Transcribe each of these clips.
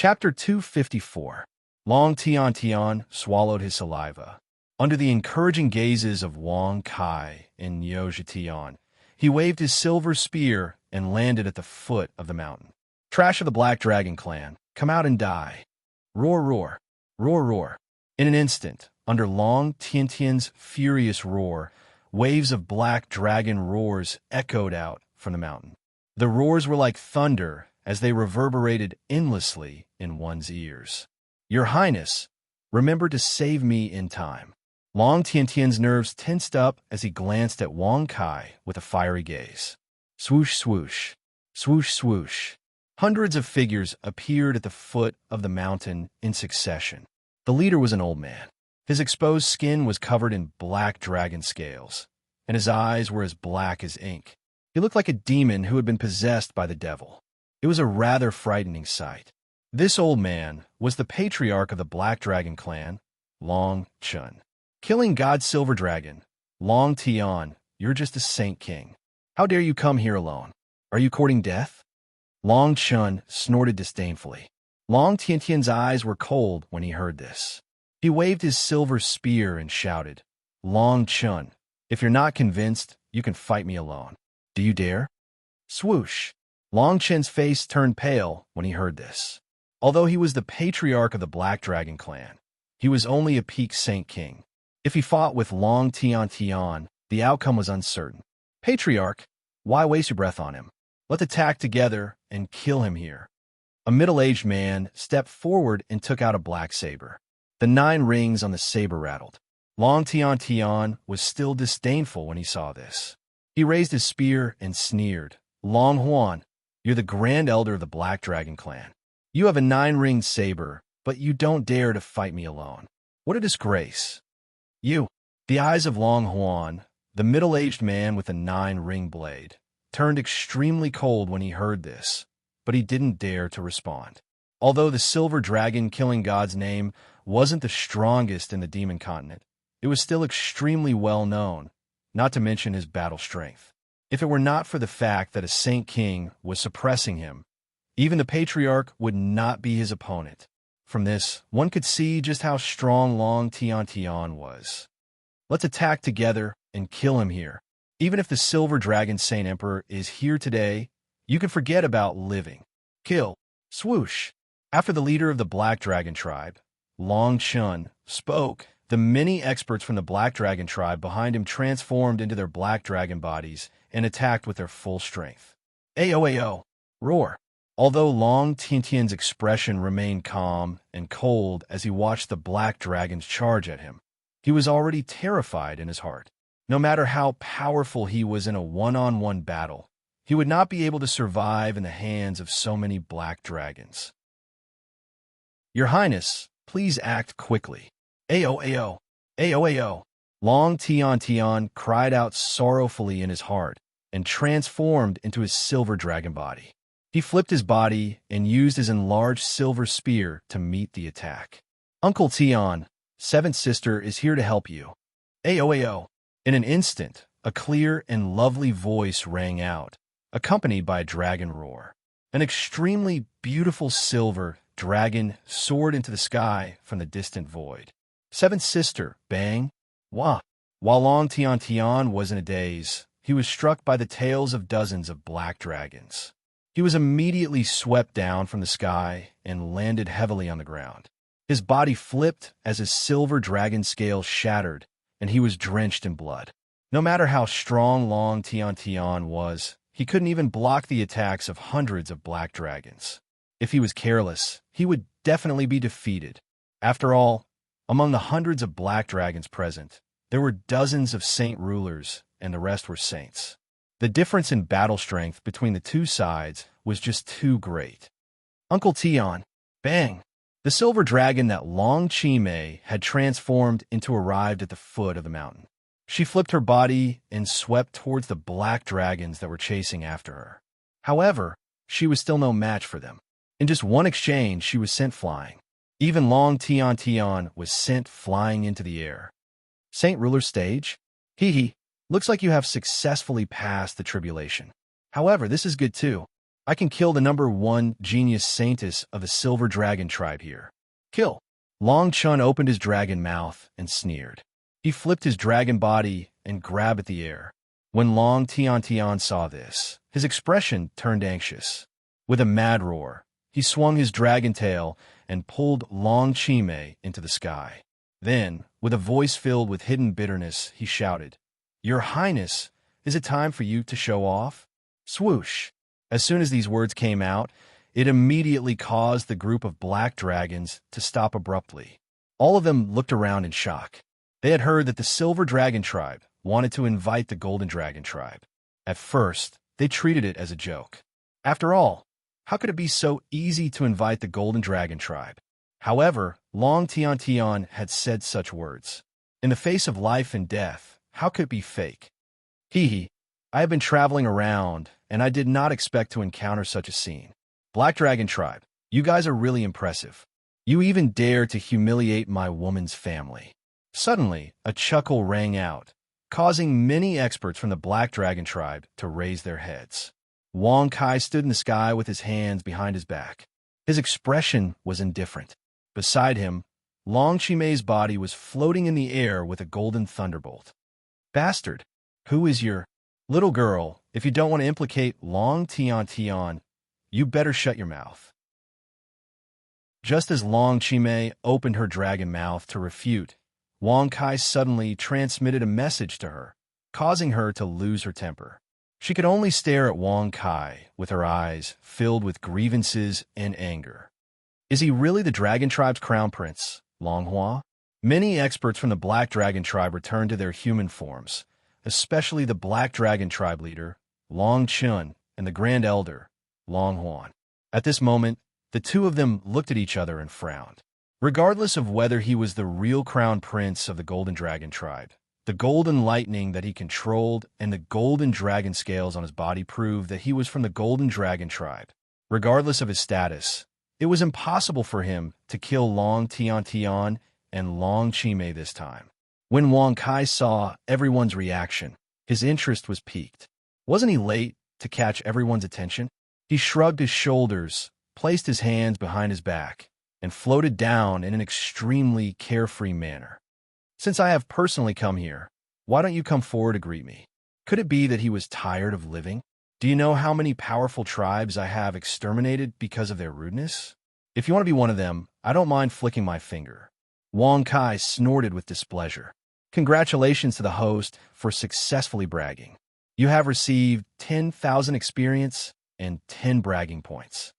Chapter 254. Long Tian Tian swallowed his saliva. Under the encouraging gazes of Wang Kai and Niu Tian, he waved his silver spear and landed at the foot of the mountain. Trash of the Black Dragon clan, come out and die. Roar, roar, roar, roar. In an instant, under Long Tian Tian's furious roar, waves of black dragon roars echoed out from the mountain. The roars were like thunder as they reverberated endlessly in one's ears. Your Highness, remember to save me in time. Long Tian Tian's nerves tensed up as he glanced at Wang Kai with a fiery gaze. Swoosh, swoosh, swoosh, swoosh. Hundreds of figures appeared at the foot of the mountain in succession. The leader was an old man. His exposed skin was covered in black dragon scales, and his eyes were as black as ink. He looked like a demon who had been possessed by the devil. It was a rather frightening sight. This old man was the patriarch of the Black Dragon clan, Long Chun. Killing God's Silver Dragon, Long Tian, you're just a saint king. How dare you come here alone? Are you courting death? Long Chun snorted disdainfully. Long Tian Tian's eyes were cold when he heard this. He waved his silver spear and shouted, Long Chun, if you're not convinced, you can fight me alone. Do you dare? Swoosh. Long Chen's face turned pale when he heard this. Although he was the patriarch of the Black Dragon clan, he was only a peak saint king. If he fought with Long Tian Tian, the outcome was uncertain. Patriarch, why waste your breath on him? Let's attack together and kill him here. A middle-aged man stepped forward and took out a black saber. The 9 rings on the saber rattled. Long Tian Tian was still disdainful when he saw this. He raised his spear and sneered. Long Huan, you're the Grand Elder of the Black Dragon clan. You have a 9-ringed saber, but you don't dare to fight me alone. What a disgrace. You. The eyes of Long Huan, the middle-aged man with a 9-ring blade, turned extremely cold when he heard this, but he didn't dare to respond. Although the silver dragon killing God's name wasn't the strongest in the demon continent, it was still extremely well known, not to mention his battle strength. If it were not for the fact that a saint king was suppressing him, even the patriarch would not be his opponent. From this, one could see just how strong Long Tian Tian was. Let's attack together and kill him here. Even if the Silver Dragon Saint Emperor is here today, you can forget about living. Kill. Swoosh. After the leader of the Black Dragon tribe, Long Chun, spoke, the many experts from the Black Dragon tribe behind him transformed into their Black Dragon bodies and attacked with their full strength. Ayo, ayo. Roar. Although Long Tian Tian's expression remained calm and cold as he watched the Black Dragons charge at him, he was already terrified in his heart. No matter how powerful he was in a one-on-one battle, he would not be able to survive in the hands of so many Black Dragons. Your Highness, please act quickly. Ayo, ayo. Ayo, ayo. Long Tian Tian cried out sorrowfully in his heart and transformed into his silver dragon body. He flipped his body and used his enlarged silver spear to meet the attack. Uncle Tian, 7th sister, is here to help you. Ayo, ayo. In an instant, a clear and lovely voice rang out, accompanied by a dragon roar. An extremely beautiful silver dragon soared into the sky from the distant void. 7th sister, bang, wah. While Long Tian Tian was in a daze, he was struck by the tails of dozens of black dragons. He was immediately swept down from the sky and landed heavily on the ground. His body flipped as his silver dragon scales shattered, and he was drenched in blood. No matter how strong Long Tian Tian was, he couldn't even block the attacks of hundreds of black dragons. If he was careless, he would definitely be defeated. After all, among the hundreds of black dragons present, there were dozens of saint rulers, and the rest were saints. The difference in battle strength between the two sides was just too great. Uncle Tian, bang! The silver dragon that Long Chi-mei had transformed into arrived at the foot of the mountain. She flipped her body and swept towards the black dragons that were chasing after her. However, she was still no match for them. In just one exchange, she was sent flying. Even Long Tian Tian was sent flying into the air. Saint Ruler stage? Hee hee. Looks like you have successfully passed the tribulation. However, this is good too. I can kill the #1 genius saintess of the Silver Dragon tribe here. Kill. Long Chun opened his dragon mouth and sneered. He flipped his dragon body and grabbed at the air. When Long Tian saw this, his expression turned anxious. With a mad roar, he swung his dragon tail and pulled Long Chime into the sky. Then, with a voice filled with hidden bitterness, he shouted, "Your Highness, is it time for you to show off?" Swoosh! As soon as these words came out, it immediately caused the group of black dragons to stop abruptly. All of them looked around in shock. They had heard that the Silver Dragon tribe wanted to invite the Golden Dragon tribe. At first, they treated it as a joke. After all, how could it be so easy to invite the Golden Dragon tribe? However, Long Tian had said such words. In the face of life and death, how could it be fake? Hee hee, I have been traveling around, and I did not expect to encounter such a scene. Black Dragon tribe, you guys are really impressive. You even dare to humiliate my woman's family. Suddenly, a chuckle rang out, causing many experts from the Black Dragon tribe to raise their heads. Wang Kai stood in the sky with his hands behind his back. His expression was indifferent. Beside him, Long Chime's body was floating in the air with a golden thunderbolt. Bastard, who is your little girl? If you don't want to implicate Long Tian, you better shut your mouth. Just as Long Chime opened her dragon mouth to refute, Wang Kai suddenly transmitted a message to her, causing her to lose her temper. She could only stare at Wang Kai with her eyes filled with grievances and anger. Is he really the Dragon Tribe's crown prince, Long Hua? Many experts from the Black Dragon Tribe returned to their human forms, especially the Black Dragon Tribe leader, Long Chun, and the Grand Elder, Long Huan. At this moment, the two of them looked at each other and frowned. Regardless of whether he was the real crown prince of the Golden Dragon Tribe, the golden lightning that he controlled and the golden dragon scales on his body proved that he was from the Golden Dragon Tribe. Regardless of his status, it was impossible for him to kill Long Tian and Long Chime this time. When Wang Kai saw everyone's reaction, his interest was piqued. Wasn't he late to catch everyone's attention? He shrugged his shoulders, placed his hands behind his back, and floated down in an extremely carefree manner. Since I have personally come here, why don't you come forward to greet me? Could it be that he was tired of living? Do you know how many powerful tribes I have exterminated because of their rudeness? If you want to be one of them, I don't mind flicking my finger. Wang Kai snorted with displeasure. Congratulations to the host for successfully bragging. You have received 10,000 experience and 10 bragging points.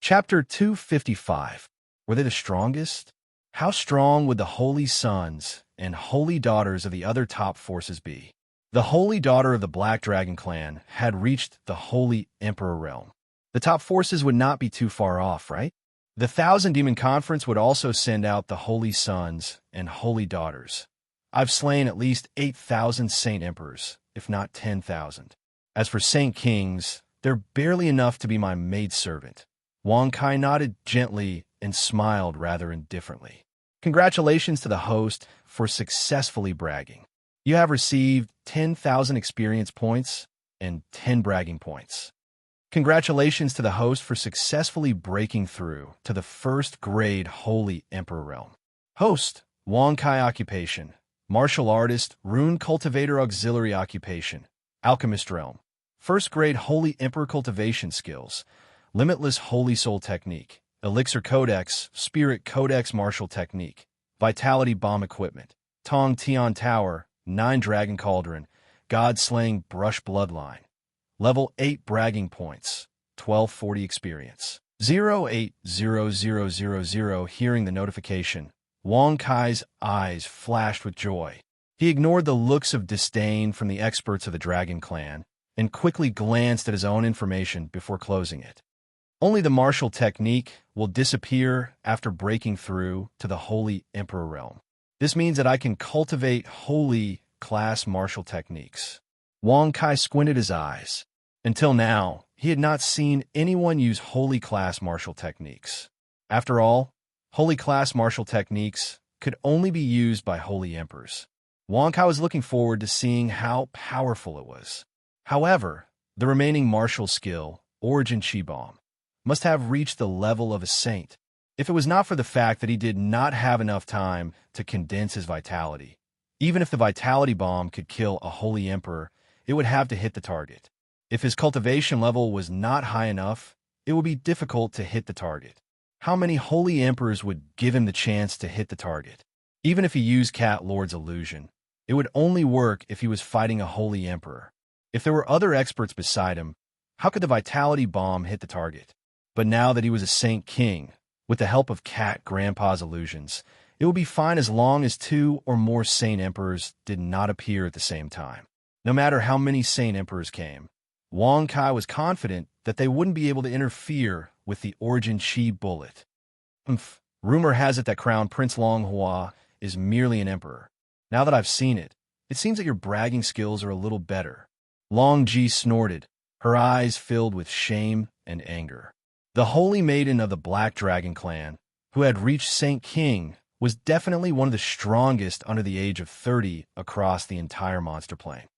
Chapter 255. Were they the strongest? How strong would the holy sons and holy daughters of the other top forces be? The holy daughter of the Black Dragon clan had reached the holy Emperor realm. The top forces would not be too far off, right? The Thousand Demon Conference would also send out the holy sons and holy daughters. I've slain at least 8,000 Saint Emperors, if not 10,000. As for Saint Kings, they're barely enough to be my maidservant. Wang Kai nodded gently and smiled rather indifferently. Congratulations to the host for successfully bragging. You have received 10,000 experience points and 10 bragging points. Congratulations to the host for successfully breaking through to the first grade Holy Emperor realm. Host, Wang Kai occupation, martial artist, rune cultivator auxiliary occupation, alchemist realm. First grade Holy Emperor cultivation skills, limitless Holy Soul technique, elixir codex, spirit codex martial technique, vitality bomb equipment, Tong Tian Tower, 9 dragon cauldron, god slaying brush bloodline. Level 8 bragging points, 1240 experience. 080000. Hearing the notification, Wang Kai's eyes flashed with joy. He ignored the looks of disdain from the experts of the Dragon Clan and quickly glanced at his own information before closing it. Only the martial technique will disappear after breaking through to the Holy Emperor realm. This means that I can cultivate holy class martial techniques. Wang Kai squinted his eyes. Until now, he had not seen anyone use holy class martial techniques. After all, holy class martial techniques could only be used by holy emperors. Wang Kai was looking forward to seeing how powerful it was. However, the remaining martial skill, Origin Chi Bomb, must have reached the level of a saint. If it was not for the fact that he did not have enough time to condense his vitality, even if the vitality bomb could kill a holy emperor, it would have to hit the target. If his cultivation level was not high enough, it would be difficult to hit the target. How many holy emperors would give him the chance to hit the target? Even if he used Cat Lord's illusion, it would only work if he was fighting a holy emperor. If there were other experts beside him, how could the vitality bomb hit the target? But now that he was a Saint King, with the help of Cat Grandpa's illusions, it would be fine as long as 2 or more Saint Emperors did not appear at the same time. No matter how many Saint Emperors came, Wang Kai was confident that they wouldn't be able to interfere with the Origin Chi bullet. Rumor has it that Crown Prince Long Hua is merely an emperor. Now that I've seen it, it seems that your bragging skills are a little better. Long Ji snorted, her eyes filled with shame and anger. The holy maiden of the Black Dragon clan, who had reached Saint King, was definitely one of the strongest under the age of 30 across the entire monster plane.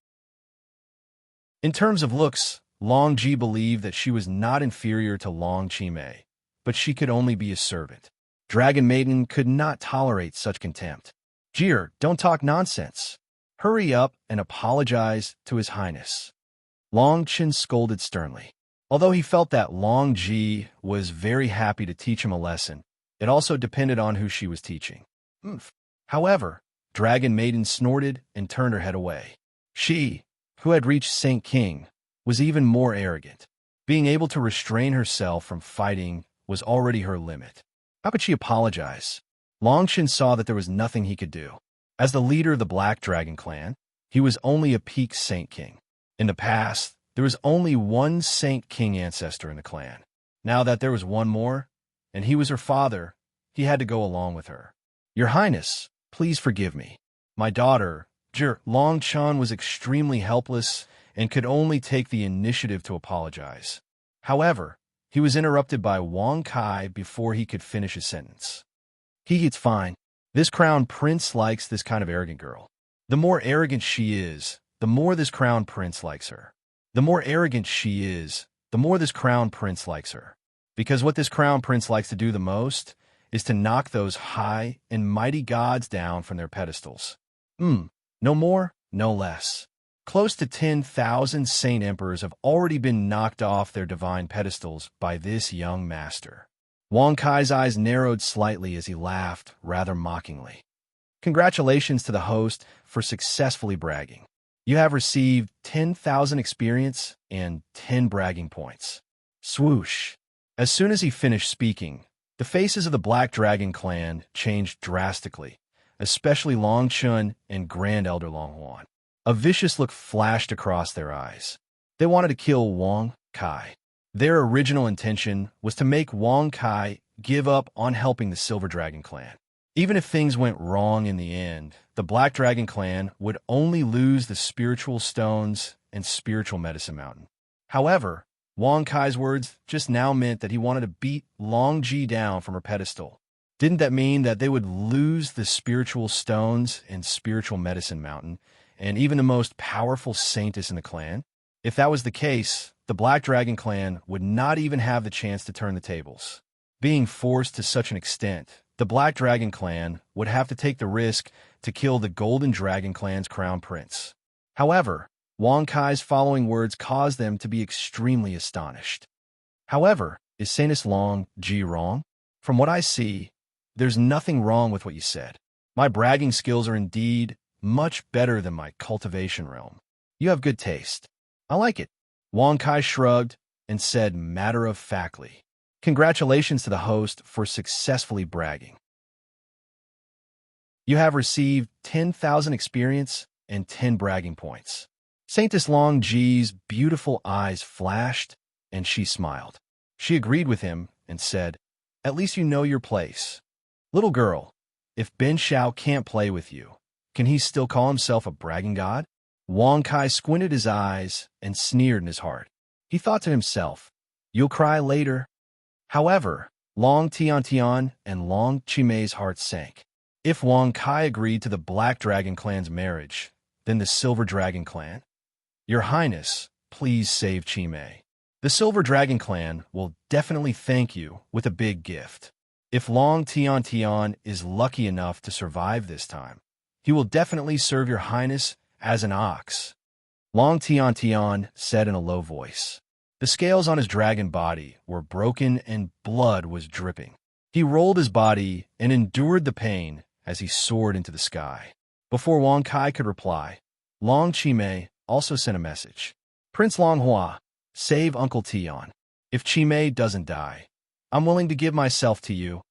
In terms of looks, Long Ji believed that she was not inferior to Long Chi Mei, but she could only be a servant. Dragon Maiden could not tolerate such contempt. Jeer, don't talk nonsense. Hurry up and apologize to His Highness. Long Chen scolded sternly. Although he felt that Long Ji was very happy to teach him a lesson, it also depended on who she was teaching. However, Dragon Maiden snorted and turned her head away. She, who had reached Saint King, was even more arrogant. Being able to restrain herself from fighting was already her limit. How could she apologize? Long Chen saw that there was nothing he could do. As the leader of the Black Dragon clan, he was only a peak Saint King. In the past, there was only one Saint King ancestor in the clan. Now that there was one more, and he was her father, he had to go along with her. Your Highness, please forgive me. My daughter, Long Chan, was extremely helpless and could only take the initiative to apologize. However, he was interrupted by Wang Kai before he could finish his sentence. It's fine. This crown prince likes this kind of arrogant girl. The more arrogant she is, the more this crown prince likes her. The more arrogant she is, the more this crown prince likes her. Because what this crown prince likes to do the most is to knock those high and mighty gods down from their pedestals. No more, no less. Close to 10,000 Saint Emperors have already been knocked off their divine pedestals by this young master. Wang Kai's eyes narrowed slightly as he laughed, rather mockingly. Congratulations to the host for successfully bragging. You have received 10,000 experience and 10 bragging points. Swoosh. As soon as he finished speaking, the faces of the Black Dragon clan changed drastically, especially Long Chun and Grand Elder Long Huan. A vicious look flashed across their eyes. They wanted to kill Wang Kai. Their original intention was to make Wang Kai give up on helping the Silver Dragon clan. Even if things went wrong in the end, the Black Dragon clan would only lose the spiritual stones and spiritual medicine mountain. However, Wang Kai's words just now meant that he wanted to beat Long Ji down from her pedestal. Didn't that mean that they would lose the spiritual stones and spiritual medicine mountain, and even the most powerful saintess in the clan? If that was the case, the Black Dragon clan would not even have the chance to turn the tables. Being forced to such an extent, the Black Dragon clan would have to take the risk to kill the Golden Dragon clan's crown prince. However, Wang Kai's following words caused them to be extremely astonished. However, is Saintess Long Ji wrong? From what I see, there's nothing wrong with what you said. My bragging skills are indeed much better than my cultivation realm. You have good taste. I like it. Wang Kai shrugged and said matter-of-factly, congratulations to the host for successfully bragging. You have received 10,000 experience and 10 bragging points. Saintess Long Ji's beautiful eyes flashed, and she smiled. She agreed with him and said, at least you know your place. Little girl, if Ben Shao can't play with you, can he still call himself a bragging god? Wang Kai squinted his eyes and sneered in his heart. He thought to himself, you'll cry later. However, Long Tian and Long Chimei's hearts sank. If Wang Kai agreed to the Black Dragon clan's marriage, then the Silver Dragon clan? Your Highness, please save Chimei. The Silver Dragon Clan will definitely thank you with a big gift. If Long Tian Tian is lucky enough to survive this time, he will definitely serve your highness as an ox. Long Tian Tian said in a low voice. The scales on his dragon body were broken and blood was dripping. He rolled his body and endured the pain as he soared into the sky. Before Wang Kai could reply, Long Chimei also sent a message. Prince Long Hua, save Uncle Tian. If Chimei doesn't die, I'm willing to give myself to you.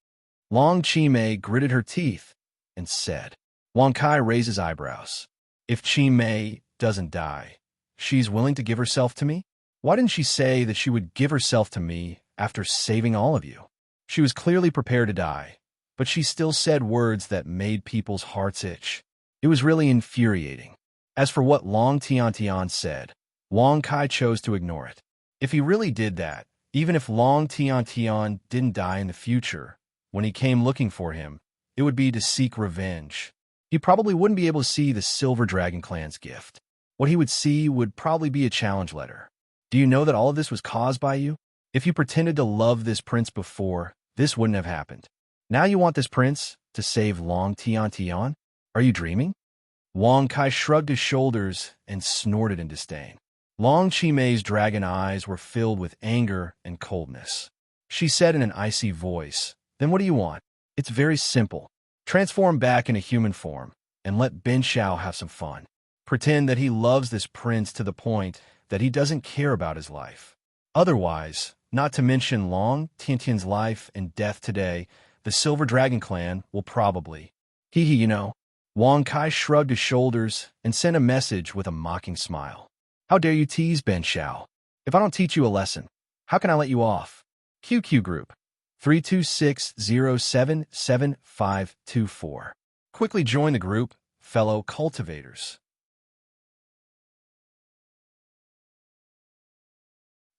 Long Chimei gritted her teeth and said. Wang Kai raised his eyebrows. If Chimei doesn't die, she's willing to give herself to me? Why didn't she say that she would give herself to me after saving all of you? She was clearly prepared to die, but she still said words that made people's hearts itch. It was really infuriating. As for what Long Tian Tian said, Wang Kai chose to ignore it. If he really did that, even if Long Tian Tian didn't die in the future, when he came looking for him, it would be to seek revenge. He probably wouldn't be able to see the Silver Dragon Clan's gift. What he would see would probably be a challenge letter. Do you know that all of this was caused by you? If you pretended to love this prince before, this wouldn't have happened. Now you want this prince to save Long Tian Tian? Are you dreaming? Wang Kai shrugged his shoulders and snorted in disdain. Long Chimei's dragon eyes were filled with anger and coldness. She said in an icy voice, Then what do you want? It's very simple. Transform back into human form and let Ben Shao have some fun. Pretend that he loves this prince to the point that he doesn't care about his life. Otherwise, not to mention Long Tiantian's life and death today, the Silver Dragon Clan will probably. You know. Wang Kai shrugged his shoulders and sent a message with a mocking smile. How dare you tease Ben Shao? If I don't teach you a lesson, how can I let you off? QQ Group 326077524. Quickly join the group, fellow cultivators.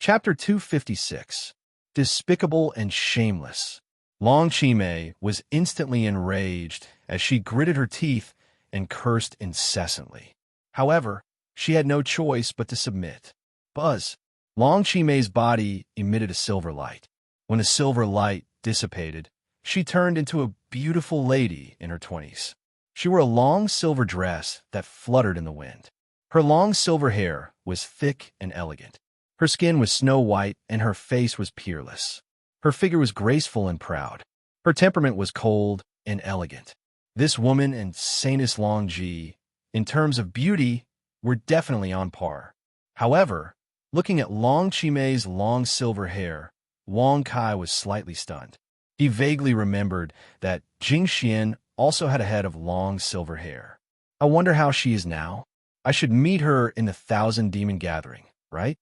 Chapter 256. Despicable and Shameless. Long Chimei was instantly enraged as she gritted her teeth and cursed incessantly. However, she had no choice but to submit. Buzz. Long Chimei's body emitted a silver light. When the silver light dissipated, she turned into a beautiful lady in her 20s. She wore a long silver dress that fluttered in the wind. Her long silver hair was thick and elegant. Her skin was snow white and her face was peerless. Her figure was graceful and proud. Her temperament was cold and elegant. This woman and Saintus Long Ji, in terms of beauty, were definitely on par. However, looking at Long Chimei's long silver hair, Wang Kai was slightly stunned. He vaguely remembered that Jing Xian also had a head of long silver hair. I wonder how she is now. I should meet her in the Thousand Demon Gathering, right?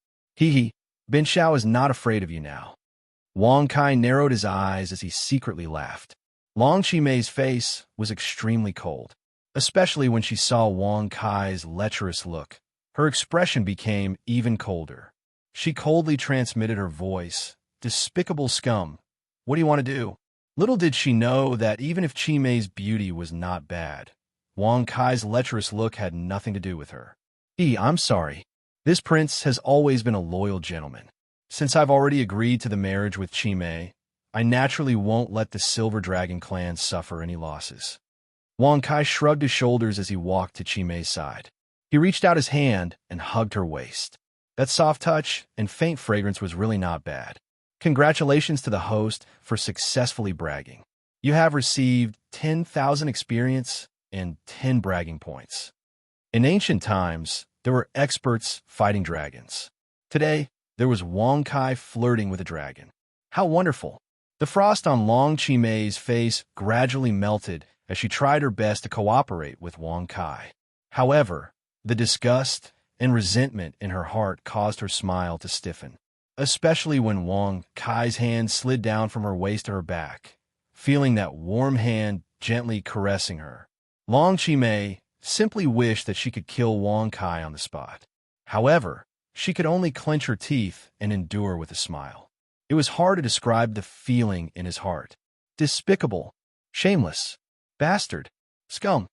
Ben Shao is not afraid of you now. Wang Kai narrowed his eyes as he secretly laughed. Long Chimei's face was extremely cold, especially when she saw Wang Kai's lecherous look. Her expression became even colder. She coldly transmitted her voice. Despicable scum. What do you want to do? Little did she know that even if Chimei's beauty was not bad, Wang Kai's lecherous look had nothing to do with her. I'm sorry. This prince has always been a loyal gentleman. Since I've already agreed to the marriage with Chimei, I naturally won't let the Silver Dragon Clan suffer any losses. Wang Kai shrugged his shoulders as he walked to Chimei's side. He reached out his hand and hugged her waist. That soft touch and faint fragrance was really not bad. Congratulations to the host for successfully bragging. You have received 10,000 experience and 10 bragging points. In ancient times, there were experts fighting dragons. Today, there was Wang Kai flirting with a dragon. How wonderful! The frost on Long Chimei's face gradually melted as she tried her best to cooperate with Wang Kai. However, the disgust and resentment in her heart caused her smile to stiffen, especially when Wang Kai's hand slid down from her waist to her back, feeling that warm hand gently caressing her. Long Chimei simply wished that she could kill Wang Kai on the spot. However, she could only clench her teeth and endure with a smile. It was hard to describe the feeling in his heart. Despicable, shameless, bastard, scum.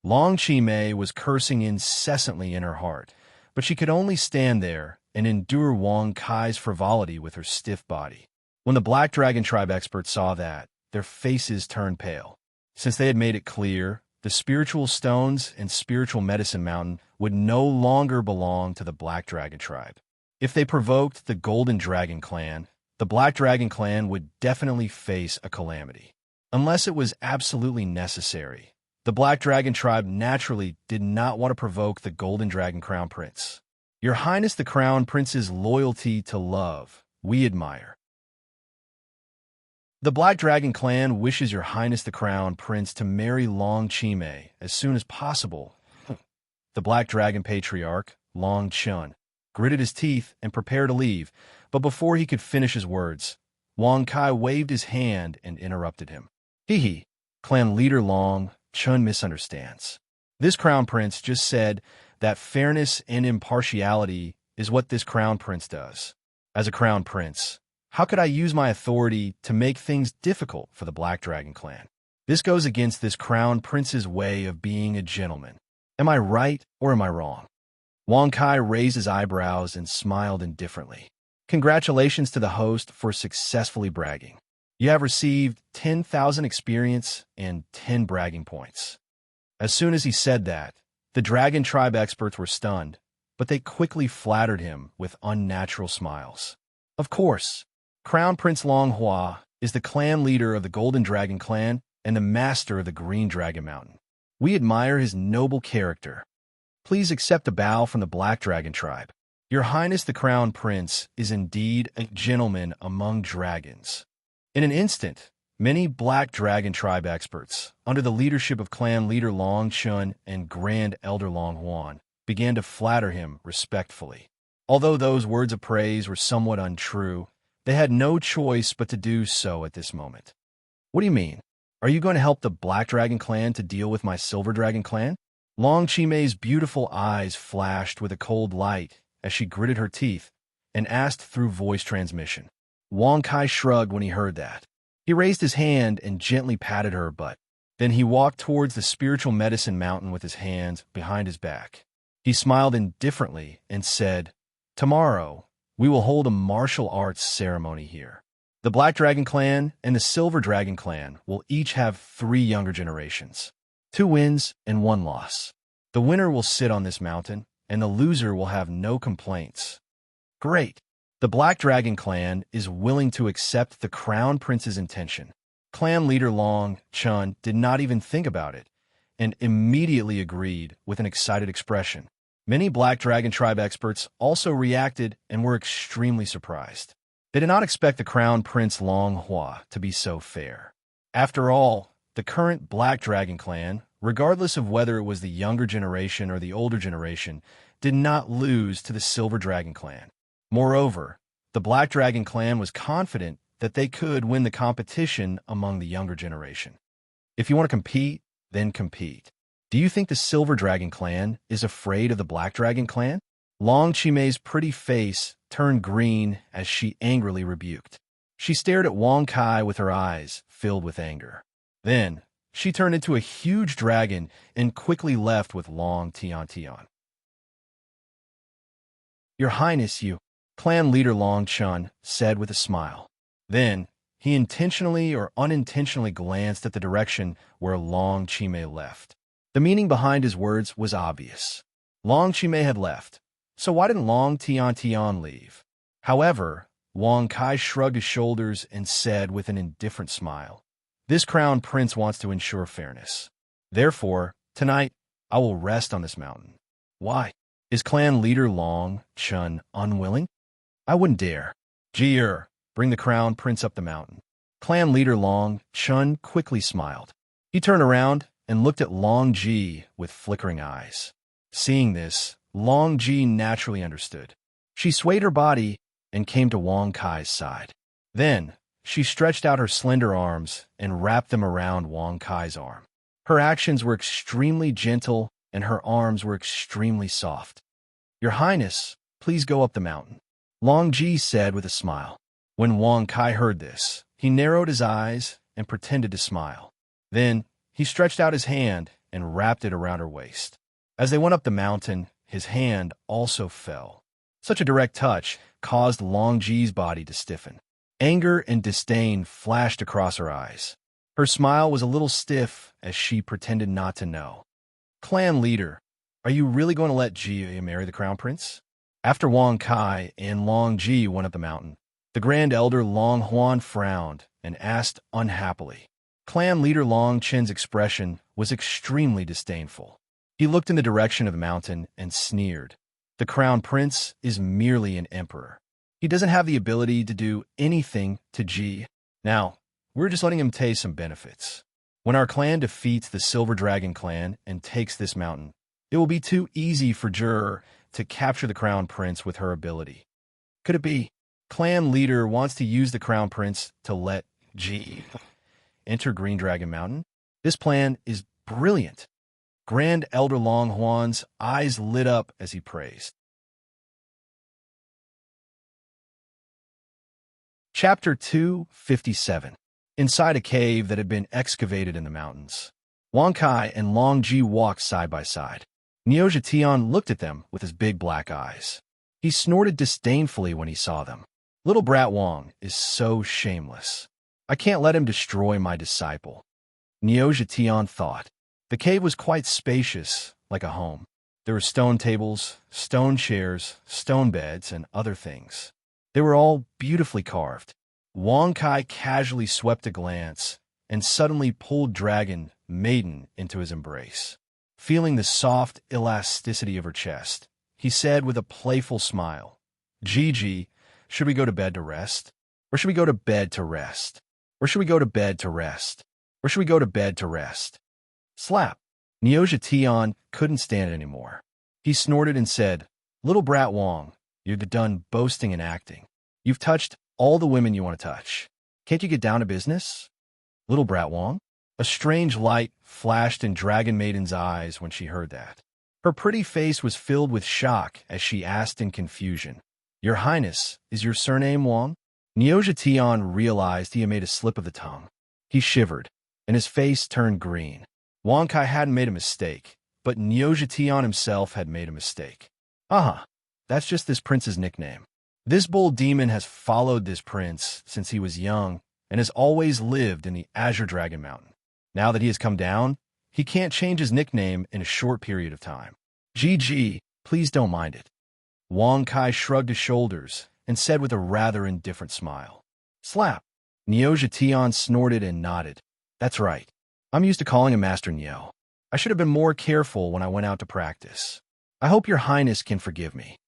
Long Chimei was cursing incessantly in her heart, but she could only stand there and endure Wang Kai's frivolity with her stiff body. When the Black Dragon Tribe experts saw that, their faces turned pale. Since they had made it clear, the spiritual stones and spiritual medicine mountain would no longer belong to the Black Dragon Tribe. If they provoked the Golden Dragon Clan, the Black Dragon Clan would definitely face a calamity. Unless it was absolutely necessary, the Black Dragon Tribe naturally did not want to provoke the Golden Dragon Crown Prince. Your Highness the Crown Prince's loyalty to love, we admire. The Black Dragon Clan wishes Your Highness the Crown Prince to marry Long Chime as soon as possible. The Black Dragon Patriarch, Long Chun, gritted his teeth and prepared to leave, but before he could finish his words, Wang Kai waved his hand and interrupted him. Hee, Clan Leader Long Chun misunderstands. This Crown Prince just said that fairness and impartiality is what this Crown Prince does. As a Crown Prince, how could I use my authority to make things difficult for the Black Dragon Clan? This goes against this Crown Prince's way of being a gentleman. Am I right or am I wrong? Wang Kai raised his eyebrows and smiled indifferently. Congratulations to the host for successfully bragging. You have received 10,000 experience and 10 bragging points. As soon as he said that, the Dragon Tribe experts were stunned, but they quickly flattered him with unnatural smiles. Of course, Crown Prince Long Hua is the clan leader of the Golden Dragon Clan and the master of the Green Dragon Mountain. We admire his noble character. Please accept a bow from the Black Dragon Tribe. Your Highness the Crown Prince is indeed a gentleman among dragons. In an instant, many Black Dragon Tribe experts, under the leadership of Clan Leader Long Chun and Grand Elder Long Huan, began to flatter him respectfully. Although those words of praise were somewhat untrue, they had no choice but to do so at this moment. What do you mean? Are you going to help the Black Dragon Clan to deal with my Silver Dragon Clan? Long Chime's beautiful eyes flashed with a cold light as she gritted her teeth and asked through voice transmission. Wang Kai shrugged when he heard that. He raised his hand and gently patted her butt. Then he walked towards the spiritual medicine mountain with his hands behind his back. He smiled indifferently and said, "Tomorrow, we will hold a martial arts ceremony here. The Black Dragon Clan and the Silver Dragon Clan will each have 3 younger generations, 2 wins and 1 loss. The winner will sit on this mountain, and the loser will have no complaints." Great! The Black Dragon Clan is willing to accept the Crown Prince's intention. Clan leader Long Chun did not even think about it, and immediately agreed with an excited expression. Many Black Dragon Tribe experts also reacted and were extremely surprised. They did not expect the Crown Prince Long Hua to be so fair. After all, the current Black Dragon Clan, regardless of whether it was the younger generation or the older generation, did not lose to the Silver Dragon Clan. Moreover, the Black Dragon Clan was confident that they could win the competition among the younger generation. If you want to compete, then compete. Do you think the Silver Dragon Clan is afraid of the Black Dragon Clan? Long Chime's pretty face turned green as she angrily rebuked. She stared at Wang Kai with her eyes filled with anger. Then, she turned into a huge dragon and quickly left with Long Tian. Your Highness, you, Clan leader Long Chun said with a smile. Then, he intentionally or unintentionally glanced at the direction where Long Chime left. The meaning behind his words was obvious. Long Chime had left, so why didn't Long Tian leave? However, Wang Kai shrugged his shoulders and said with an indifferent smile, "This Crown Prince wants to ensure fairness. Therefore, tonight, I will rest on this mountain." Why? Is Clan leader Long Chun unwilling? I wouldn't dare. Jier, bring the Crown Prince up the mountain. Clan leader Long Chun quickly smiled. He turned around and looked at Long Ji with flickering eyes. Seeing this, Long Ji naturally understood. She swayed her body and came to Wang Kai's side. Then, she stretched out her slender arms and wrapped them around Wang Kai's arm. Her actions were extremely gentle and her arms were extremely soft. Your Highness, please go up the mountain, Long Ji said with a smile. When Wang Kai heard this, he narrowed his eyes and pretended to smile. Then, he stretched out his hand and wrapped it around her waist. As they went up the mountain, his hand also fell. Such a direct touch caused Long Ji's body to stiffen. Anger and disdain flashed across her eyes. Her smile was a little stiff as she pretended not to know. Clan leader, are you really going to let Ji marry the crown prince? After Wang Kai and Long Ji went up the mountain, the Grand Elder Long Huan frowned and asked unhappily. Clan leader Long Chen's expression was extremely disdainful. He looked in the direction of the mountain and sneered. The crown prince is merely an emperor. He doesn't have the ability to do anything to Ji. Now, we're just letting him taste some benefits. When our clan defeats the Silver Dragon clan and takes this mountain, it will be too easy for Jur to capture the crown prince with her ability. Could it be? Clan leader wants to use the crown prince to let Ji enter Green Dragon Mountain? This plan is brilliant. Grand Elder Long Huan's eyes lit up as he praised. Chapter 257. Inside a cave that had been excavated in the mountains, Wang Kai and Long Ji walked side by side. Niuzha Tian looked at them with his big black eyes. He snorted disdainfully when he saw them. Little brat Wang is so shameless. I can't let him destroy my disciple. Niuzha Tian thought. The cave was quite spacious, like a home. There were stone tables, stone chairs, stone beds, and other things. They were all beautifully carved. Wang Kai casually swept a glance and suddenly pulled Dragon Maiden into his embrace. Feeling the soft elasticity of her chest, he said with a playful smile, Gigi, should we go to bed to rest? Or should we go to bed to rest? Or should we go to bed to rest? Or should we go to bed to rest? Slap. Niuzha Tian couldn't stand it anymore. He snorted and said, Little brat Wang, you're done boasting and acting. You've touched all the women you want to touch. Can't you get down to business? Little brat Wang? A strange light flashed in Dragon Maiden's eyes when she heard that. Her pretty face was filled with shock as she asked in confusion, Your Highness, is your surname Wang? Niuzha Tian realized he had made a slip of the tongue. He shivered, and his face turned green. Wang Kai hadn't made a mistake, but Niuzha Tian himself had made a mistake. That's just this prince's nickname. This bull demon has followed this prince since he was young and has always lived in the Azure Dragon Mountain. Now that he has come down, he can't change his nickname in a short period of time. Gigi, please don't mind it. Wang Kai shrugged his shoulders and said with a rather indifferent smile. Slap. Niuzha Tian snorted and nodded. That's right. I'm used to calling him Master Niu. I should have been more careful when I went out to practice. I hope your highness can forgive me.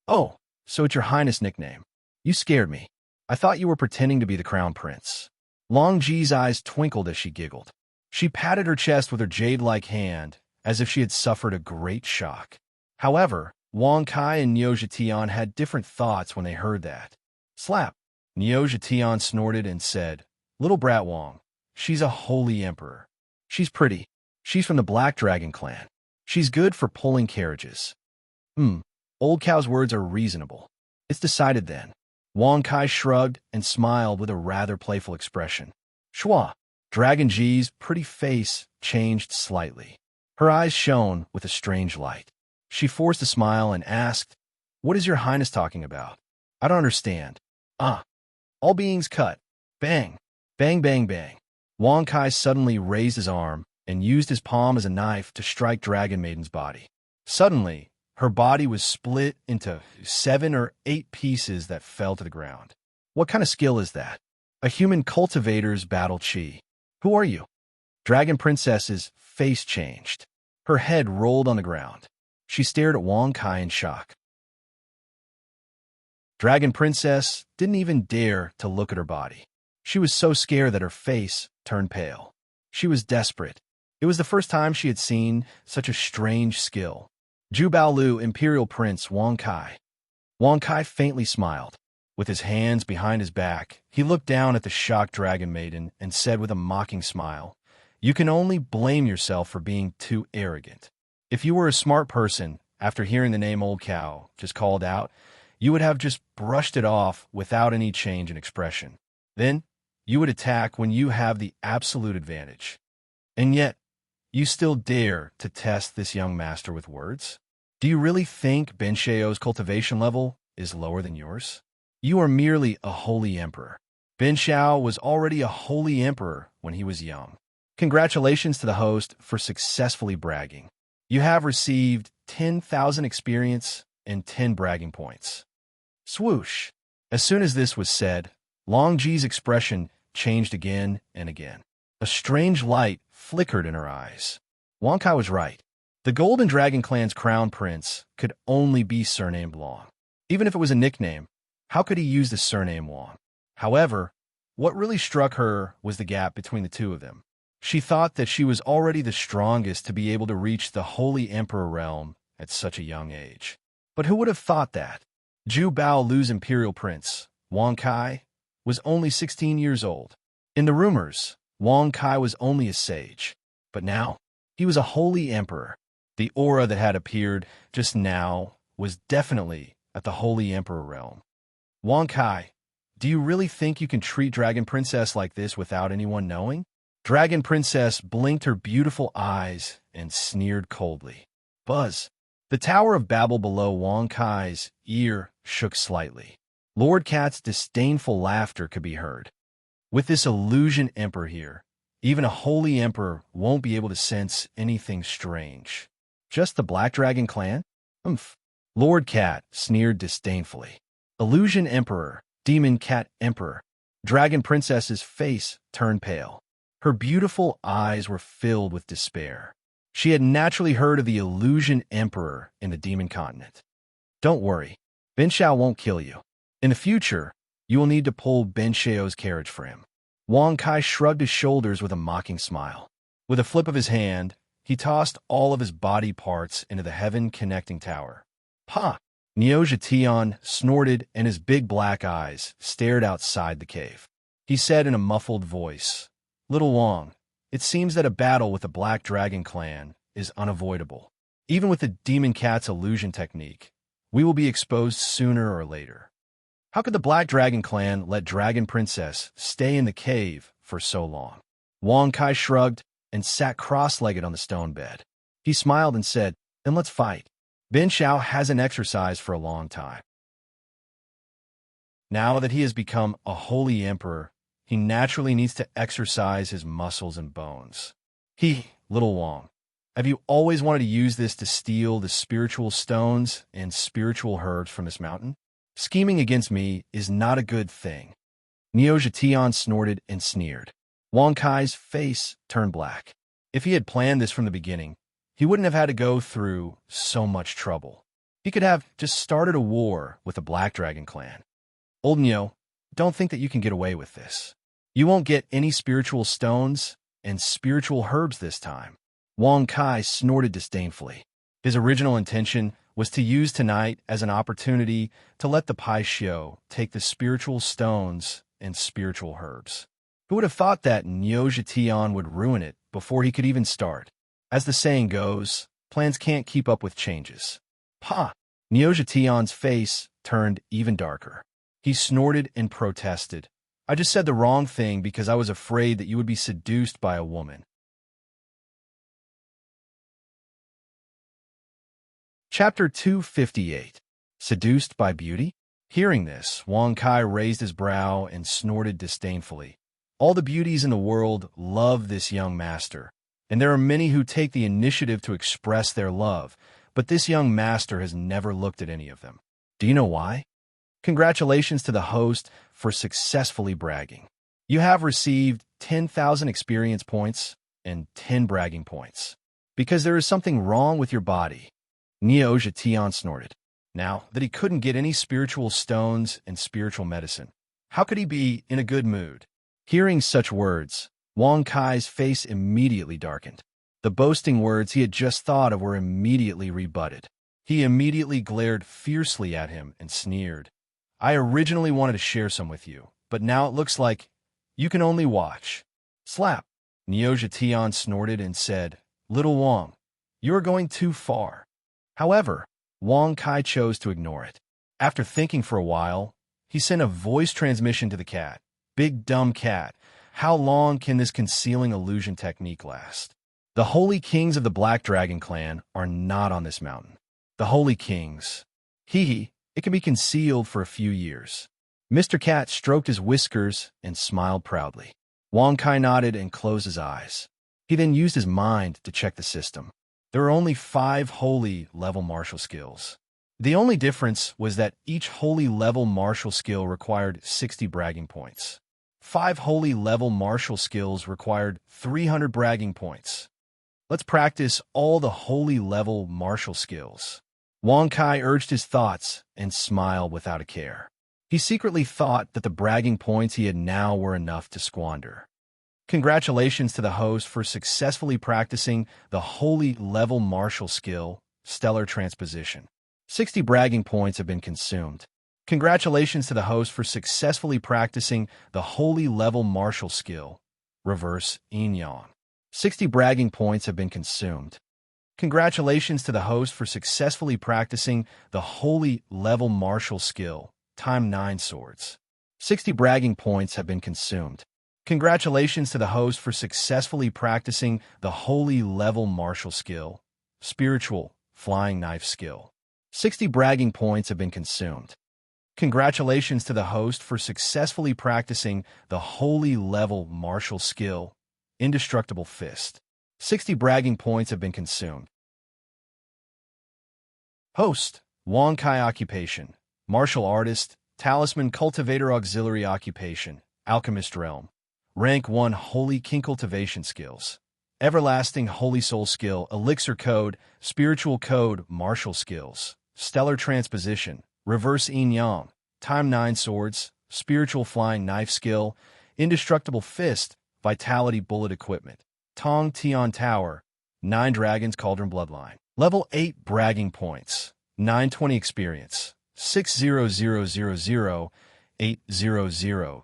Oh, so it's your highness nickname. You scared me. I thought you were pretending to be the crown prince. Long Ji's eyes twinkled as she giggled. She patted her chest with her jade-like hand as if she had suffered a great shock. However, Wang Kai and Niuzha Tian had different thoughts when they heard that. Slap. Niuzha Tian snorted and said, Little brat Wang, she's a holy emperor. She's pretty. She's from the Black Dragon clan. She's good for pulling carriages. Old Cow's words are reasonable. It's decided then. Wang Kai shrugged and smiled with a rather playful expression. Shua. Dragon Ji's pretty face changed slightly. Her eyes shone with a strange light. She forced a smile and asked, What is your highness talking about? I don't understand. All beings cut. Bang. Bang, bang, bang. Wang Kai suddenly raised his arm and used his palm as a knife to strike Dragon Maiden's body. Suddenly, her body was split into 7 or 8 pieces that fell to the ground. What kind of skill is that? A human cultivator's battle chi. Who are you? Dragon Princess's face changed. Her head rolled on the ground. She stared at Wang Kai in shock. Dragon Princess didn't even dare to look at her body. She was so scared that her face turned pale. She was desperate. It was the first time she had seen such a strange skill. Jubaolu Imperial Prince Wang Kai. Wang Kai faintly smiled. With his hands behind his back, he looked down at the shocked Dragon Maiden and said with a mocking smile, You can only blame yourself for being too arrogant. If you were a smart person, after hearing the name Old Cow just called out, you would have just brushed it off without any change in expression. Then, you would attack when you have the absolute advantage. And yet, you still dare to test this young master with words? Do you really think Ben Sheo's cultivation level is lower than yours? You are merely a holy emperor. Bin Xiao was already a holy emperor when he was young. Congratulations to the host for successfully bragging. You have received 10,000 experience and 10 bragging points. Swoosh! As soon as this was said, Long Ji's expression changed again and again. A strange light flickered in her eyes. Wang Kai was right. The Golden Dragon Clan's crown prince could only be surnamed Long. Even if it was a nickname, how could he use the surname Wang? However, what really struck her was the gap between the two of them. She thought that she was already the strongest to be able to reach the Holy Emperor realm at such a young age. But who would have thought that? Zhu Bao Lu's imperial prince, Wang Kai, was only 16 years old. In the rumors, Wang Kai was only a sage. But now, he was a holy emperor. The aura that had appeared just now was definitely at the Holy Emperor realm. Wang Kai, do you really think you can treat Dragon Princess like this without anyone knowing? Dragon Princess blinked her beautiful eyes and sneered coldly. Buzz. The Tower of Babel below Wang Kai's ear shook slightly. Lord Cat's disdainful laughter could be heard. With this illusion emperor here, even a holy emperor won't be able to sense anything strange. Just the Black Dragon clan? Umph. Lord Cat sneered disdainfully. Illusion Emperor, Demon Cat Emperor. Dragon Princess's face turned pale. Her beautiful eyes were filled with despair. She had naturally heard of the Illusion Emperor in the Demon Continent. Don't worry, Bin Xiao won't kill you. In the future, you will need to pull Bin Xiao's carriage for him. Wang Kai shrugged his shoulders with a mocking smile. With a flip of his hand, he tossed all of his body parts into the heaven-connecting tower. Pa! Niao Zhetian snorted and his big black eyes stared outside the cave. He said in a muffled voice, Little Wang, it seems that a battle with the Black Dragon clan is unavoidable. Even with the Demon Cat's illusion technique, we will be exposed sooner or later. How could the Black Dragon clan let Dragon Princess stay in the cave for so long? Wang Kai shrugged and sat cross-legged on the stone bed. He smiled and said, Then let's fight. Bin Xiao hasn't exercised for a long time. Now that he has become a holy emperor, he naturally needs to exercise his muscles and bones. Little Wang, have you always wanted to use this to steal the spiritual stones and spiritual herbs from this mountain? Scheming against me is not a good thing. Niao Zhetian snorted and sneered. Wang Kai's face turned black. If he had planned this from the beginning, he wouldn't have had to go through so much trouble. He could have just started a war with the Black Dragon clan. Old Niao, don't think that you can get away with this. You won't get any spiritual stones and spiritual herbs this time. Wang Kai snorted disdainfully. His original intention was to use tonight as an opportunity to let the Pai Xiu take the spiritual stones and spiritual herbs. Who would have thought that Niao Zhetian would ruin it before he could even start? As the saying goes, plans can't keep up with changes. Pa! Niao Zhetian's face turned even darker. He snorted and protested. I just said the wrong thing because I was afraid that you would be seduced by a woman. Chapter 258. Seduced by Beauty? Hearing this, Wang Kai raised his brow and snorted disdainfully. All the beauties in the world love this young master, and there are many who take the initiative to express their love, but this young master has never looked at any of them. Do you know why? Congratulations to the host for successfully bragging. You have received 10,000 experience points and 10 bragging points. Because there is something wrong with your body. Niao Zhetian snorted. Now that he couldn't get any spiritual stones and spiritual medicine, how could he be in a good mood? Hearing such words, Wang Kai's face immediately darkened. The boasting words he had just thought of were immediately rebutted. He immediately glared fiercely at him and sneered. I originally wanted to share some with you, but now it looks like you can only watch. Slap! Niao Zhetian snorted and said, Little Wang, you are going too far. However, Wang Kai chose to ignore it. After thinking for a while, he sent a voice transmission to the cat. Big dumb cat, how long can this concealing illusion technique last? The holy kings of the Black Dragon clan are not on this mountain. The holy kings. It can be concealed for a few years. Mr. Cat stroked his whiskers and smiled proudly. Wang Kai nodded and closed his eyes. He then used his mind to check the system. There are only 5 holy level martial skills. The only difference was that each holy level martial skill required 60 bragging points. 5 holy level martial skills required 300 bragging points. Let's practice all the holy level martial skills. Wang Kai urged his thoughts and smiled without a care. He secretly thought that the bragging points he had now were enough to squander. Congratulations to the host for successfully practicing the holy level martial skill, stellar transposition. 60 bragging points have been consumed. Congratulations to the host for successfully practicing the holy level martial skill, reverse yin yang. 60 bragging points have been consumed. Congratulations to the host for successfully practicing the holy level martial skill, time 9 swords. 60 bragging points have been consumed. Congratulations to the host for successfully practicing the holy level martial skill, spiritual flying knife skill. 60 bragging points have been consumed. Congratulations to the host for successfully practicing the holy level martial skill, indestructible fist. 60 bragging points have been consumed. Host, Wang Kai occupation, martial artist, talisman cultivator auxiliary occupation, alchemist realm. Rank 1 Holy King Cultivation Skills. Everlasting Holy Soul Skill, Elixir Code, Spiritual Code, Martial Skills. Stellar Transposition, Reverse Yin Yang, Time 9 Swords, Spiritual Flying Knife Skill, Indestructible Fist, Vitality Bullet Equipment. Tong Tian Tower, 9 Dragons Cauldron Bloodline. Level 8 Bragging Points, 920 Experience, 60000, 80000.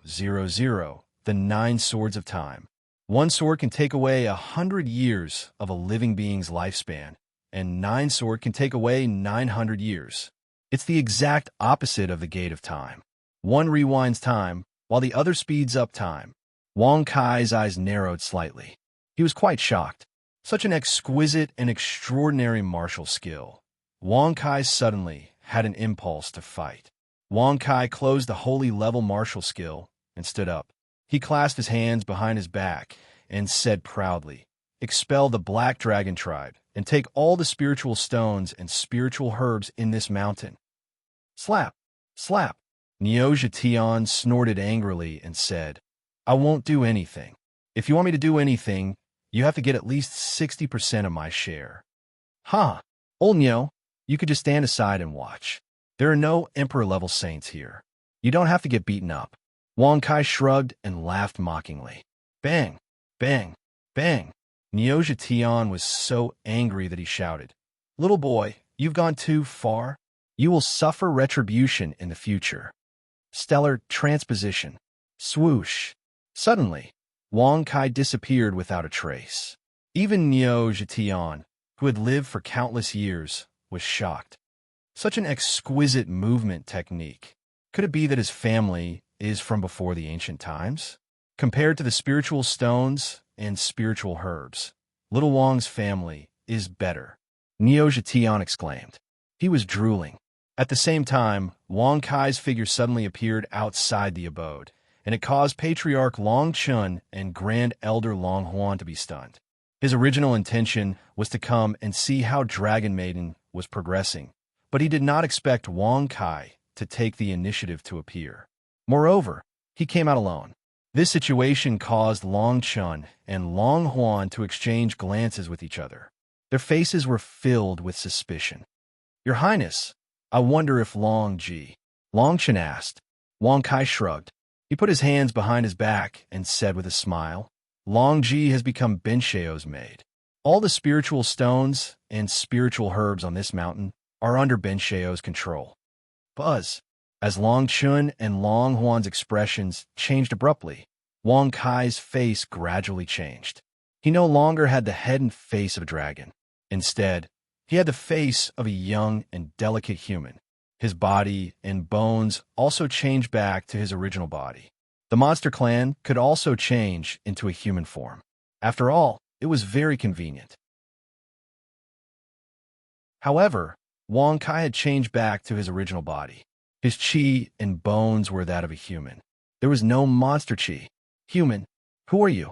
The 9 Swords of Time. One sword can take away 100 years of a living being's lifespan, and 9 sword can take away 900 years. It's the exact opposite of the Gate of Time. One rewinds time, while the other speeds up time. Wang Kai's eyes narrowed slightly. He was quite shocked. Such an exquisite and extraordinary martial skill. Wang Kai suddenly had an impulse to fight. Wang Kai closed the holy level martial skill and stood up. He clasped his hands behind his back and said proudly, "Expel the Black Dragon tribe and take all the spiritual stones and spiritual herbs in this mountain." Slap! Slap! Neoja Tian snorted angrily and said, "I won't do anything. If you want me to do anything, you have to get at least 60% of my share." "Huh, old Neo, you could just stand aside and watch. There are no emperor-level saints here. You don't have to get beaten up." Wang Kai shrugged and laughed mockingly. Bang! Bang! Bang! Neoja Tian was so angry that he shouted, "Little boy, you've gone too far. You will suffer retribution in the future." Stellar Transposition. Swoosh! Suddenly, Wang Kai disappeared without a trace. Even Neoja Tian, who had lived for countless years, was shocked. Such an exquisite movement technique. Could it be that his family is from before the ancient times? Compared to the spiritual stones and spiritual herbs, little Wang's family is better. Neoja Tian exclaimed. He was drooling. At the same time, Wang Kai's figure suddenly appeared outside the abode, and it caused Patriarch Long Chun and Grand Elder Long Huan to be stunned. His original intention was to come and see how Dragon Maiden was progressing, but he did not expect Wang Kai to take the initiative to appear. Moreover, he came out alone. This situation caused Long Chun and Long Huan to exchange glances with each other. Their faces were filled with suspicion. "Your Highness, I wonder if Long Chun asked. Wang Kai shrugged. He put his hands behind his back and said with a smile, "Long Ji has become Bencheo's maid. All the spiritual stones and spiritual herbs on this mountain are under Bencheo's control." Buzz. As Long Chun and Long Huan's expressions changed abruptly, Wang Kai's face gradually changed. He no longer had the head and face of a dragon. Instead, he had the face of a young and delicate human. His body and bones also changed back to his original body. The monster clan could also change into a human form. After all, it was very convenient. However, Wang Kai had changed back to his original body. His chi and bones were that of a human. There was no monster chi. Human, who are you?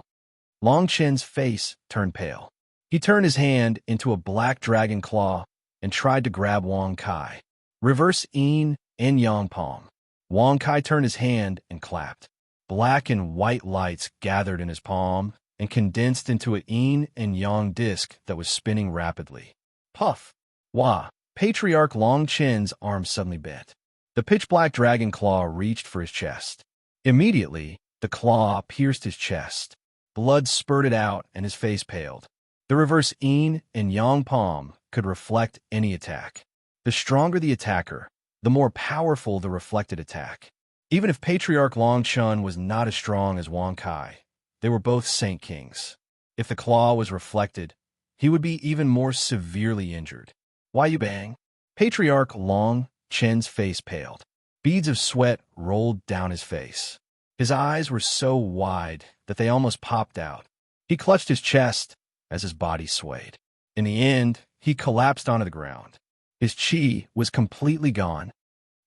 Long Chen's face turned pale. He turned his hand into a black dragon claw and tried to grab Wang Kai. Reverse yin and yang palm. Wang Kai turned his hand and clapped. Black and white lights gathered in his palm and condensed into a yin and yang disc that was spinning rapidly. Puff! Wah! Patriarch Long Chen's arm suddenly bent. The pitch-black dragon claw reached for his chest. Immediately, the claw pierced his chest. Blood spurted out and his face paled. The reverse yin and yang palm could reflect any attack. The stronger the attacker, the more powerful the reflected attack. Even if Patriarch Long Chen was not as strong as Wang Kai, they were both Saint Kings. If the claw was reflected, he would be even more severely injured. Why you bang? Patriarch Long Chen's face paled. Beads of sweat rolled down his face. His eyes were so wide that they almost popped out. He clutched his chest as his body swayed. In the end, he collapsed onto the ground. His chi was completely gone.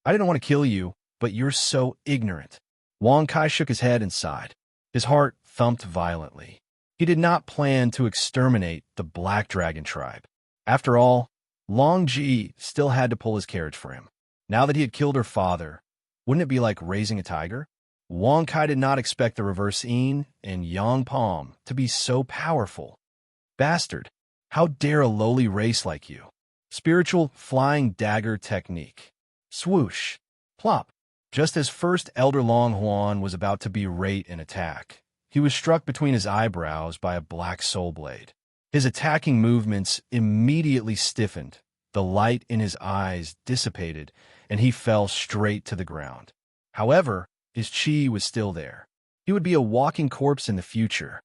I didn't want to kill you, but you're so ignorant. Wang Kai shook his head and sighed. His heart thumped violently. He did not plan to exterminate the Black Dragon tribe. After all, Long Ji still had to pull his carriage for him. Now that he had killed her father, wouldn't it be like raising a tiger? Wang Kai did not expect the reverse yin and yang palm to be so powerful. Bastard, how dare a lowly race like you? Spiritual flying dagger technique. Swoosh. Plop. Just as First Elder Long Huan was about to berate an attack, he was struck between his eyebrows by a black soul blade. His attacking movements immediately stiffened, the light in his eyes dissipated, and he fell straight to the ground. However, his chi was still there. He would be a walking corpse in the future,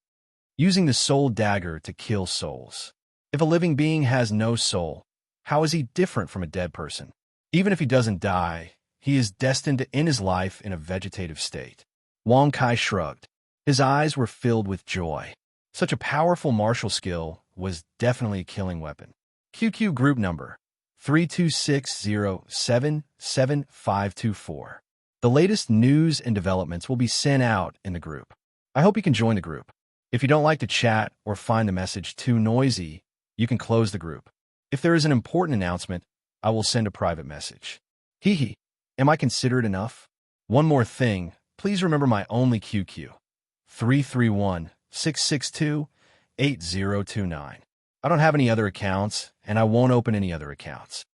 using the soul dagger to kill souls. If a living being has no soul, how is he different from a dead person? Even if he doesn't die, he is destined to end his life in a vegetative state. Wang Kai shrugged. His eyes were filled with joy. Such a powerful martial skill was definitely a killing weapon. QQ group number 3260777524. The latest news and developments will be sent out in the group. I hope you can join the group. If you don't like to chat or find the message too noisy, you can close the group. If there is an important announcement, I will send a private message. Hee hee. Am I considerate enough? One more thing, please remember my only QQ. 331-662-8029. I don't have any other accounts, and I won't open any other accounts.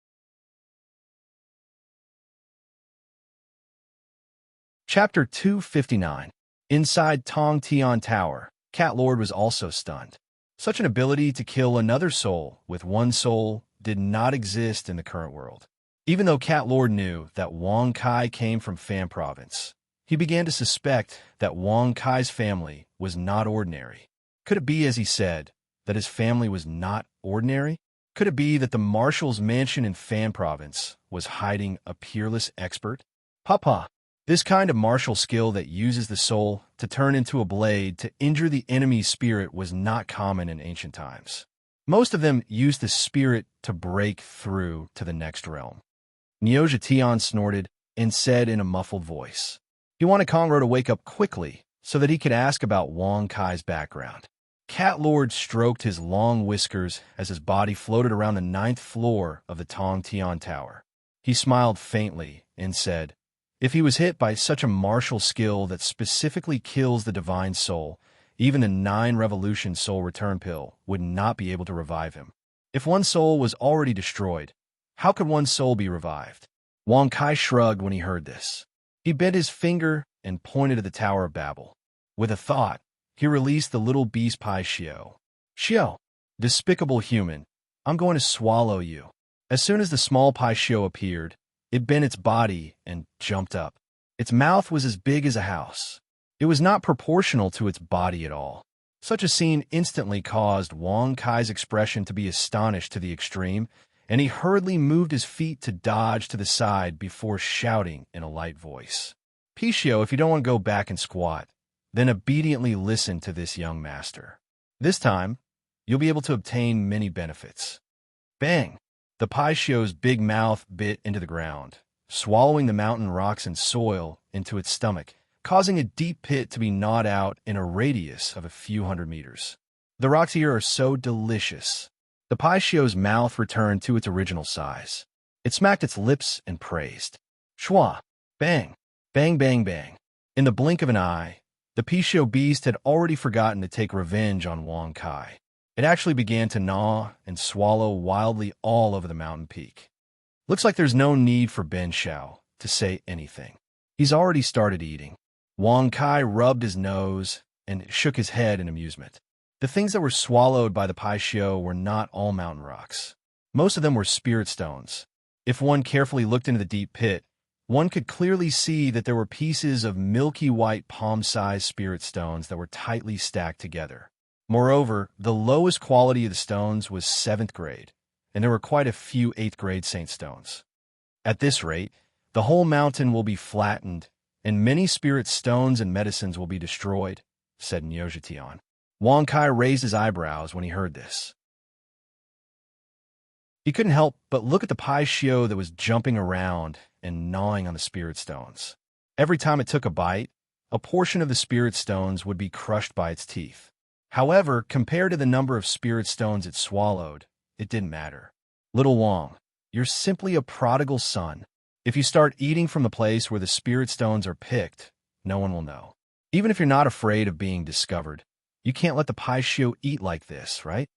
Chapter 259. Inside Tong Tian Tower, Cat Lord was also stunned. Such an ability to kill another soul with one soul did not exist in the current world. Even though Cat Lord knew that Wang Kai came from Fan Province, he began to suspect that Wang Kai's family was not ordinary. Could it be, as he said, that his family was not ordinary? Could it be that the Marshal's mansion in Fan Province was hiding a peerless expert? Papa, this kind of martial skill that uses the soul to turn into a blade to injure the enemy's spirit was not common in ancient times. Most of them used the spirit to break through to the next realm. Neoja Tian snorted and said in a muffled voice. He wanted Kongro to wake up quickly so that he could ask about Wang Kai's background. Cat Lord stroked his long whiskers as his body floated around the 9th floor of the Tong Tian Tower. He smiled faintly and said, if he was hit by such a martial skill that specifically kills the divine soul, even the 9 Revolution Soul Return Pill would not be able to revive him. If one soul was already destroyed, how could one soul be revived? Wang Kai shrugged when he heard this. He bent his finger and pointed at the Tower of Babel. With a thought, he released the little beast Pai Xiao. Xiao, despicable human, I'm going to swallow you. As soon as the small Pai Xiao appeared, it bent its body and jumped up. Its mouth was as big as a house. It was not proportional to its body at all. Such a scene instantly caused Wang Kai's expression to be astonished to the extreme, and he hurriedly moved his feet to dodge to the side before shouting in a light voice. Pichio, if you don't want to go back and squat, then obediently listen to this young master. This time, you'll be able to obtain many benefits. Bang! The Paishio's big mouth bit into the ground, swallowing the mountain rocks and soil into its stomach, causing a deep pit to be gnawed out in a radius of a few hundred meters. The rocks here are so delicious. The Paishio's mouth returned to its original size. It smacked its lips and praised. Shwa! Bang! Bang, bang, bang. In the blink of an eye, the Paishio beast had already forgotten to take revenge on Wang Kai. It actually began to gnaw and swallow wildly all over the mountain peak. Looks like there's no need for Ben Shao to say anything. He's already started eating. Wang Kai rubbed his nose and shook his head in amusement. The things that were swallowed by the Paishio were not all mountain rocks. Most of them were spirit stones. If one carefully looked into the deep pit, one could clearly see that there were pieces of milky white palm-sized spirit stones that were tightly stacked together. Moreover, the lowest quality of the stones was 7th grade, and there were quite a few 8th grade saint stones. At this rate, the whole mountain will be flattened, and many spirit stones and medicines will be destroyed, said Neojitian. Wang Kai raised his eyebrows when he heard this. He couldn't help but look at the Paishio that was jumping around and gnawing on the spirit stones. Every time it took a bite, a portion of the spirit stones would be crushed by its teeth. However, compared to the number of spirit stones it swallowed, it didn't matter. Little Wang, you're simply a prodigal son. If you start eating from the place where the spirit stones are picked, no one will know. Even if you're not afraid of being discovered, you can't let the Paishio eat like this, right?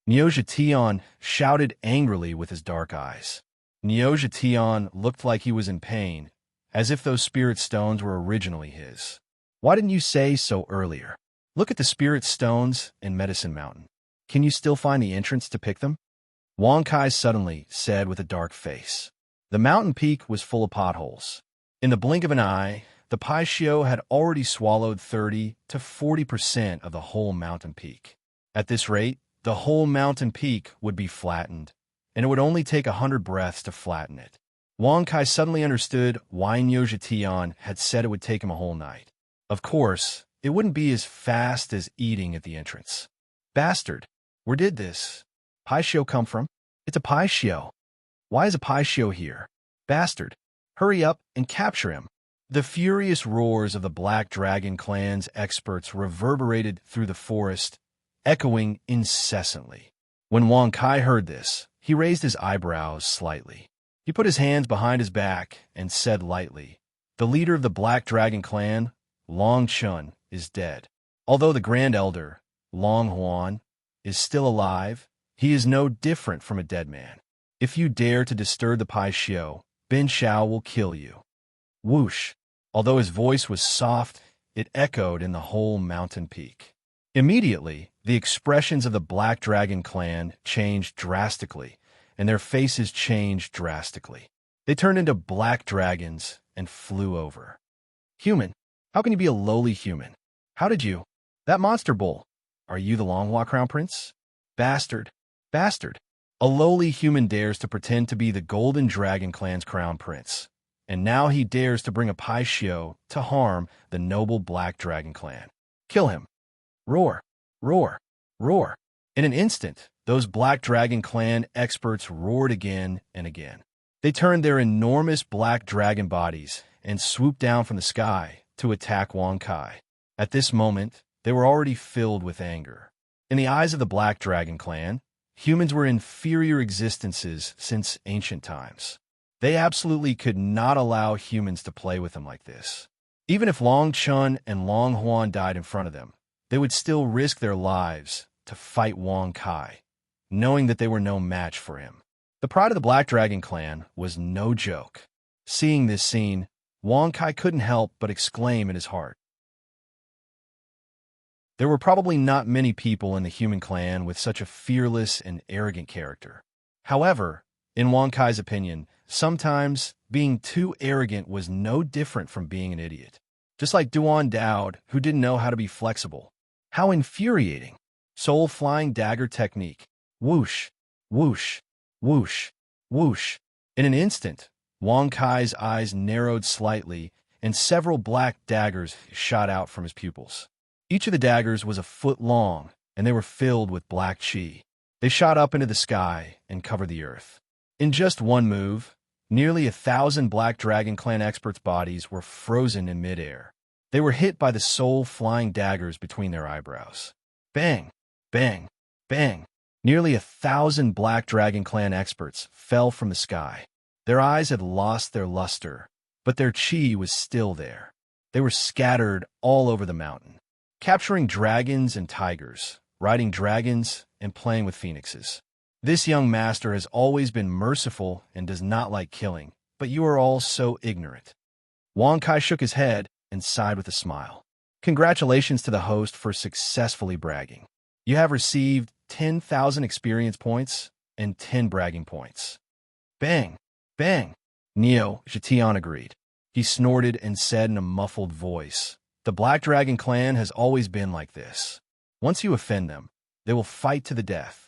Neojitian shouted angrily with his dark eyes. Neojitian looked like he was in pain, as if those spirit stones were originally his. Why didn't you say so earlier? Look at the spirit stones in Medicine Mountain. Can you still find the entrance to pick them? Wang Kai suddenly said with a dark face. The mountain peak was full of potholes. In the blink of an eye, the Paishio had already swallowed 30 to 40% of the whole mountain peak. At this rate, the whole mountain peak would be flattened, and it would only take 100 breaths to flatten it. Wang Kai suddenly understood why Neojitian had said it would take him a whole night. Of course, it wouldn't be as fast as eating at the entrance. Bastard, where did this Paishio come from? It's a Paishio. Why is a Paishio here? Bastard, hurry up and capture him. The furious roars of the Black Dragon clan's experts reverberated through the forest, echoing incessantly. When Wang Kai heard this, he raised his eyebrows slightly. He put his hands behind his back and said lightly, "The leader of the Black Dragon clan, Long Chun, is dead. Although the Grand Elder, Long Huan, is still alive, he is no different from a dead man. If you dare to disturb the Paishio, Ben Shao will kill you." Whoosh! Although his voice was soft, it echoed in the whole mountain peak. Immediately, the expressions of the Black Dragon clan changed drastically, and their faces changed drastically. They turned into black dragons and flew over. "Human, how can you be a lowly human? How did you? That monster bull. Are you the Longhua Crown Prince? Bastard, bastard. A lowly human dares to pretend to be the Golden Dragon clan's crown prince, and now he dares to bring a Paishio to harm the noble Black Dragon clan. Kill him." Roar, roar, roar. In an instant, those Black Dragon clan experts roared again and again. They turned their enormous black dragon bodies and swooped down from the sky to attack Wang Kai. At this moment, they were already filled with anger. In the eyes of the Black Dragon clan, humans were inferior existences since ancient times. They absolutely could not allow humans to play with them like this. Even if Long Chun and Long Huan died in front of them, they would still risk their lives to fight Wang Kai, knowing that they were no match for him. The pride of the Black Dragon clan was no joke. Seeing this scene, Wang Kai couldn't help but exclaim in his heart. There were probably not many people in the human clan with such a fearless and arrogant character. However, in Wang Kai's opinion, sometimes being too arrogant was no different from being an idiot. Just like Duan Dowd, who didn't know how to be flexible. How infuriating! Soul-flying dagger technique. Whoosh, whoosh, whoosh, whoosh. In an instant, Wang Kai's eyes narrowed slightly, and several black daggers shot out from his pupils. Each of the daggers was a foot long, and they were filled with black chi. They shot up into the sky and covered the earth. In just one move, nearly 1,000 Black Dragon Clan experts' bodies were frozen in midair. They were hit by the soul-flying daggers between their eyebrows. Bang! Bang! Bang! Nearly 1,000 Black Dragon Clan experts fell from the sky. Their eyes had lost their luster, but their chi was still there. They were scattered all over the mountain, capturing dragons and tigers, riding dragons, and playing with phoenixes. This young master has always been merciful and does not like killing, but you are all so ignorant. Wang Kai shook his head and sighed with a smile. Congratulations to the host for successfully bragging. You have received 10,000 experience points and 10 bragging points. Bang! Bang! Neo Jitian agreed. He snorted and said in a muffled voice, "The Black Dragon Clan has always been like this. Once you offend them, they will fight to the death."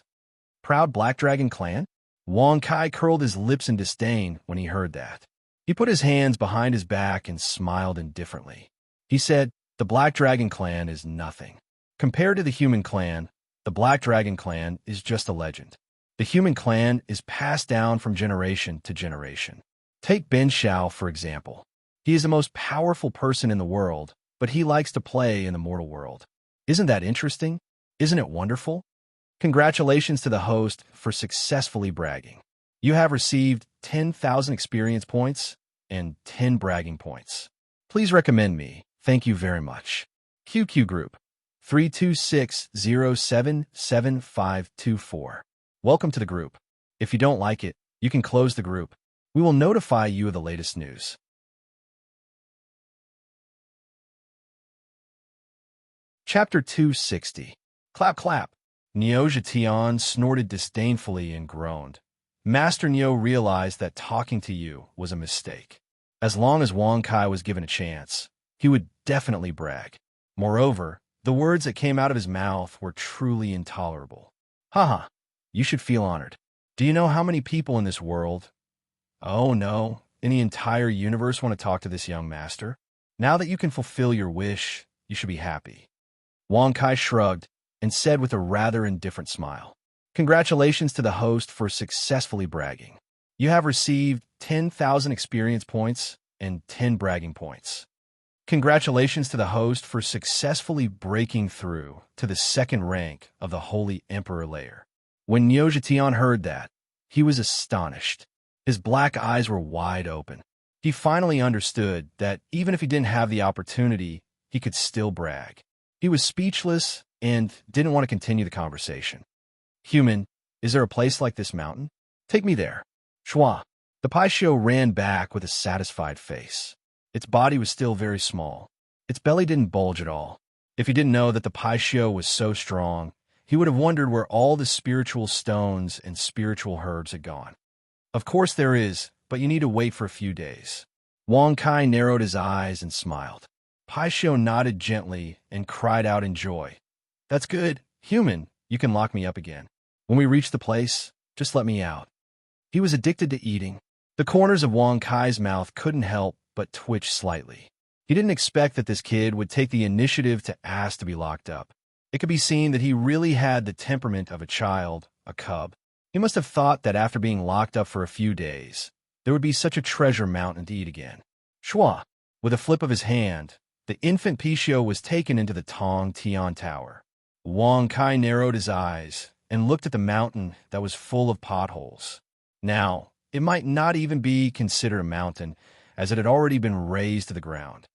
Proud Black Dragon Clan? Wang Kai curled his lips in disdain when he heard that. He put his hands behind his back and smiled indifferently. He said, "The Black Dragon Clan is nothing. Compared to the human clan, the Black Dragon Clan is just a legend. The human clan is passed down from generation to generation. Take Ben Shao, for example. He is the most powerful person in the world, but he likes to play in the mortal world. Isn't that interesting? Isn't it wonderful? Congratulations to the host for successfully bragging. You have received 10,000 experience points and 10 bragging points. Please recommend me. Thank you very much. QQ Group 326077524. Welcome to the group. If you don't like it, you can close the group. We will notify you of the latest news." Chapter 260. Clap, clap. Neo Jitian snorted disdainfully and groaned. Master Neo realized that talking to you was a mistake. As long as Wang Kai was given a chance, he would definitely brag. Moreover, the words that came out of his mouth were truly intolerable. Haha, you should feel honored. Do you know how many people in this world, oh no, in the entire universe want to talk to this young master? Now that you can fulfill your wish, you should be happy. Wang Kai shrugged and said with a rather indifferent smile, "Congratulations to the host for successfully bragging. You have received 10,000 experience points and 10 bragging points. Congratulations to the host for successfully breaking through to the second rank of the Holy Emperor layer." When Neo Jitian heard that, he was astonished. His black eyes were wide open. He finally understood that even if he didn't have the opportunity, he could still brag. He was speechless and didn't want to continue the conversation. "Human, is there a place like this mountain? Take me there." Shua. The Paisho ran back with a satisfied face. Its body was still very small. Its belly didn't bulge at all. If he didn't know that the Paisho was so strong, he would have wondered where all the spiritual stones and spiritual herbs had gone. "Of course there is, but you need to wait for a few days." Wang Kai narrowed his eyes and smiled. Paisho nodded gently and cried out in joy. "That's good. Human, you can lock me up again. When we reach the place, just let me out." He was addicted to eating. The corners of Wang Kai's mouth couldn't help but twitch slightly. He didn't expect that this kid would take the initiative to ask to be locked up. It could be seen that he really had the temperament of a child, a cub. He must have thought that after being locked up for a few days, there would be such a treasure mountain to eat again. Shua. With a flip of his hand, the infant Pichio was taken into the Tong Tian Tower. Wang Kai narrowed his eyes and looked at the mountain that was full of potholes. Now, it might not even be considered a mountain, as it had already been razed to the ground.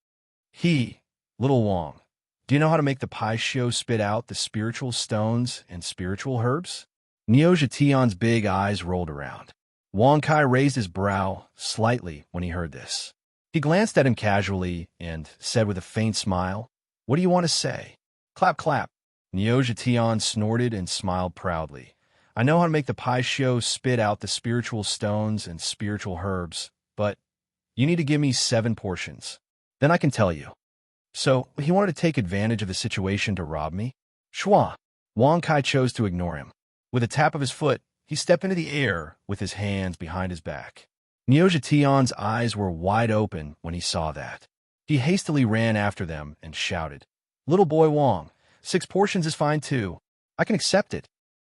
Little Wang, do you know how to make the Paisho spit out the spiritual stones and spiritual herbs?" Neo Jitian's big eyes rolled around. Wang Kai raised his brow slightly when he heard this. He glanced at him casually and said with a faint smile, "What do you want to say?" Clap, clap. Neo Jitian snorted and smiled proudly. "I know how to make the Paisho spit out the spiritual stones and spiritual herbs, but you need to give me 7 portions. Then I can tell you." So, he wanted to take advantage of the situation to rob me? Shua. Wang Kai chose to ignore him. With a tap of his foot, he stepped into the air with his hands behind his back. Neo Jitian's eyes were wide open when he saw that. He hastily ran after them and shouted, "Little boy Wang, 6 portions is fine too. I can accept it.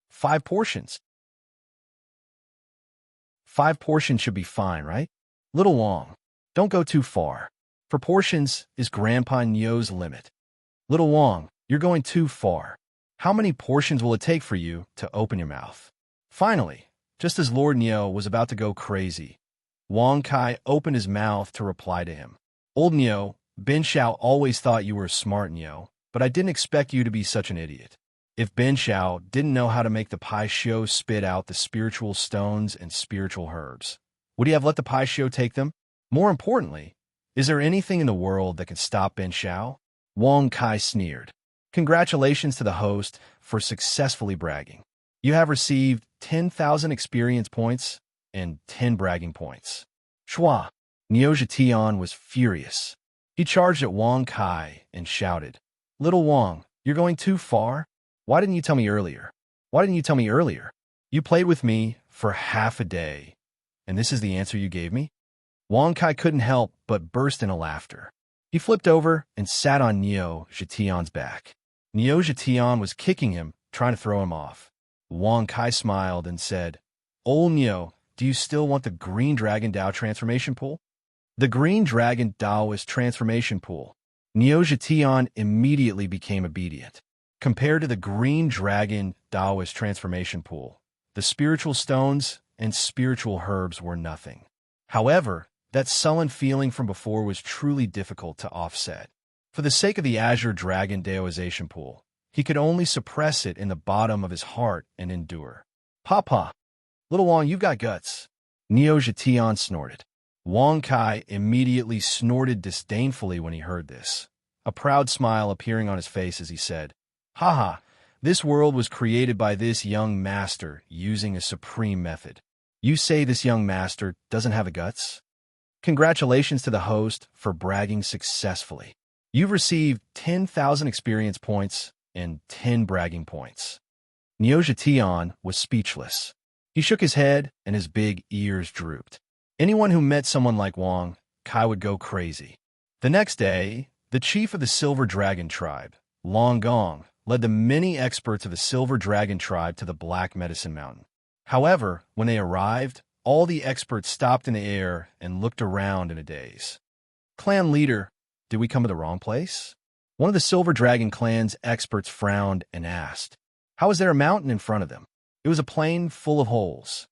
5 portions. 5 portions should be fine, right? Little Wong, don't go too far. 4 portions is Grandpa Nyo's limit. Little Wong, you're going too far. How many portions will it take for you to open your mouth? Finally, just as Lord Nyo was about to go crazy, Wong Kai opened his mouth to reply to him. Old Nyo, Ben Shao always thought you were a smart Nyo, but I didn't expect you to be such an idiot. If Ben Shao didn't know how to make the Pai Shio spit out the spiritual stones and spiritual herbs, would he have let the Pai Shio take them? More importantly, is there anything in the world that can stop Ben Shao? Wong Kai sneered. Congratulations to the host for successfully bragging. You have received 10,000 experience points and 10 bragging points. Shua, Nyoja Tian was furious. He charged at Wong Kai and shouted, Little Wong, you're going too far? Why didn't you tell me earlier? Why didn't you tell me earlier? You played with me for half a day, and this is the answer you gave me? Wong Kai couldn't help but burst into laughter. He flipped over and sat on Neo Zhetian's back. Neo Zhetian was kicking him, trying to throw him off. Wong Kai smiled and said, Old Neo, do you still want the Green Dragon Dao transformation pool? The Green Dragon Daoist transformation pool. Neo Zhetian immediately became obedient. Compared to the Green Dragon Daoist transformation pool, the spiritual stones and spiritual herbs were nothing. However, that sullen feeling from before was truly difficult to offset. For the sake of the Azure Dragon Daoization pool, he could only suppress it in the bottom of his heart and endure. Papa, Little Wong, you've got guts. Neo Zhetian snorted. Wong Kai immediately snorted disdainfully when he heard this, a proud smile appearing on his face as he said, Haha, this world was created by this young master using a supreme method. You say this young master doesn't have the guts? Congratulations to the host for bragging successfully. You've received 10,000 experience points and 10 bragging points. Neo Zhetian was speechless. He shook his head and his big ears drooped. Anyone who met someone like Wong Kai would go crazy. The next day, the chief of the Silver Dragon tribe, Long Gong, led the many experts of the Silver Dragon tribe to the Black Medicine Mountain. However, when they arrived, all the experts stopped in the air and looked around in a daze. Clan leader, did we come to the wrong place? One of the Silver Dragon clan's experts frowned and asked, How is there a mountain in front of them? It was a plain full of holes.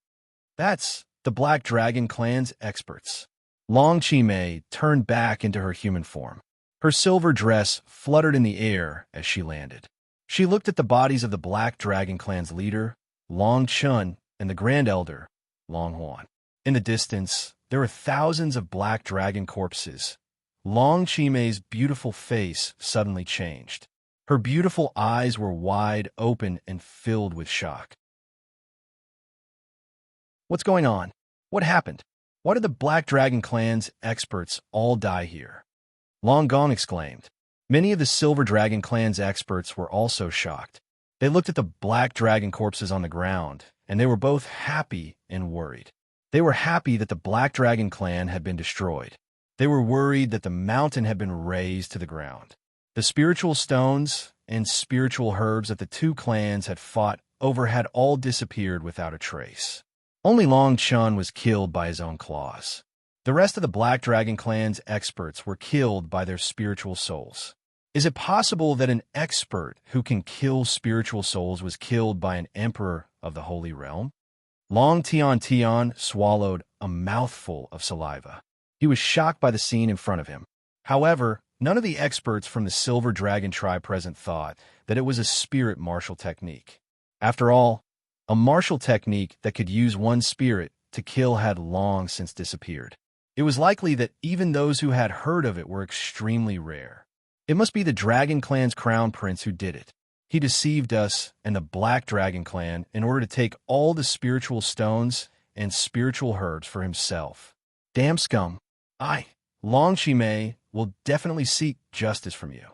That's the Black Dragon clan's experts. Long Chi-Mei turned back into her human form. Her silver dress fluttered in the air as she landed. She looked at the bodies of the Black Dragon clan's leader, Long Chun, and the Grand Elder, Long Huan. In the distance, there were thousands of Black Dragon corpses. Long Chi-Mei's beautiful face suddenly changed. Her beautiful eyes were wide open and filled with shock. What's going on? What happened? Why did the Black Dragon clan's experts all die here? Long Gong exclaimed. Many of the Silver Dragon clan's experts were also shocked. They looked at the Black Dragon corpses on the ground, and they were both happy and worried. They were happy that the Black Dragon clan had been destroyed. They were worried that the mountain had been razed to the ground. The spiritual stones and spiritual herbs that the two clans had fought over had all disappeared without a trace. Only Long Chun was killed by his own claws. The rest of the Black Dragon clan's experts were killed by their spiritual souls. Is it possible that an expert who can kill spiritual souls was killed by an emperor of the Holy Realm? Long Tian swallowed a mouthful of saliva. He was shocked by the scene in front of him. However, none of the experts from the Silver Dragon tribe present thought that it was a spirit martial technique. After all, a martial technique that could use one spirit to kill had long since disappeared. It was likely that even those who had heard of it were extremely rare. It must be the Dragon Clan's crown prince who did it. He deceived us and the Black Dragon Clan in order to take all the spiritual stones and spiritual herbs for himself. Damn scum. Long Chi-Mei, will definitely seek justice from you.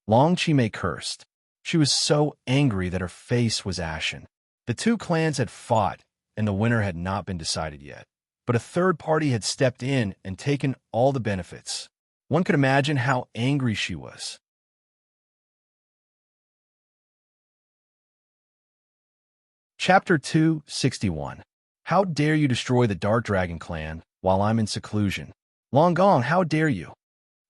Long Chi-Mei cursed. She was so angry that her face was ashen. The two clans had fought, and the winner had not been decided yet. But a third party had stepped in and taken all the benefits. One could imagine how angry she was. Chapter 261. How dare you destroy the Dark Dragon clan while I'm in seclusion? Long gone, how dare you?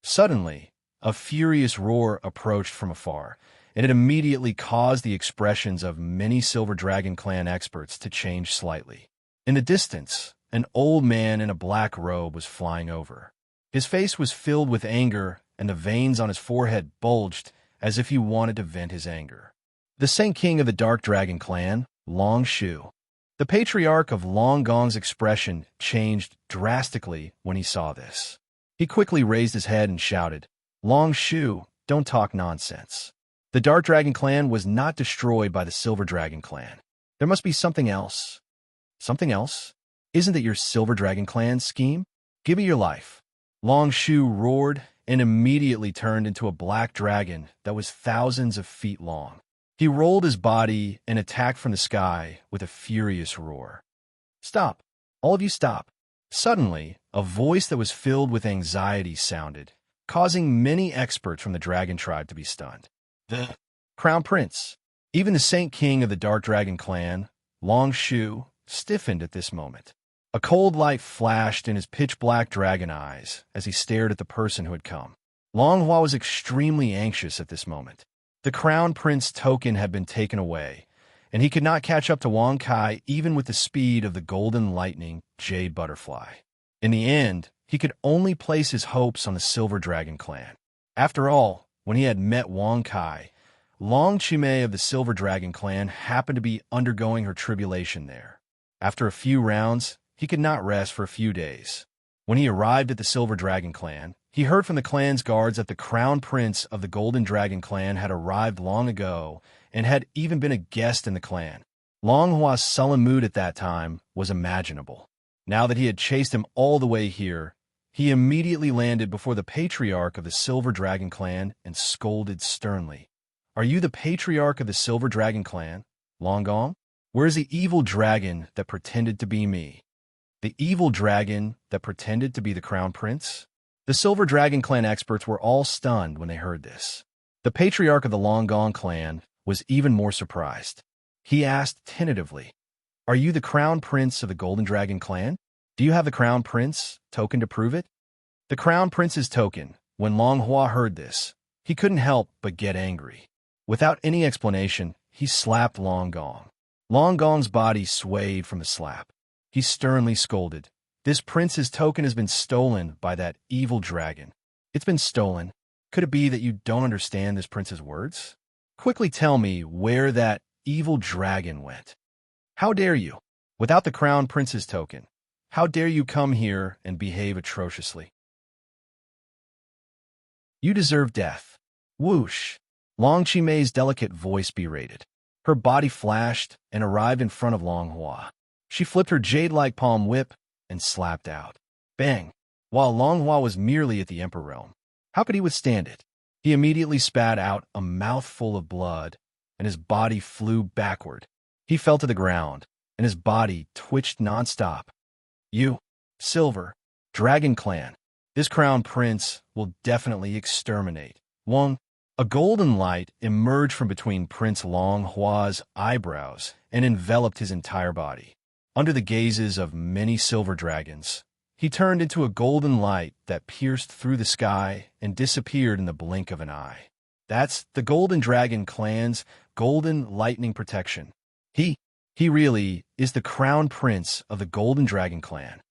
Suddenly, a furious roar approached from afar, and it immediately caused the expressions of many Silver Dragon clan experts to change slightly. In the distance, an old man in a black robe was flying over. His face was filled with anger, and the veins on his forehead bulged as if he wanted to vent his anger. The Saint King of the Dark Dragon clan, Long Shu. The patriarch of Long Gong's expression changed drastically when he saw this. He quickly raised his head and shouted, "Long Shu, don't talk nonsense. The Dark Dragon clan was not destroyed by the Silver Dragon clan. There must be something else." "Something else? Isn't it your Silver Dragon clan's scheme? Give me your life." Long Shu roared and immediately turned into a black dragon that was thousands of feet long. He rolled his body and attacked from the sky with a furious roar. "Stop! All of you stop!" Suddenly, a voice that was filled with anxiety sounded, causing many experts from the dragon tribe to be stunned. The Crown Prince. Even the Saint King of the Dark Dragon clan, Long Shu, stiffened at this moment. A cold light flashed in his pitch-black dragon eyes as he stared at the person who had come. Long Hua was extremely anxious at this moment. The Crown Prince token had been taken away, and he could not catch up to Wang Kai even with the speed of the Golden Lightning Jade Butterfly. In the end, he could only place his hopes on the Silver Dragon clan. After all, when he had met Wang Kai, Long Chimei of the Silver Dragon clan happened to be undergoing her tribulation there. After a few rounds, he could not rest for a few days. When he arrived at the Silver Dragon clan, he heard from the clan's guards that the Crown Prince of the Golden Dragon clan had arrived long ago and had even been a guest in the clan. Long Hua's sullen mood at that time was imaginable. Now that he had chased him all the way here, he immediately landed before the patriarch of the Silver Dragon clan and scolded sternly. "Are you the patriarch of the Silver Dragon clan, Long Gong? Where is the evil dragon that pretended to be me?" The evil dragon that pretended to be the Crown Prince? The Silver Dragon clan experts were all stunned when they heard this. The patriarch of the Long Gong clan was even more surprised. He asked tentatively, "Are you the Crown Prince of the Golden Dragon clan? Do you have the Crown Prince token to prove it?" The Crown Prince's token. When Long Hua heard this, he couldn't help but get angry. Without any explanation, he slapped Long Gong. Long Gong's body swayed from the slap. He sternly scolded, "This prince's token has been stolen by that evil dragon. It's been stolen. Could it be that you don't understand this prince's words? Quickly tell me where that evil dragon went. How dare you? Without the Crown Prince's token, how dare you come here and behave atrociously? You deserve death." Whoosh! Long Chimei's delicate voice berated. Her body flashed and arrived in front of Long Hua. She flipped her jade-like palm whip and slapped out. Bang! While Long Hua was merely at the Emperor realm, how could he withstand it? He immediately spat out a mouthful of blood, and his body flew backward. He fell to the ground, and his body twitched nonstop. "You, Silver Dragon clan, this Crown Prince will definitely exterminate." Wang. A golden light emerged from between Prince Long Hua's eyebrows and enveloped his entire body. Under the gazes of many silver dragons, he turned into a golden light that pierced through the sky and disappeared in the blink of an eye. That's the Golden Dragon clan's golden lightning protection. He really is the Crown Prince of the Golden Dragon clan.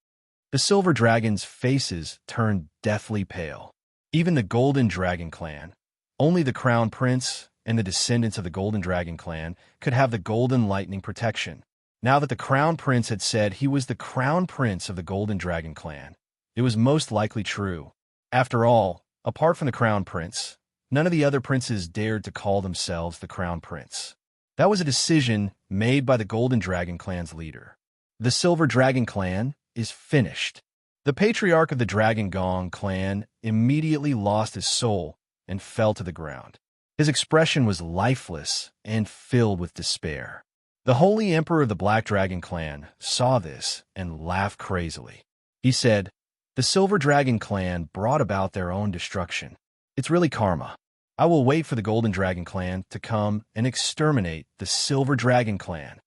The Silver Dragon's faces turned deathly pale. Even the Golden Dragon clan, only the Crown Prince and the descendants of the Golden Dragon clan could have the golden lightning protection. Now that the Crown Prince had said he was the Crown Prince of the Golden Dragon clan, it was most likely true. After all, apart from the Crown Prince, none of the other princes dared to call themselves the Crown Prince. That was a decision made by the Golden Dragon clan's leader. The Silver Dragon clan is finished. The patriarch of the Dragon Gong clan immediately lost his soul and fell to the ground. His expression was lifeless and filled with despair. The Holy Emperor of the Black Dragon clan saw this and laughed crazily. He said, "The Silver Dragon clan brought about their own destruction. It's really karma. I will wait for the Golden Dragon clan to come and exterminate the Silver Dragon clan."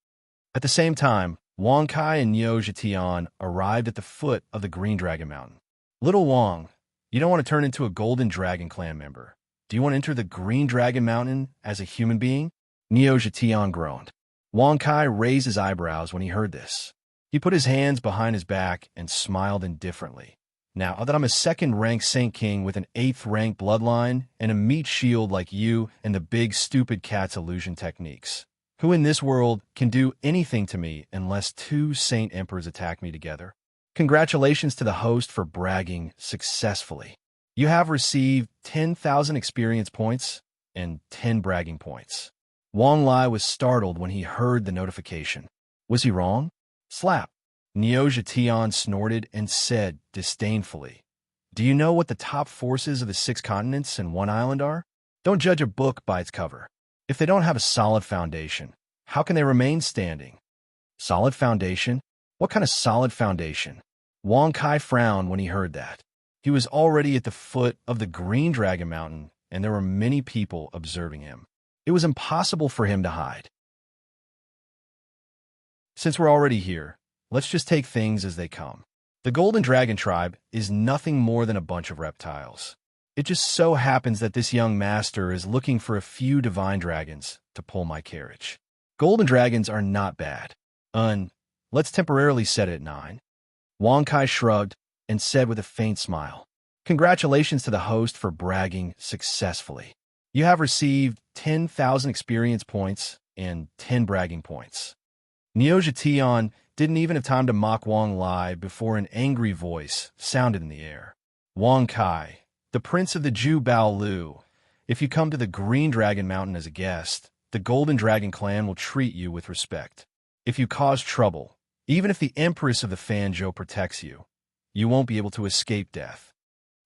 At the same time, Wang Kai and Niu Zhetian arrived at the foot of the Green Dragon Mountain. Little Wang, you don't want to turn into a Golden Dragon Clan member. Do you want to enter the Green Dragon Mountain as a human being? Niu Zhetian groaned. Wang Kai raised his eyebrows when he heard this. He put his hands behind his back and smiled indifferently. Now that I'm a second-rank Saint King with an 8th-rank bloodline and a meat shield like you and the big stupid cat's illusion techniques, who in this world can do anything to me unless 2 Saint Emperors attack me together? Congratulations to the host for bragging successfully. You have received 10,000 experience points and 10 bragging points. Wang Lai was startled when he heard the notification. Was he wrong? Slap. Niu Zhetian snorted and said disdainfully, "Do you know what the top forces of the 6 continents and 1 island are? Don't judge a book by its cover. If they don't have a solid foundation, how can they remain standing?" Solid foundation? What kind of solid foundation? Wang Kai frowned when he heard that. He was already at the foot of the Green Dragon Mountain, and there were many people observing him. It was impossible for him to hide. Since we're already here, let's just take things as they come. The Golden Dragon Tribe is nothing more than a bunch of reptiles. It just so happens that this young master is looking for a few divine dragons to pull my carriage. Golden dragons are not bad. Let's temporarily set it at 9. Wang Kai shrugged and said with a faint smile, "Congratulations to the host for bragging successfully. You have received 10,000 experience points and 10 bragging points." Niu Zhetian didn't even have time to mock Wang Lai before an angry voice sounded in the air. "Wang Kai, the prince of the Ju Bao Lu, if you come to the Green Dragon Mountain as a guest, the Golden Dragon Clan will treat you with respect. If you cause trouble, even if the Empress of the Fanzhou protects you, you won't be able to escape death."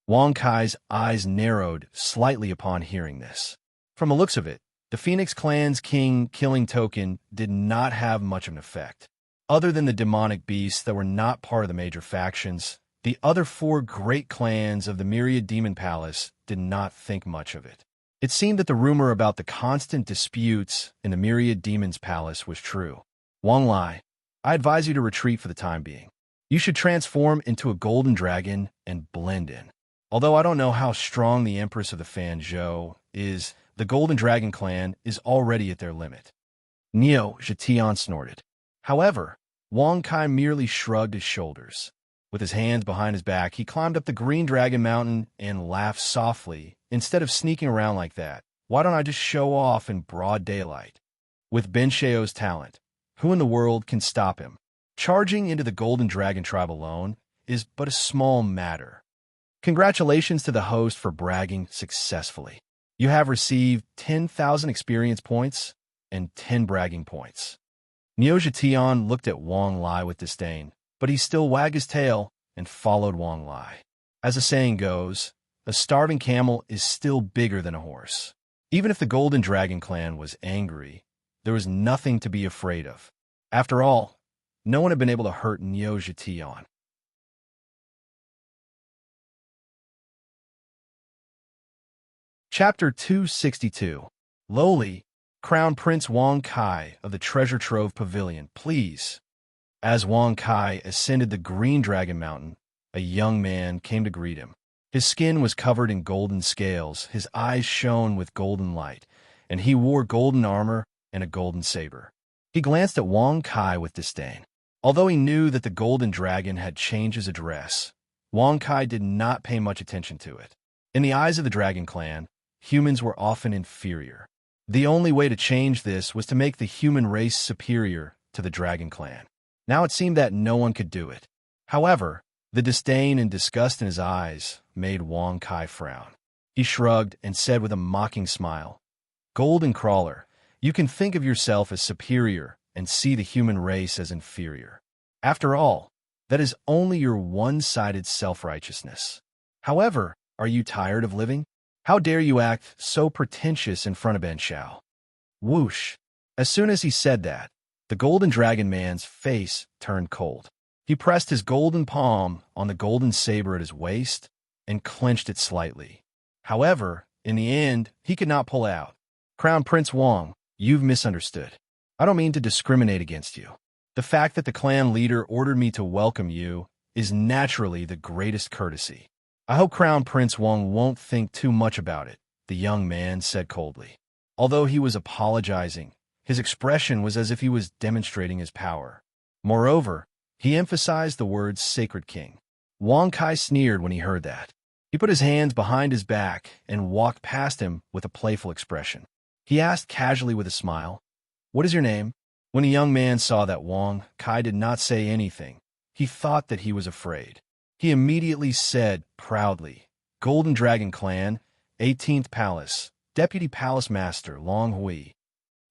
Wang Kai's eyes narrowed slightly upon hearing this. From the looks of it, the Phoenix Clan's king killing token did not have much of an effect. Other than the demonic beasts that were not part of the major factions, the other 4 great clans of the Myriad Demon Palace did not think much of it. It seemed that the rumor about the constant disputes in the Myriad Demon's Palace was true. Wang Lai, I advise you to retreat for the time being. You should transform into a golden dragon and blend in. Although I don't know how strong the Empress of the Fanzhou is, the Golden Dragon Clan is already at their limit. Niu Zhetian snorted. However, Wang Kai merely shrugged his shoulders. With his hands behind his back, he climbed up the Green Dragon Mountain and laughed softly. Instead of sneaking around like that, why don't I just show off in broad daylight? With Ben Xiao's talent, who in the world can stop him? Charging into the Golden Dragon Tribe alone is but a small matter. Congratulations to the host for bragging successfully. You have received 10,000 experience points and 10 bragging points. Niu Zhetian looked at Wang Lai with disdain, but he still wagged his tail and followed Wang Lai. As the saying goes, a starving camel is still bigger than a horse. Even if the Golden Dragon Clan was angry, there was nothing to be afraid of. After all, no one had been able to hurt Niu Zhetian. Chapter 262. Lowly, Crown Prince Wang Kai of the Treasure Trove Pavilion, please. As Wang Kai ascended the Green Dragon Mountain, a young man came to greet him. His skin was covered in golden scales, his eyes shone with golden light, and he wore golden armor and a golden saber. He glanced at Wang Kai with disdain. Although he knew that the Golden Dragon had changed his address, Wang Kai did not pay much attention to it. In the eyes of the Dragon Clan, humans were often inferior. The only way to change this was to make the human race superior to the Dragon Clan. Now it seemed that no one could do it. However, the disdain and disgust in his eyes made Wang Kai frown. He shrugged and said with a mocking smile, "Golden Crawler, you can think of yourself as superior and see the human race as inferior. After all, that is only your one-sided self-righteousness. However, are you tired of living? How dare you act so pretentious in front of Ben Xiao?" Whoosh! As soon as he said that, the Golden Dragon Man's face turned cold. He pressed his golden palm on the golden saber at his waist and clenched it slightly. However, in the end, he could not pull out. "Crown Prince Wang, you've misunderstood. I don't mean to discriminate against you. The fact that the clan leader ordered me to welcome you is naturally the greatest courtesy. I hope Crown Prince Wang won't think too much about it, the young man said coldly. Although he was apologizing, his expression was as if he was demonstrating his power. Moreover, he emphasized the words sacred king. Wang Kai sneered when he heard that. He put his hands behind his back and walked past him with a playful expression. He asked casually with a smile, "What is your name?" When the young man saw that Wang Kai did not say anything, he thought that he was afraid. He immediately said proudly, "Golden Dragon Clan, 18th Palace, Deputy Palace Master Long Hui."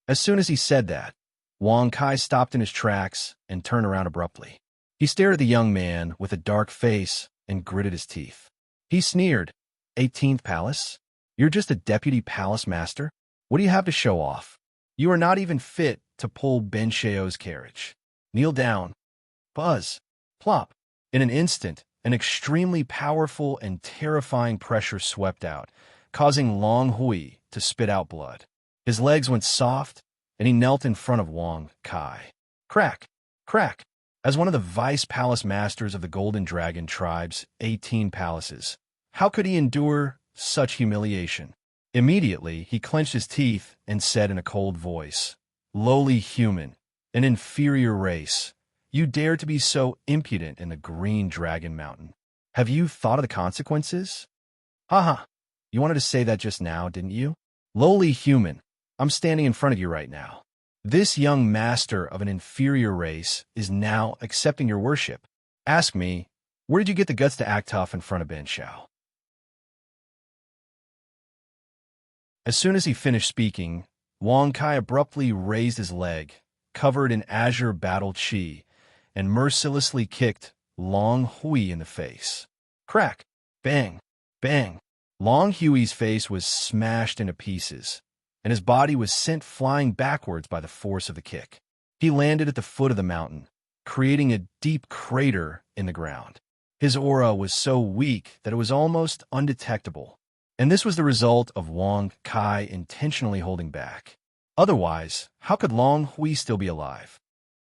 As soon as he said that, Wang Kai stopped in his tracks and turned around abruptly. He stared at the young man with a dark face and gritted his teeth. He sneered, "18th Palace? You're just a Deputy Palace Master? What do you have to show off? You are not even fit to pull Ben Xiao's carriage. Kneel down." Buzz. Plop. In an instant, an extremely powerful and terrifying pressure swept out, causing Long Hui to spit out blood. His legs went soft, and he knelt in front of Wang Kai. Crack! Crack! As one of the vice palace masters of the Golden Dragon tribe's 18 palaces, how could he endure such humiliation? Immediately, he clenched his teeth and said in a cold voice, "Lowly human, an inferior race, you dare to be so impudent in the Green Dragon Mountain. Have you thought of the consequences?" Haha, you wanted to say that just now, didn't you? Lowly human, I'm standing in front of you right now. This young master of an inferior race is now accepting your worship. Ask me, where did you get the guts to act tough in front of Ben Xiao? As soon as he finished speaking, Wang Kai abruptly raised his leg, covered in azure battle chi, and mercilessly kicked Long Hui in the face. Crack! Bang! Bang! Long Hui's face was smashed into pieces, and his body was sent flying backwards by the force of the kick. He landed at the foot of the mountain, creating a deep crater in the ground. His aura was so weak that it was almost undetectable, and this was the result of Wang Kai intentionally holding back. Otherwise, how could Long Hui still be alive?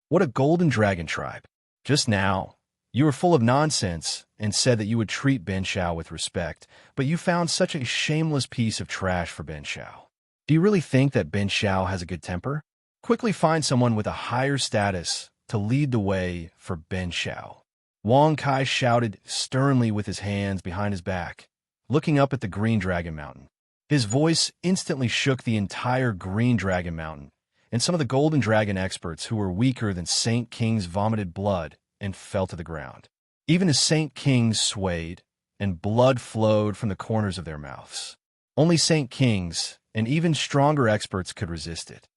What a Golden Dragon tribe. Just now, you were full of nonsense and said that you would treat Ben Xiao with respect, but you found such a shameless piece of trash for Ben Xiao. Do you really think that Ben Xiao has a good temper? Quickly find someone with a higher status to lead the way for Ben Xiao. Wang Kai shouted sternly with his hands behind his back, looking up at the Green Dragon Mountain. His voice instantly shook the entire Green Dragon Mountain, and some of the Golden Dragon experts who were weaker than Saint Kings vomited blood and fell to the ground. Even as Saint Kings swayed, and blood flowed from the corners of their mouths. Only Saint Kings and even stronger experts could resist it.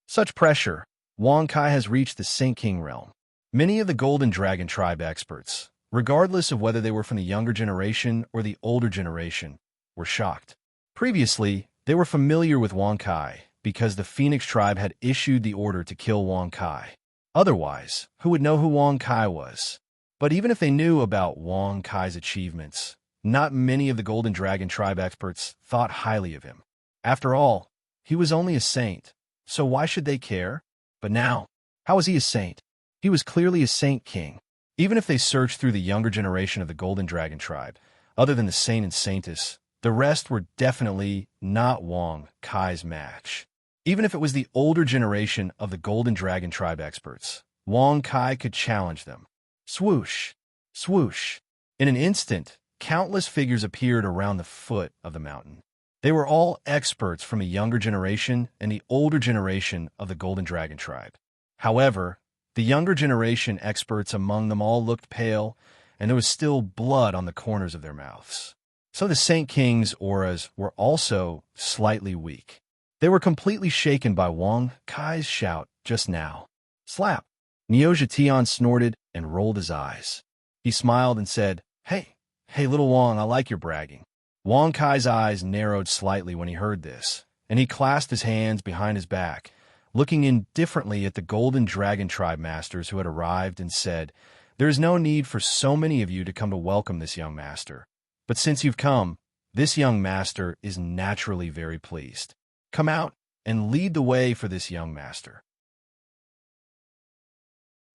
Such pressure, Wang Kai has reached the Saint King realm. Many of the Golden Dragon tribe experts, regardless of whether they were from the younger generation or the older generation, were shocked. Previously, they were familiar with Wang Kai because the Phoenix tribe had issued the order to kill Wang Kai. Otherwise, who would know who Wang Kai was? But even if they knew about Wang Kai's achievements, not many of the Golden Dragon tribe experts thought highly of him. After all, he was only a saint, so why should they care? But now, how was he a saint? He was clearly a Saint King. Even if they searched through the younger generation of the Golden Dragon tribe, other than the Saint and Saintess, the rest were definitely not Wang Kai's match. Even if it was the older generation of the Golden Dragon tribe experts, Wang Kai could challenge them. Swoosh! Swoosh! In an instant, countless figures appeared around the foot of the mountain. They were all experts from the younger generation and the older generation of the Golden Dragon tribe. However, the younger generation experts among them all looked pale, and there was still blood on the corners of their mouths. So the Saint King's auras were also slightly weak. They were completely shaken by Wang Kai's shout just now. Slap! Neoja Tian snorted and rolled his eyes. He smiled and said, Hey, little Wang, I like your bragging." Wang Kai's eyes narrowed slightly when he heard this, and he clasped his hands behind his back, looking indifferently at the Golden Dragon tribe masters who had arrived and said, "There is no need for so many of you to come to welcome this young master. But since you've come, this young master is naturally very pleased. Come out and lead the way for this young master."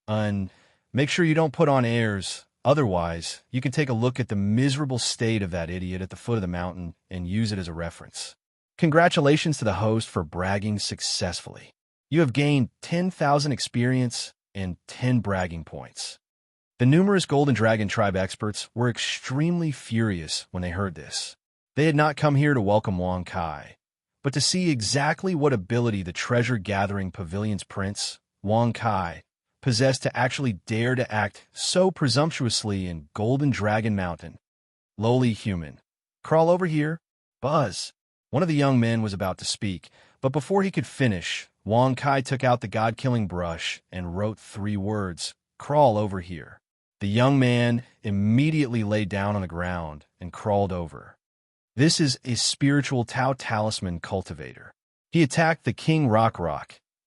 And make sure you don't put on airs. Otherwise, you can take a look at the miserable state of that idiot at the foot of the mountain and use it as a reference. Congratulations to the host for bragging successfully. You have gained 10,000 experience and 10 bragging points. The numerous Golden Dragon Tribe experts were extremely furious when they heard this. They had not come here to welcome Wang Kai, but to see exactly what ability the treasure-gathering pavilion's prince, Wang Kai, possessed to actually dare to act so presumptuously in Golden Dragon Mountain. Lowly human. Crawl over here. Buzz. One of the young men was about to speak, but before he could finish, Wang Kai took out the god-killing brush and wrote 3 words, crawl over here. The young man immediately lay down on the ground and crawled over. This is a spiritual Tao talisman cultivator. He attacked the King Rock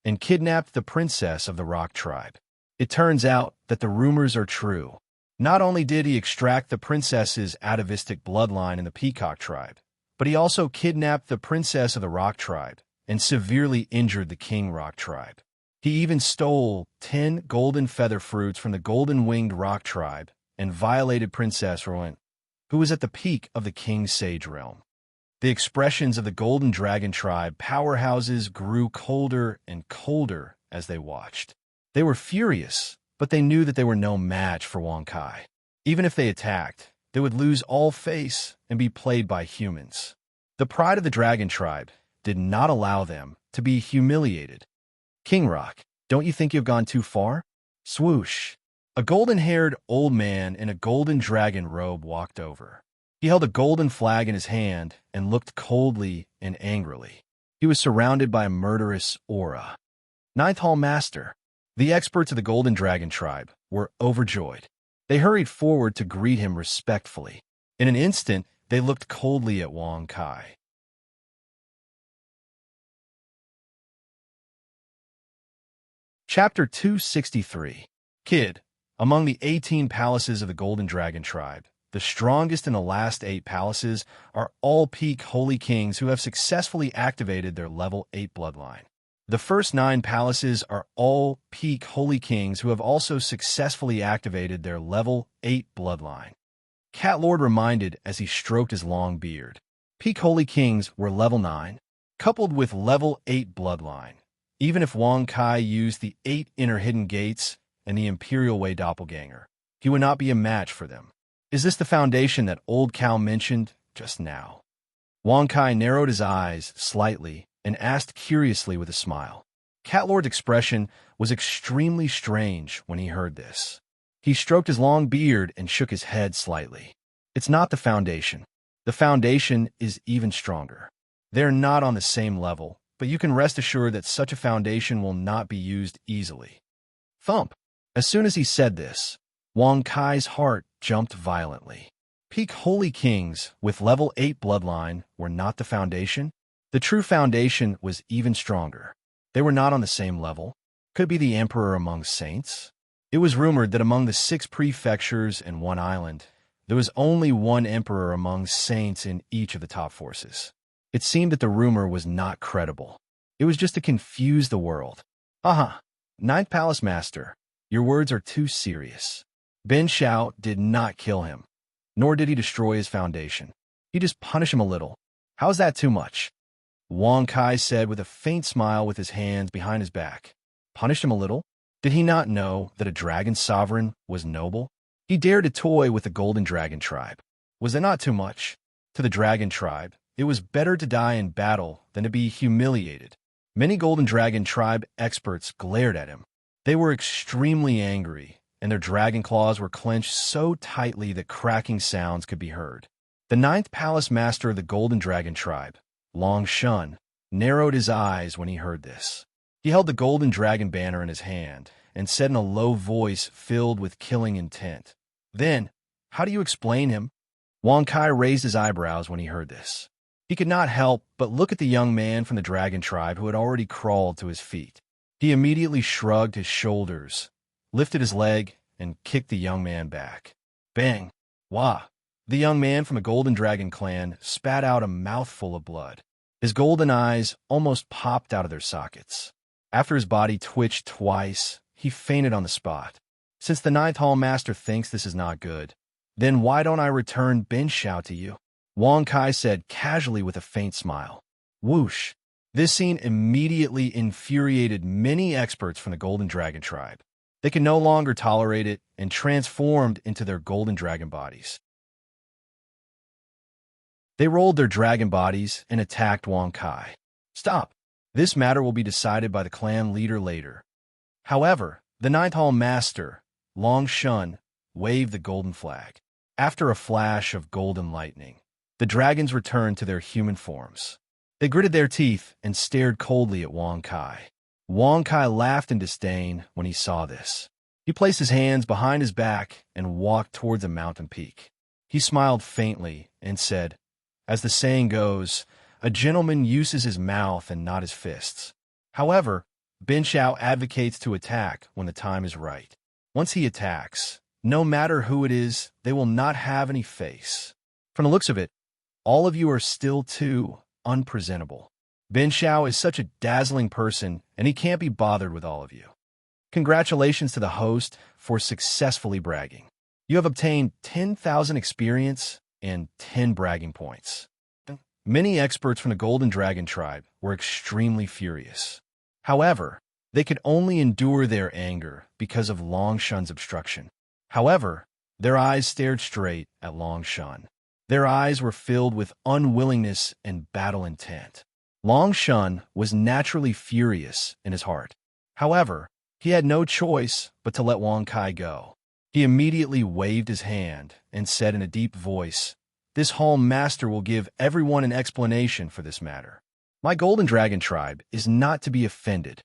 and kidnapped the princess of the Rock tribe. It turns out that the rumors are true. Not only did he extract the princess's atavistic bloodline in the Peacock tribe, but he also kidnapped the princess of the Rock tribe and severely injured the King Rock tribe. He even stole 10 golden feather fruits from the golden-winged Rock tribe and violated Princess Rowan, who was at the peak of the King Sage realm. The expressions of the Golden Dragon tribe powerhouses grew colder and colder as they watched. They were furious, but they knew that they were no match for Wang Kai. Even if they attacked, they would lose all face and be played by humans. The pride of the Dragon tribe did not allow them to be humiliated. King Rock, don't you think you've gone too far? Swoosh. A golden-haired old man in a golden dragon robe walked over. He held a golden flag in his hand and looked coldly and angrily. He was surrounded by a murderous aura. Ninth Hall Master. The experts of the Golden Dragon tribe were overjoyed. They hurried forward to greet him respectfully. In an instant, they looked coldly at Wang Kai. Chapter 263. Kid. Among the 18 palaces of the Golden Dragon tribe, the strongest in the last 8 palaces are all peak holy kings who have successfully activated their level 8 bloodline. The first 9 palaces are all peak holy kings who have also successfully activated their level 8 bloodline. Cat Lord reminded as he stroked his long beard. Peak holy kings were level 9, coupled with level 8 bloodline. Even if Wang Kai used the 8 inner hidden gates and the Imperial Way doppelganger, he would not be a match for them. Is this the foundation that old Cal mentioned just now? Wang Kai narrowed his eyes slightly and asked curiously with a smile. Cat Lord's expression was extremely strange when he heard this. He stroked his long beard and shook his head slightly. It's not the foundation. The foundation is even stronger. They're not on the same level, but you can rest assured that such a foundation will not be used easily. Thump! As soon as he said this, Wang Kai's heart jumped violently. Peak holy kings with level 8 bloodline were not the foundation. The true foundation was even stronger. They were not on the same level. Could be the emperor among saints. It was rumored that among the 6 prefectures and 1 island, there was only 1 emperor among saints in each of the top forces. It seemed that the rumor was not credible. It was just to confuse the world. Ninth Palace Master, your words are too serious. Ben Shao did not kill him, nor did he destroy his foundation. He just punished him a little. How's that too much? Wang Kai said with a faint smile with his hands behind his back. Punished him a little? Did he not know that a dragon sovereign was noble? He dared to toy with the Golden Dragon tribe. Was that not too much? To the Dragon tribe, it was better to die in battle than to be humiliated. Many Golden Dragon tribe experts glared at him. They were extremely angry, and their dragon claws were clenched so tightly that cracking sounds could be heard. The 9th Palace Master of the Golden Dragon tribe, Long Shun, narrowed his eyes when he heard this. He held the Golden Dragon banner in his hand and said in a low voice filled with killing intent, Then, how do you explain him? Wang Kai raised his eyebrows when he heard this. He could not help but look at the young man from the Dragon tribe who had already crawled to his feet. He immediately shrugged his shoulders, lifted his leg, and kicked the young man back. Bang! Wah! The young man from the Golden Dragon clan spat out a mouthful of blood. His golden eyes almost popped out of their sockets. After his body twitched twice, he he fainted on the spot. Since the ninth hall master thinks this is not good, then why don't I return Bin Xiao to you? Wang Kai said casually with a faint smile. Whoosh! This scene immediately infuriated many experts from the Golden Dragon tribe. They could no longer tolerate it and transformed into their Golden Dragon bodies. They rolled their dragon bodies and attacked Wang Kai. Stop! This matter will be decided by the clan leader later. However, the ninth hall master, Long Shun, waved the golden flag. After a flash of golden lightning, the dragons returned to their human forms. They gritted their teeth and stared coldly at Wang Kai. Wang Kai laughed in disdain when he saw this. He placed his hands behind his back and walked towards a mountain peak. He smiled faintly and said, as the saying goes, a gentleman uses his mouth and not his fists. However, Bin Xiao advocates to attack when the time is right. Once he attacks, no matter who it is, they will not have any face. From the looks of it, all of you are still too unpresentable. Bin Xiao is such a dazzling person, and he can't be bothered with all of you. Congratulations to the host for successfully bragging. You have obtained 10,000 experience and 10 bragging points. Many experts from the Golden Dragon tribe were extremely furious. However, they could only endure their anger because of Long Shun's obstruction. However, their eyes stared straight at Long Shun. Their eyes were filled with unwillingness and battle intent. Long Shun was naturally furious in his heart. However, he had no choice but to let Wang Kai go. He immediately waved his hand and said in a deep voice, "This hall master will give everyone an explanation for this matter. My Golden Dragon tribe is not to be offended."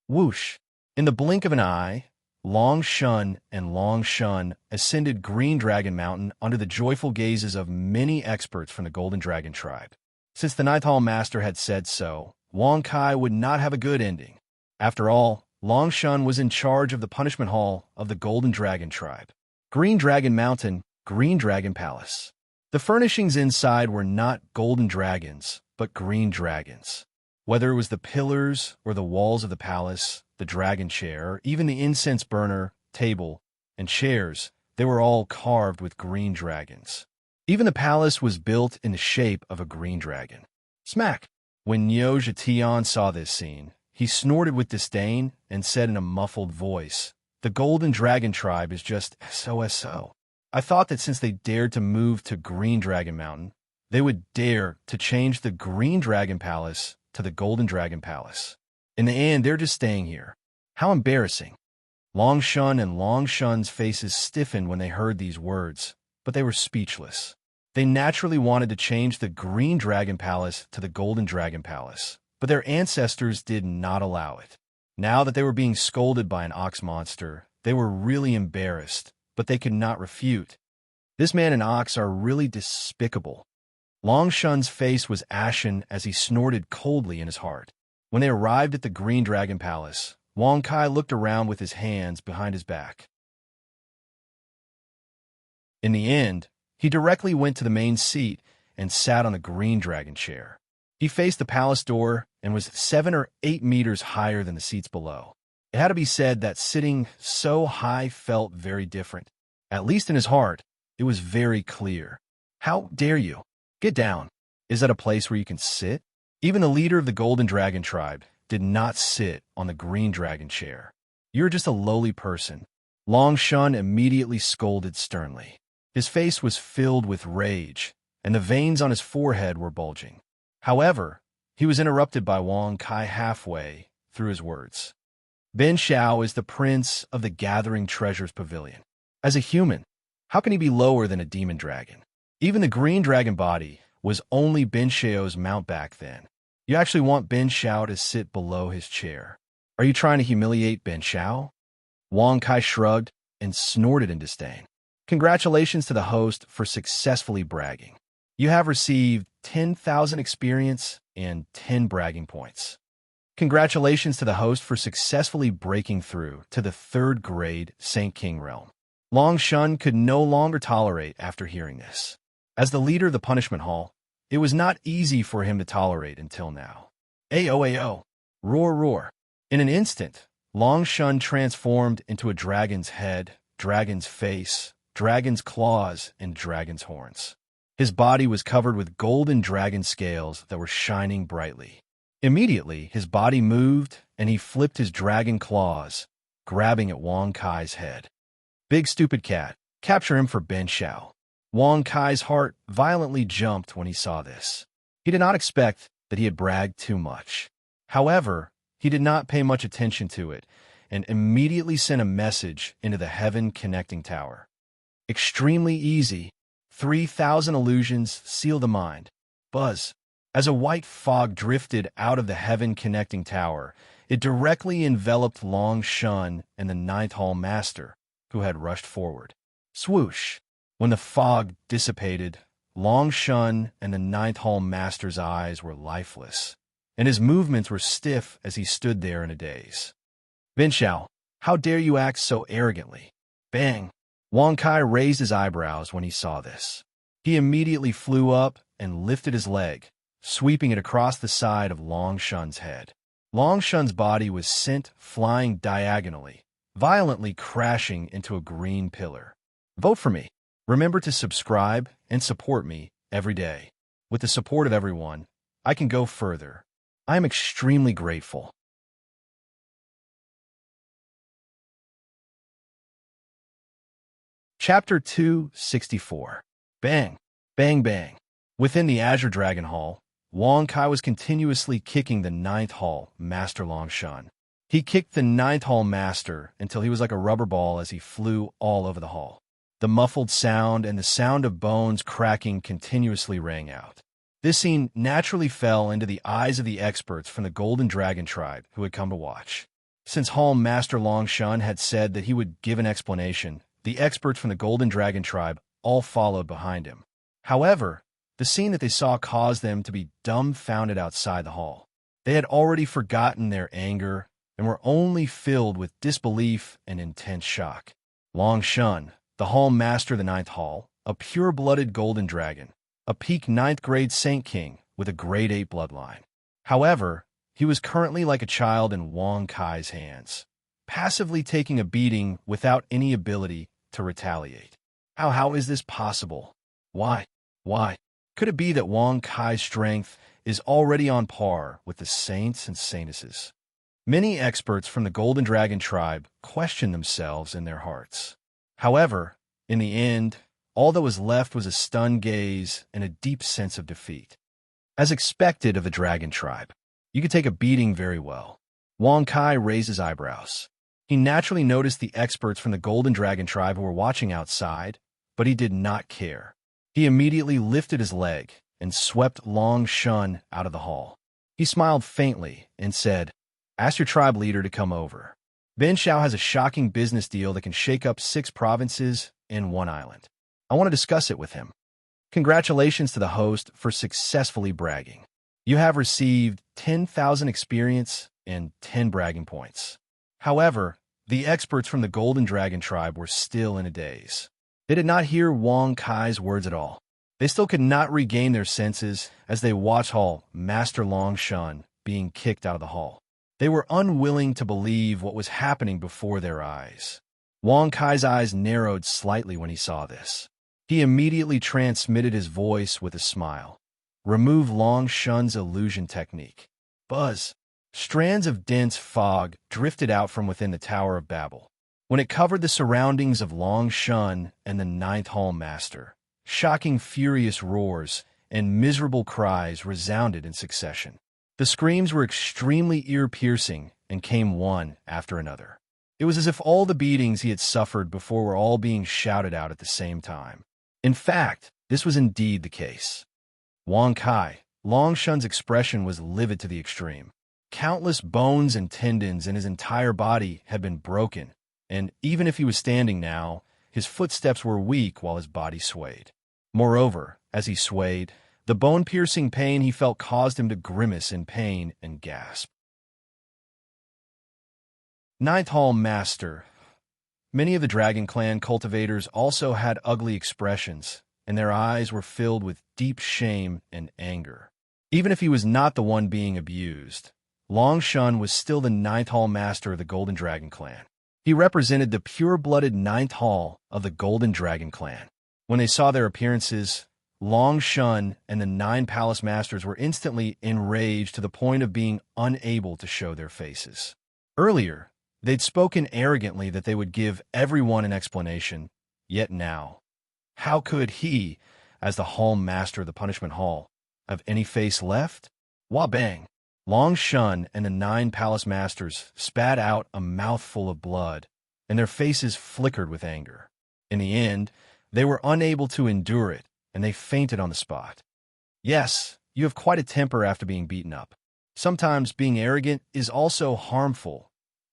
Whoosh! In the blink of an eye, Long Shun and Long Shun ascended Green Dragon Mountain under the joyful gazes of many experts from the Golden Dragon tribe. Since the Ninth Hall Master had said so, Wang Kai would not have a good ending. After all, Long Shun was in charge of the punishment hall of the Golden Dragon tribe. Green Dragon Mountain, Green Dragon Palace. The furnishings inside were not golden dragons, but green dragons. Whether it was the pillars or the walls of the palace, the dragon chair, or even the incense burner, table, and chairs, they were all carved with green dragons. Even the palace was built in the shape of a green dragon. Smack! When Niu Zhetian saw this scene, he snorted with disdain and said in a muffled voice, "The Golden Dragon tribe is just SOSO. I thought that since they dared to move to Green Dragon Mountain, they would dare to change the Green Dragon Palace to the Golden Dragon Palace. In the end, they're just staying here. How embarrassing." Long Shun and Long Shun's faces stiffened when they heard these words, but they were speechless. They naturally wanted to change the Green Dragon Palace to the Golden Dragon Palace, but their ancestors did not allow it. Now that they were being scolded by an ox monster, they were really embarrassed, but they could not refute. This man and ox are really despicable. Long Shun's face was ashen as he snorted coldly in his heart. When they arrived at the Green Dragon Palace, Wang Kai looked around with his hands behind his back. In the end, he directly went to the main seat and sat on the Green Dragon chair. He faced the palace door and was 7 or 8 meters higher than the seats below. It had to be said that sitting so high felt very different. At least in his heart, it was very clear. How dare you? Get down. Is that a place where you can sit? Even the leader of the Golden Dragon tribe did not sit on the Green Dragon chair. You're just a lowly person. Long Shun immediately scolded sternly. His face was filled with rage, and the veins on his forehead were bulging. However, he was interrupted by Wang Kai halfway through his words. Bin Xiao is the prince of the Gathering Treasures Pavilion. As a human, how can he be lower than a demon dragon? Even the Green Dragon body was only Bin Xiao's mount back then. You actually want Bin Xiao to sit below his chair. Are you trying to humiliate Bin Xiao? Wang Kai shrugged and snorted in disdain. Congratulations to the host for successfully bragging. You have received 10,000 experience and 10 bragging points. Congratulations to the host for successfully breaking through to the 3rd grade Saint King realm. Long Shun could no longer tolerate after hearing this. As the leader of the punishment hall, it was not easy for him to tolerate until now. Ayo, ayo, roar, roar. In an instant, Long Shun transformed into a dragon's head, dragon's face, dragon's claws, and dragon's horns. His body was covered with golden dragon scales that were shining brightly. Immediately, his body moved, and he flipped his dragon claws, grabbing at Wang Kai's head. Big stupid cat, capture him for Ben Shao. Wang Kai's heart violently jumped when he saw this. He did not expect that he had bragged too much. However, he did not pay much attention to it, and immediately sent a message into the heaven connecting tower. Extremely easy. 3,000 illusions seal the mind. Buzz. As a white fog drifted out of the heaven connecting tower, it directly enveloped Long Shun and the Ninth Hall Master, who had rushed forward. Swoosh. When the fog dissipated, Long Shun and the Ninth Hall Master's eyes were lifeless, and his movements were stiff as he stood there in a daze. Ben Shao, how dare you act so arrogantly? Bang! Wang Kai raised his eyebrows when he saw this. He immediately flew up and lifted his leg, sweeping it across the side of Long Shun's head. Long Shun's body was sent flying diagonally, violently crashing into a green pillar. Vote for me. Remember to subscribe and support me every day. With the support of everyone, I can go further. I am extremely grateful. Chapter 264. Bang! Bang bang! Within the Azure Dragon Hall, Wang Kai was continuously kicking the Ninth Hall Master Long Shun. He kicked the Ninth Hall Master until he was like a rubber ball as he flew all over the hall. The muffled sound and the sound of bones cracking continuously rang out. This scene naturally fell into the eyes of the experts from the Golden Dragon tribe who had come to watch. Since Hall Master Long Shun had said that he would give an explanation, the experts from the Golden Dragon tribe all followed behind him. However, the scene that they saw caused them to be dumbfounded outside the hall. They had already forgotten their anger and were only filled with disbelief and intense shock. Long Shun, the Hall Master of the Ninth Hall, a pure-blooded golden dragon, a peak 9th grade Saint King with a grade 8 bloodline. However, he was currently like a child in Wang Kai's hands, passively taking a beating without any ability to retaliate. How is this possible? Why? Could it be that Wang Kai's strength is already on par with the saints and saintesses? Many experts from the Golden Dragon tribe questioned themselves in their hearts. However, in the end, all that was left was a stunned gaze and a deep sense of defeat. As expected of the Dragon tribe, you could take a beating very well. Wang Kai raised his eyebrows. He naturally noticed the experts from the Golden Dragon tribe who were watching outside, but he did not care. He immediately lifted his leg and swept Long Shun out of the hall. He smiled faintly and said, "Ask your tribe leader to come over. Ben Shao has a shocking business deal that can shake up 6 provinces in 1 island. I want to discuss it with him." Congratulations to the host for successfully bragging. You have received 10,000 experience and 10 bragging points. However, the experts from the Golden Dragon tribe were still in a daze. They did not hear Wang Kai's words at all. They still could not regain their senses as they watched Hall Master Long Shun being kicked out of the hall. They were unwilling to believe what was happening before their eyes. Wang Kai's eyes narrowed slightly when he saw this. He immediately transmitted his voice with a smile. Remove Long Shun's illusion technique. Buzz. Strands of dense fog drifted out from within the Tower of Babel. When it covered the surroundings of Long Shun and the Ninth Hall Master, shocking furious roars and miserable cries resounded in succession. The screams were extremely ear-piercing and came one after another. It was as if all the beatings he had suffered before were all being shouted out at the same time. In fact, this was indeed the case. Wang Kai, Long Shun's expression was livid to the extreme. Countless bones and tendons in his entire body had been broken, and even if he was standing now, his footsteps were weak while his body swayed. Moreover, as he swayed, the bone-piercing pain he felt caused him to grimace in pain and gasp. Ninth Hall Master. Many of the Dragon Clan cultivators also had ugly expressions, and their eyes were filled with deep shame and anger. Even if he was not the one being abused, Long Shun was still the ninth Hall Master of the Golden Dragon Clan. He represented the pure-blooded ninth Hall of the Golden Dragon Clan. When they saw their appearances, Long Shun and the 9 Palace Masters were instantly enraged to the point of being unable to show their faces. Earlier, they'd spoken arrogantly that they would give everyone an explanation, yet now, how could he, as the Hall Master of the Punishment Hall, have any face left? Wah-bang! Long Shun and the 9 Palace Masters spat out a mouthful of blood, and their faces flickered with anger. In the end, they were unable to endure it, and they fainted on the spot. Yes, you have quite a temper after being beaten up. Sometimes being arrogant is also harmful.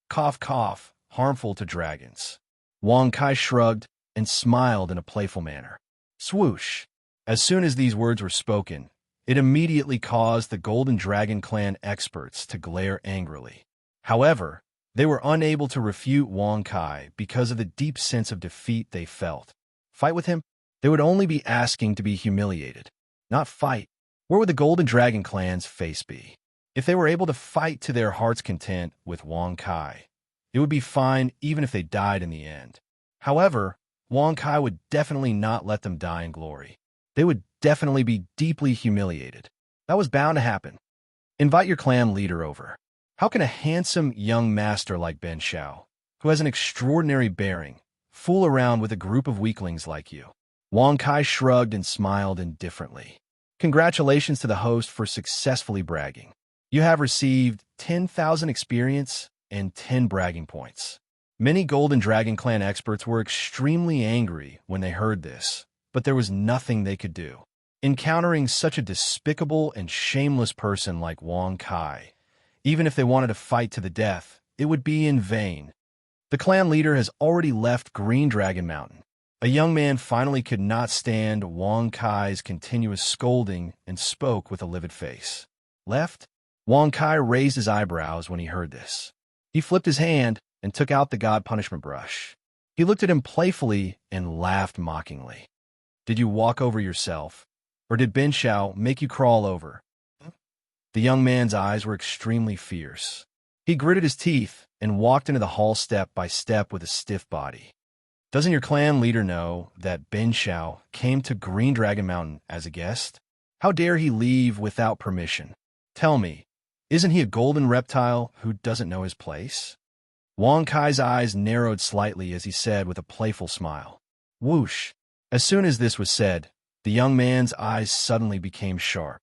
Cough, cough, harmful to dragons. Wang Kai shrugged and smiled in a playful manner. Swoosh! As soon as these words were spoken, it immediately caused the Golden Dragon Clan experts to glare angrily. However, they were unable to refute Wang Kai because of the deep sense of defeat they felt. Fight with him? They would only be asking to be humiliated, not fight. Where would the Golden Dragon Clan's face be? If they were able to fight to their heart's content with Wang Kai, it would be fine even if they died in the end. However, Wang Kai would definitely not let them die in glory. They would definitely be deeply humiliated. That was bound to happen. Invite your clan leader over. How can a handsome young master like Ben Shao, who has an extraordinary bearing, fool around with a group of weaklings like you? Wang Kai shrugged and smiled indifferently. Congratulations to the host for successfully bragging. You have received 10,000 experience and 10 bragging points. Many Golden Dragon Clan experts were extremely angry when they heard this, but there was nothing they could do. Encountering such a despicable and shameless person like Wang Kai, even if they wanted to fight to the death, it would be in vain. The clan leader has already left Green Dragon Mountain. A young man finally could not stand Wang Kai's continuous scolding and spoke with a livid face. Left? Wang Kai raised his eyebrows when he heard this. He flipped his hand and took out the God Punishment Brush. He looked at him playfully and laughed mockingly. Did you walk over yourself? Or did Ben Shao make you crawl over? The young man's eyes were extremely fierce. He gritted his teeth and walked into the hall step by step with a stiff body. Doesn't your clan leader know that Ben Shao came to Green Dragon Mountain as a guest? How dare he leave without permission? Tell me, isn't he a golden reptile who doesn't know his place? Wang Kai's eyes narrowed slightly as he said with a playful smile. Whoosh! As soon as this was said, the young man's eyes suddenly became sharp.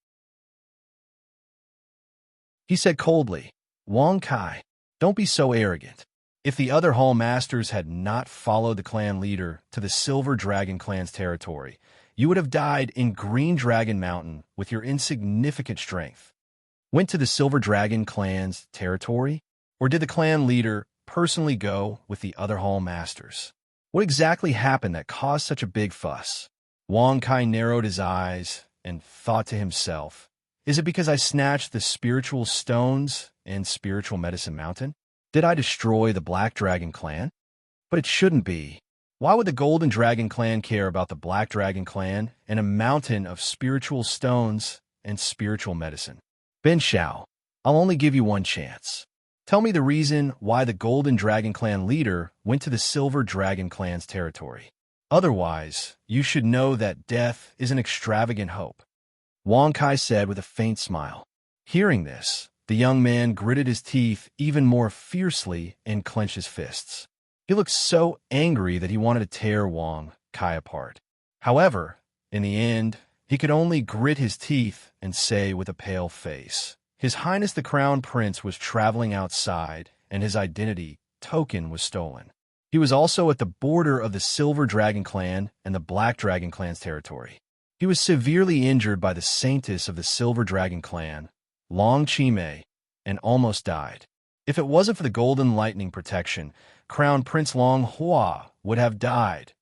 He said coldly, Wang Kai, don't be so arrogant. If the other Hall Masters had not followed the clan leader to the Silver Dragon Clan's territory, you would have died in Green Dragon Mountain with your insignificant strength. Went to the Silver Dragon Clan's territory? Or did the clan leader personally go with the other Hall Masters? What exactly happened that caused such a big fuss? Wang Kai narrowed his eyes and thought to himself, is it because I snatched the spiritual stones in Spiritual Medicine Mountain? Did I destroy the Black Dragon Clan? But it shouldn't be. Why would the Golden Dragon Clan care about the Black Dragon Clan and a mountain of spiritual stones and spiritual medicine? Ben Shao, I'll only give you one chance. Tell me the reason why the Golden Dragon Clan leader went to the Silver Dragon Clan's territory. Otherwise, you should know that death is an extravagant hope. Wang Kai said with a faint smile. Hearing this, the young man gritted his teeth even more fiercely and clenched his fists. He looked so angry that he wanted to tear Wang Kai apart. However, in the end, he could only grit his teeth and say with a pale face, His Highness the Crown Prince was traveling outside, and his identity token was stolen. He was also at the border of the Silver Dragon Clan and the Black Dragon Clan's territory. He was severely injured by the Saintess of the Silver Dragon Clan, Long Chime, and almost died. If it wasn't for the Golden Lightning protection, Crown Prince Long Hua would have died.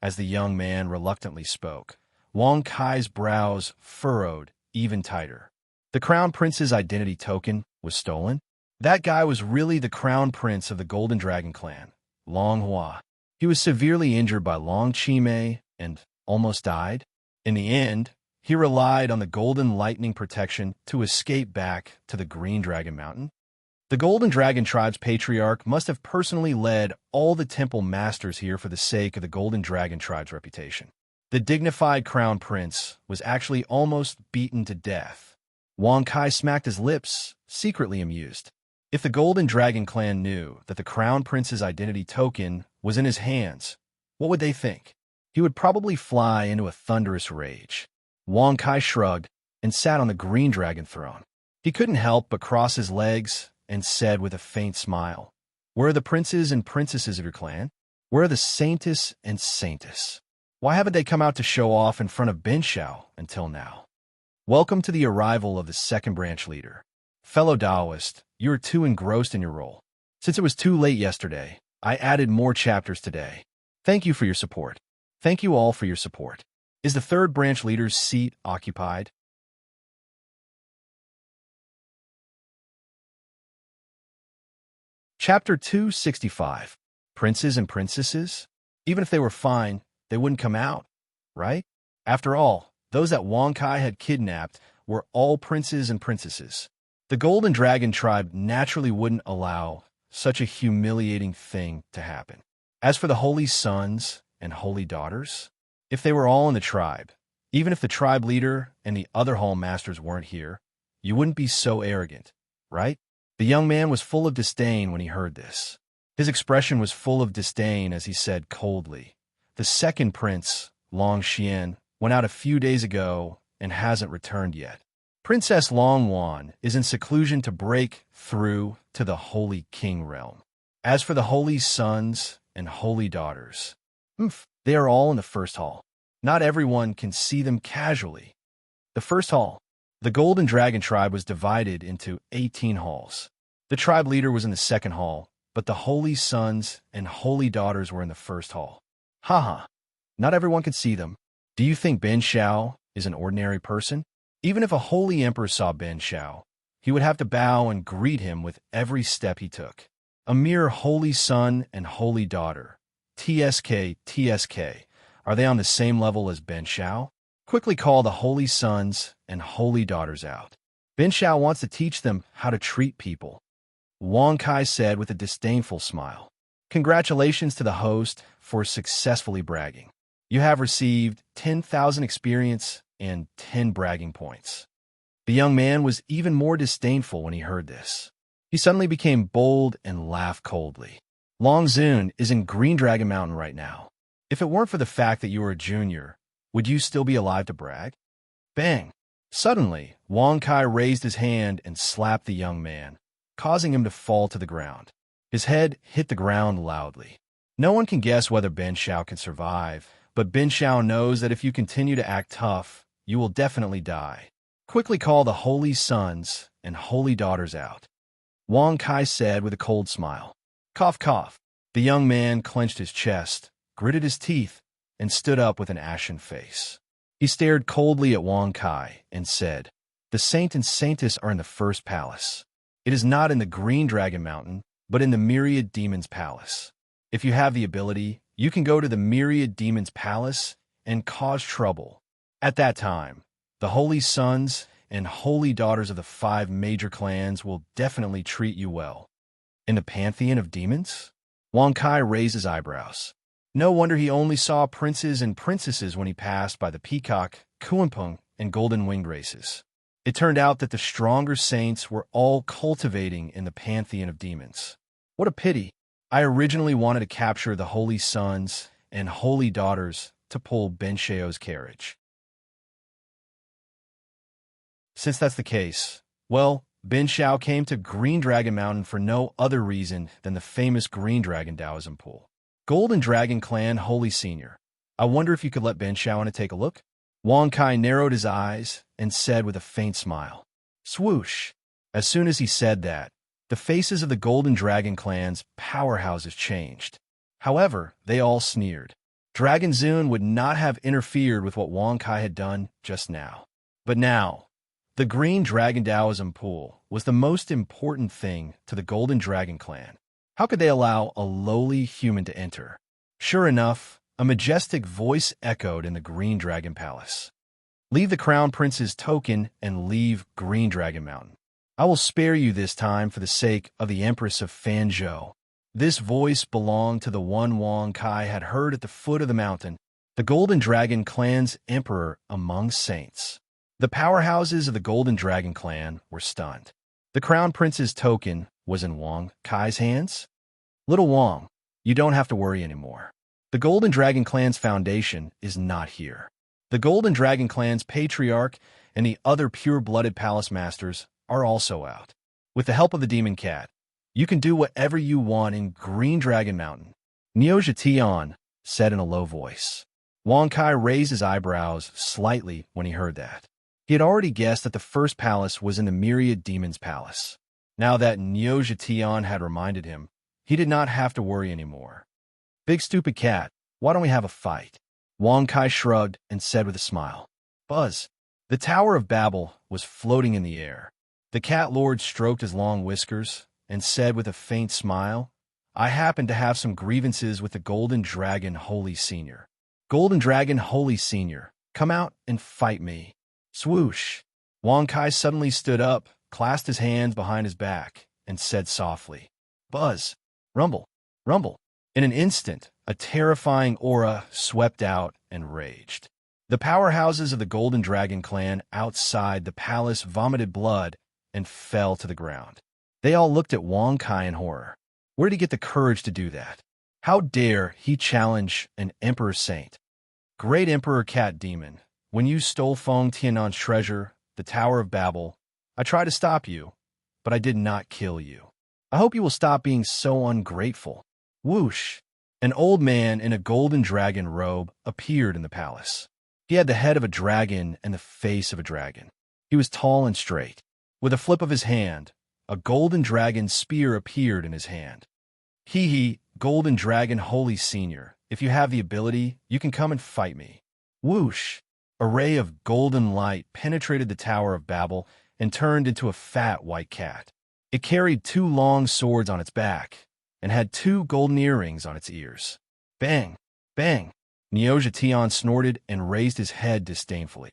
As the young man reluctantly spoke, Wang Kai's brows furrowed even tighter. The Crown Prince's identity token was stolen? That guy was really the Crown Prince of the Golden Dragon Clan, Long Hua. He was severely injured by Long Chime and almost died. In the end, he relied on the golden lightning protection to escape back to the Green Dragon Mountain? The Golden Dragon Tribe's patriarch must have personally led all the temple masters here for the sake of the Golden Dragon Tribe's reputation. The dignified crown prince was actually almost beaten to death. Wang Kai smacked his lips, secretly amused. If the Golden Dragon clan knew that the crown prince's identity token was in his hands, what would they think? He would probably fly into a thunderous rage. Wang Kai shrugged and sat on the Green Dragon throne. He couldn't help but cross his legs and said with a faint smile, "Where are the princes and princesses of your clan? Where are the saintess and saintess? Why haven't they come out to show off in front of Ben Shao until now?" Welcome to the arrival of the second branch leader. Fellow Taoist, you are too engrossed in your role. Since it was too late yesterday, I added more chapters today. Thank you for your support. Thank you all for your support. Is the third branch leader's seat occupied? Chapter 265. Princes and princesses? Even if they were fine, they wouldn't come out, right? After all, those that Wang Kai had kidnapped were all princes and princesses. The Golden Dragon Tribe naturally wouldn't allow such a humiliating thing to happen. As for the holy sons and holy daughters, if they were all in the tribe, even if the tribe leader and the other hall masters weren't here, you wouldn't be so arrogant, right? The young man was full of disdain when he heard this. His expression was full of disdain as he said coldly, "The second prince, Long Xian, went out a few days ago and hasn't returned yet. Princess Long Wan is in seclusion to break through to the Holy King realm. As for the holy sons and holy daughters, they are all in the first hall. Not everyone can see them casually. The first hall. The Golden Dragon Tribe was divided into 18 halls. The tribe leader was in the second hall, but the holy sons and holy daughters were in the first hall. Haha, not everyone could see them. Do you think Ben Shao is an ordinary person? Even if a holy emperor saw Ben Shao, he would have to bow and greet him with every step he took. A mere holy son and holy daughter. TSK. Are they on the same level as Ben Shao? Quickly call the holy sons and holy daughters out. Ben Shao wants to teach them how to treat people." Wang Kai said with a disdainful smile. "Congratulations to the host for successfully bragging. You have received 10,000 experience and 10 bragging points." The young man was even more disdainful when he heard this. He suddenly became bold and laughed coldly. "Long Zun is in Green Dragon Mountain right now. If it weren't for the fact that you were a junior, would you still be alive to brag?" Bang! Suddenly, Wang Kai raised his hand and slapped the young man, causing him to fall to the ground. His head hit the ground loudly. No one can guess whether Ben Shao can survive, but Ben Shao knows that if you continue to act tough, you will definitely die. Quickly call the holy sons and holy daughters out. Wang Kai said with a cold smile. Cough, cough. The young man clenched his chest, gritted his teeth, and stood up with an ashen face. He stared coldly at Wang Kai and said, "The saint and saintess are in the first palace. It is not in the Green Dragon Mountain, but in the Myriad Demons Palace. If you have the ability, you can go to the Myriad Demons Palace and cause trouble. At that time, the holy sons and holy daughters of the 5 major clans will definitely treat you well." In the pantheon of demons? Wang Kai raised his eyebrows. No wonder he only saw princes and princesses when he passed by the peacock, kuanpeng, and golden-winged races. It turned out that the stronger saints were all cultivating in the pantheon of demons. What a pity. I originally wanted to capture the holy sons and holy daughters to pull Ben Shao's carriage. Since that's the case, well, Ben Shao came to Green Dragon Mountain for no other reason than the famous Green Dragon Taoism pool. Golden Dragon Clan Holy Senior. I wonder if you could let Ben Shao in to take a look? Wang Kai narrowed his eyes and said with a faint smile. Swoosh! As soon as he said that, the faces of the Golden Dragon Clan's powerhouses changed. However, they all sneered. Dragon Zun would not have interfered with what Wang Kai had done just now. But now, the Green Dragon Taoism pool was the most important thing to the Golden Dragon Clan. How could they allow a lowly human to enter? Sure enough, a majestic voice echoed in the Green Dragon Palace. Leave the Crown Prince's token and leave Green Dragon Mountain. I will spare you this time for the sake of the Empress of Fanzhou." This voice belonged to the one Wang Kai had heard at the foot of the mountain, the Golden Dragon Clan's emperor among saints. The powerhouses of the Golden Dragon Clan were stunned. The Crown Prince's token was in Wang Kai's hands? "Little Wang, you don't have to worry anymore. The Golden Dragon Clan's foundation is not here. The Golden Dragon Clan's patriarch and the other pure-blooded palace masters are also out. With the help of the Demon Cat, you can do whatever you want in Green Dragon Mountain," Niu Zhetian said in a low voice. Wang Kai raised his eyebrows slightly when he heard that. He had already guessed that the first palace was in the Myriad Demon's Palace. Now that Niu Zhetian had reminded him, he did not have to worry anymore. "Big stupid cat, why don't we have a fight?" Wang Kai shrugged and said with a smile. Buzz. The Tower of Babel was floating in the air. The cat lord stroked his long whiskers and said with a faint smile, "I happen to have some grievances with the Golden Dragon Holy Senior. Golden Dragon Holy Senior, come out and fight me." Swoosh. Wang Kai suddenly stood up, clasped his hands behind his back, and said softly, "Buzz, rumble, rumble." In an instant, a terrifying aura swept out and raged. The powerhouses of the Golden Dragon Clan outside the palace vomited blood and fell to the ground. They all looked at Wang Kai in horror. Where did he get the courage to do that? How dare he challenge an Emperor Saint? "Great Emperor Cat Demon, when you stole Feng Tiannan's treasure, the Tower of Babel, I tried to stop you, but I did not kill you. I hope you will stop being so ungrateful." Whoosh! An old man in a golden dragon robe appeared in the palace. He had the head of a dragon and the face of a dragon. He was tall and straight. With a flip of his hand, a golden dragon spear appeared in his hand. "Hee, Golden Dragon Holy Senior, if you have the ability, you can come and fight me." Whoosh! A ray of golden light penetrated the Tower of Babel and turned into a fat white cat. It carried 2 long swords on its back and had 2 golden earrings on its ears. Bang! Bang! Niu Zhetian snorted and raised his head disdainfully.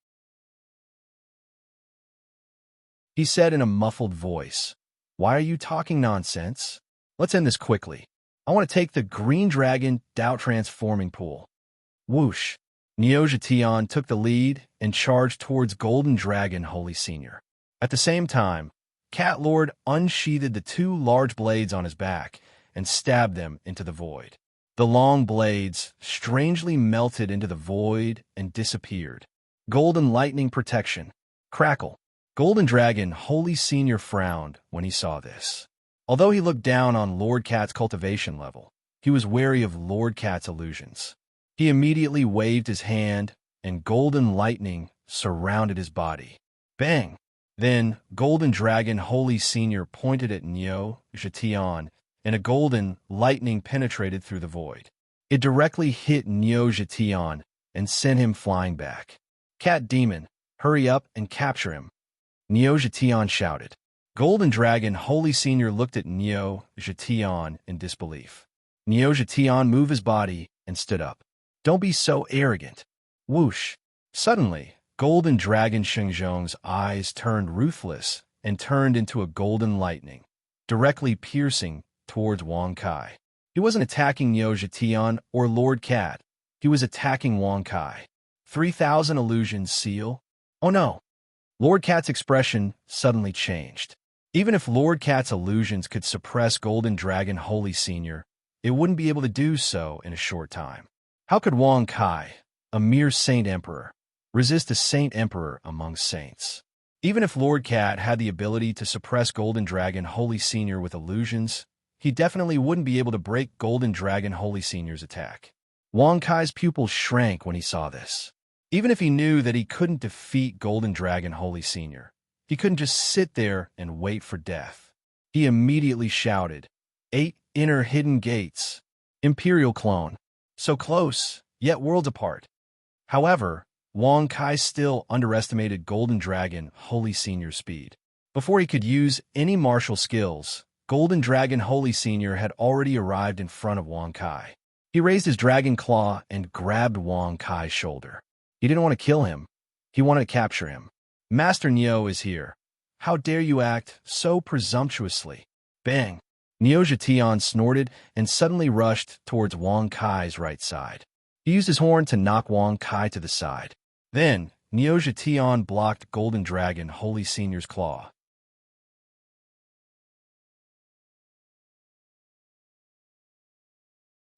He said in a muffled voice, "Why are you talking nonsense? Let's end this quickly. I want to take the Green Dragon Doubt Transforming Pool." Whoosh! Niu Zhetian took the lead and charged towards Golden Dragon Holy Senior. At the same time, Cat Lord unsheathed the 2 large blades on his back and stabbed them into the void. The long blades strangely melted into the void and disappeared. Golden lightning protection. Crackle. Golden Dragon Holy Senior frowned when he saw this. Although he looked down on Lord Cat's cultivation level, he was wary of Lord Cat's illusions. He immediately waved his hand, and golden lightning surrounded his body. Bang! Then Golden Dragon Holy Senior pointed at Niu Zhetian, and a golden lightning penetrated through the void. It directly hit Niu Zhetian and sent him flying back. "Cat Demon, hurry up and capture him," Niu Zhetian shouted. Golden Dragon Holy Senior looked at Niu Zhetian in disbelief. Niu Zhetian moved his body and stood up. "Don't be so arrogant." Whoosh! Suddenly, Golden Dragon Shengzhong's eyes turned ruthless and turned into a golden lightning, directly piercing towards Wang Kai. He wasn't attacking Niu Zhetian or Lord Cat. He was attacking Wang Kai. 3,000 illusions seal? Oh no! Lord Cat's expression suddenly changed. Even if Lord Cat's illusions could suppress Golden Dragon Holy Senior, it wouldn't be able to do so in a short time. How could Wang Kai, a mere Saint Emperor, resist a Saint Emperor among saints? Even if Lord Cat had the ability to suppress Golden Dragon Holy Senior with illusions, he definitely wouldn't be able to break Golden Dragon Holy Senior's attack. Wang Kai's pupils shrank when he saw this. Even if he knew that he couldn't defeat Golden Dragon Holy Senior, he couldn't just sit there and wait for death. He immediately shouted, 8 inner hidden gates. Imperial clone. So close, yet worlds apart. However, Wang Kai still underestimated Golden Dragon Holy Senior's speed. Before he could use any martial skills, Golden Dragon Holy Senior had already arrived in front of Wang Kai. He raised his dragon claw and grabbed Wang Kai's shoulder. He didn't want to kill him. He wanted to capture him. Master Neo is here. How dare you act so presumptuously? Bang! Neo Jetian snorted and suddenly rushed towards Wang Kai's right side. He used his horn to knock Wang Kai to the side. Then, Neo Jetian blocked Golden Dragon Holy Senior's claw.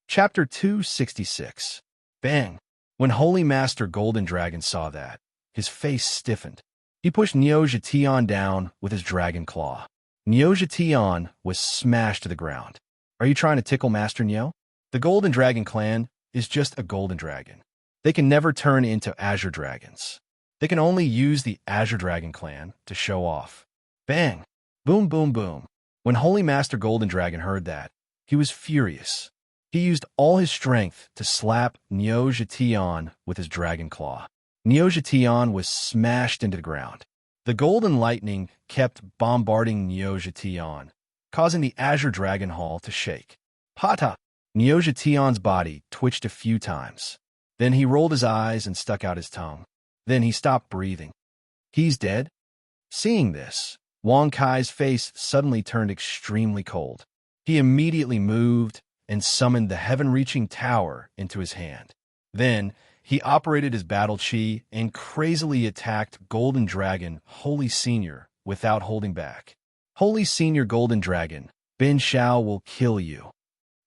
Chapter 266. Bang! When Holy Master Golden Dragon saw that, his face stiffened. He pushed Neo Jetian down with his dragon claw. Neo Jetian was smashed to the ground. Are you trying to tickle Master Neo? The Golden Dragon clan is just a golden dragon. They can never turn into Azure Dragons. They can only use the Azure Dragon clan to show off. Bang! Boom, boom, boom. When Holy Master Golden Dragon heard that, he was furious. He used all his strength to slap Neo Jetian with his dragon claw. Neo Jetian was smashed into the ground. The golden lightning kept bombarding Neo Jetian, causing the Azure Dragon Hall to shake. Hata! Neo Jetian's body twitched a few times. Then he rolled his eyes and stuck out his tongue. Then he stopped breathing. He's dead? Seeing this, Wang Kai's face suddenly turned extremely cold. He immediately moved and summoned the heaven-reaching tower into his hand. Then, he operated his battle chi and crazily attacked Golden Dragon Holy Senior without holding back. Holy Senior Golden Dragon, Ben Shao will kill you.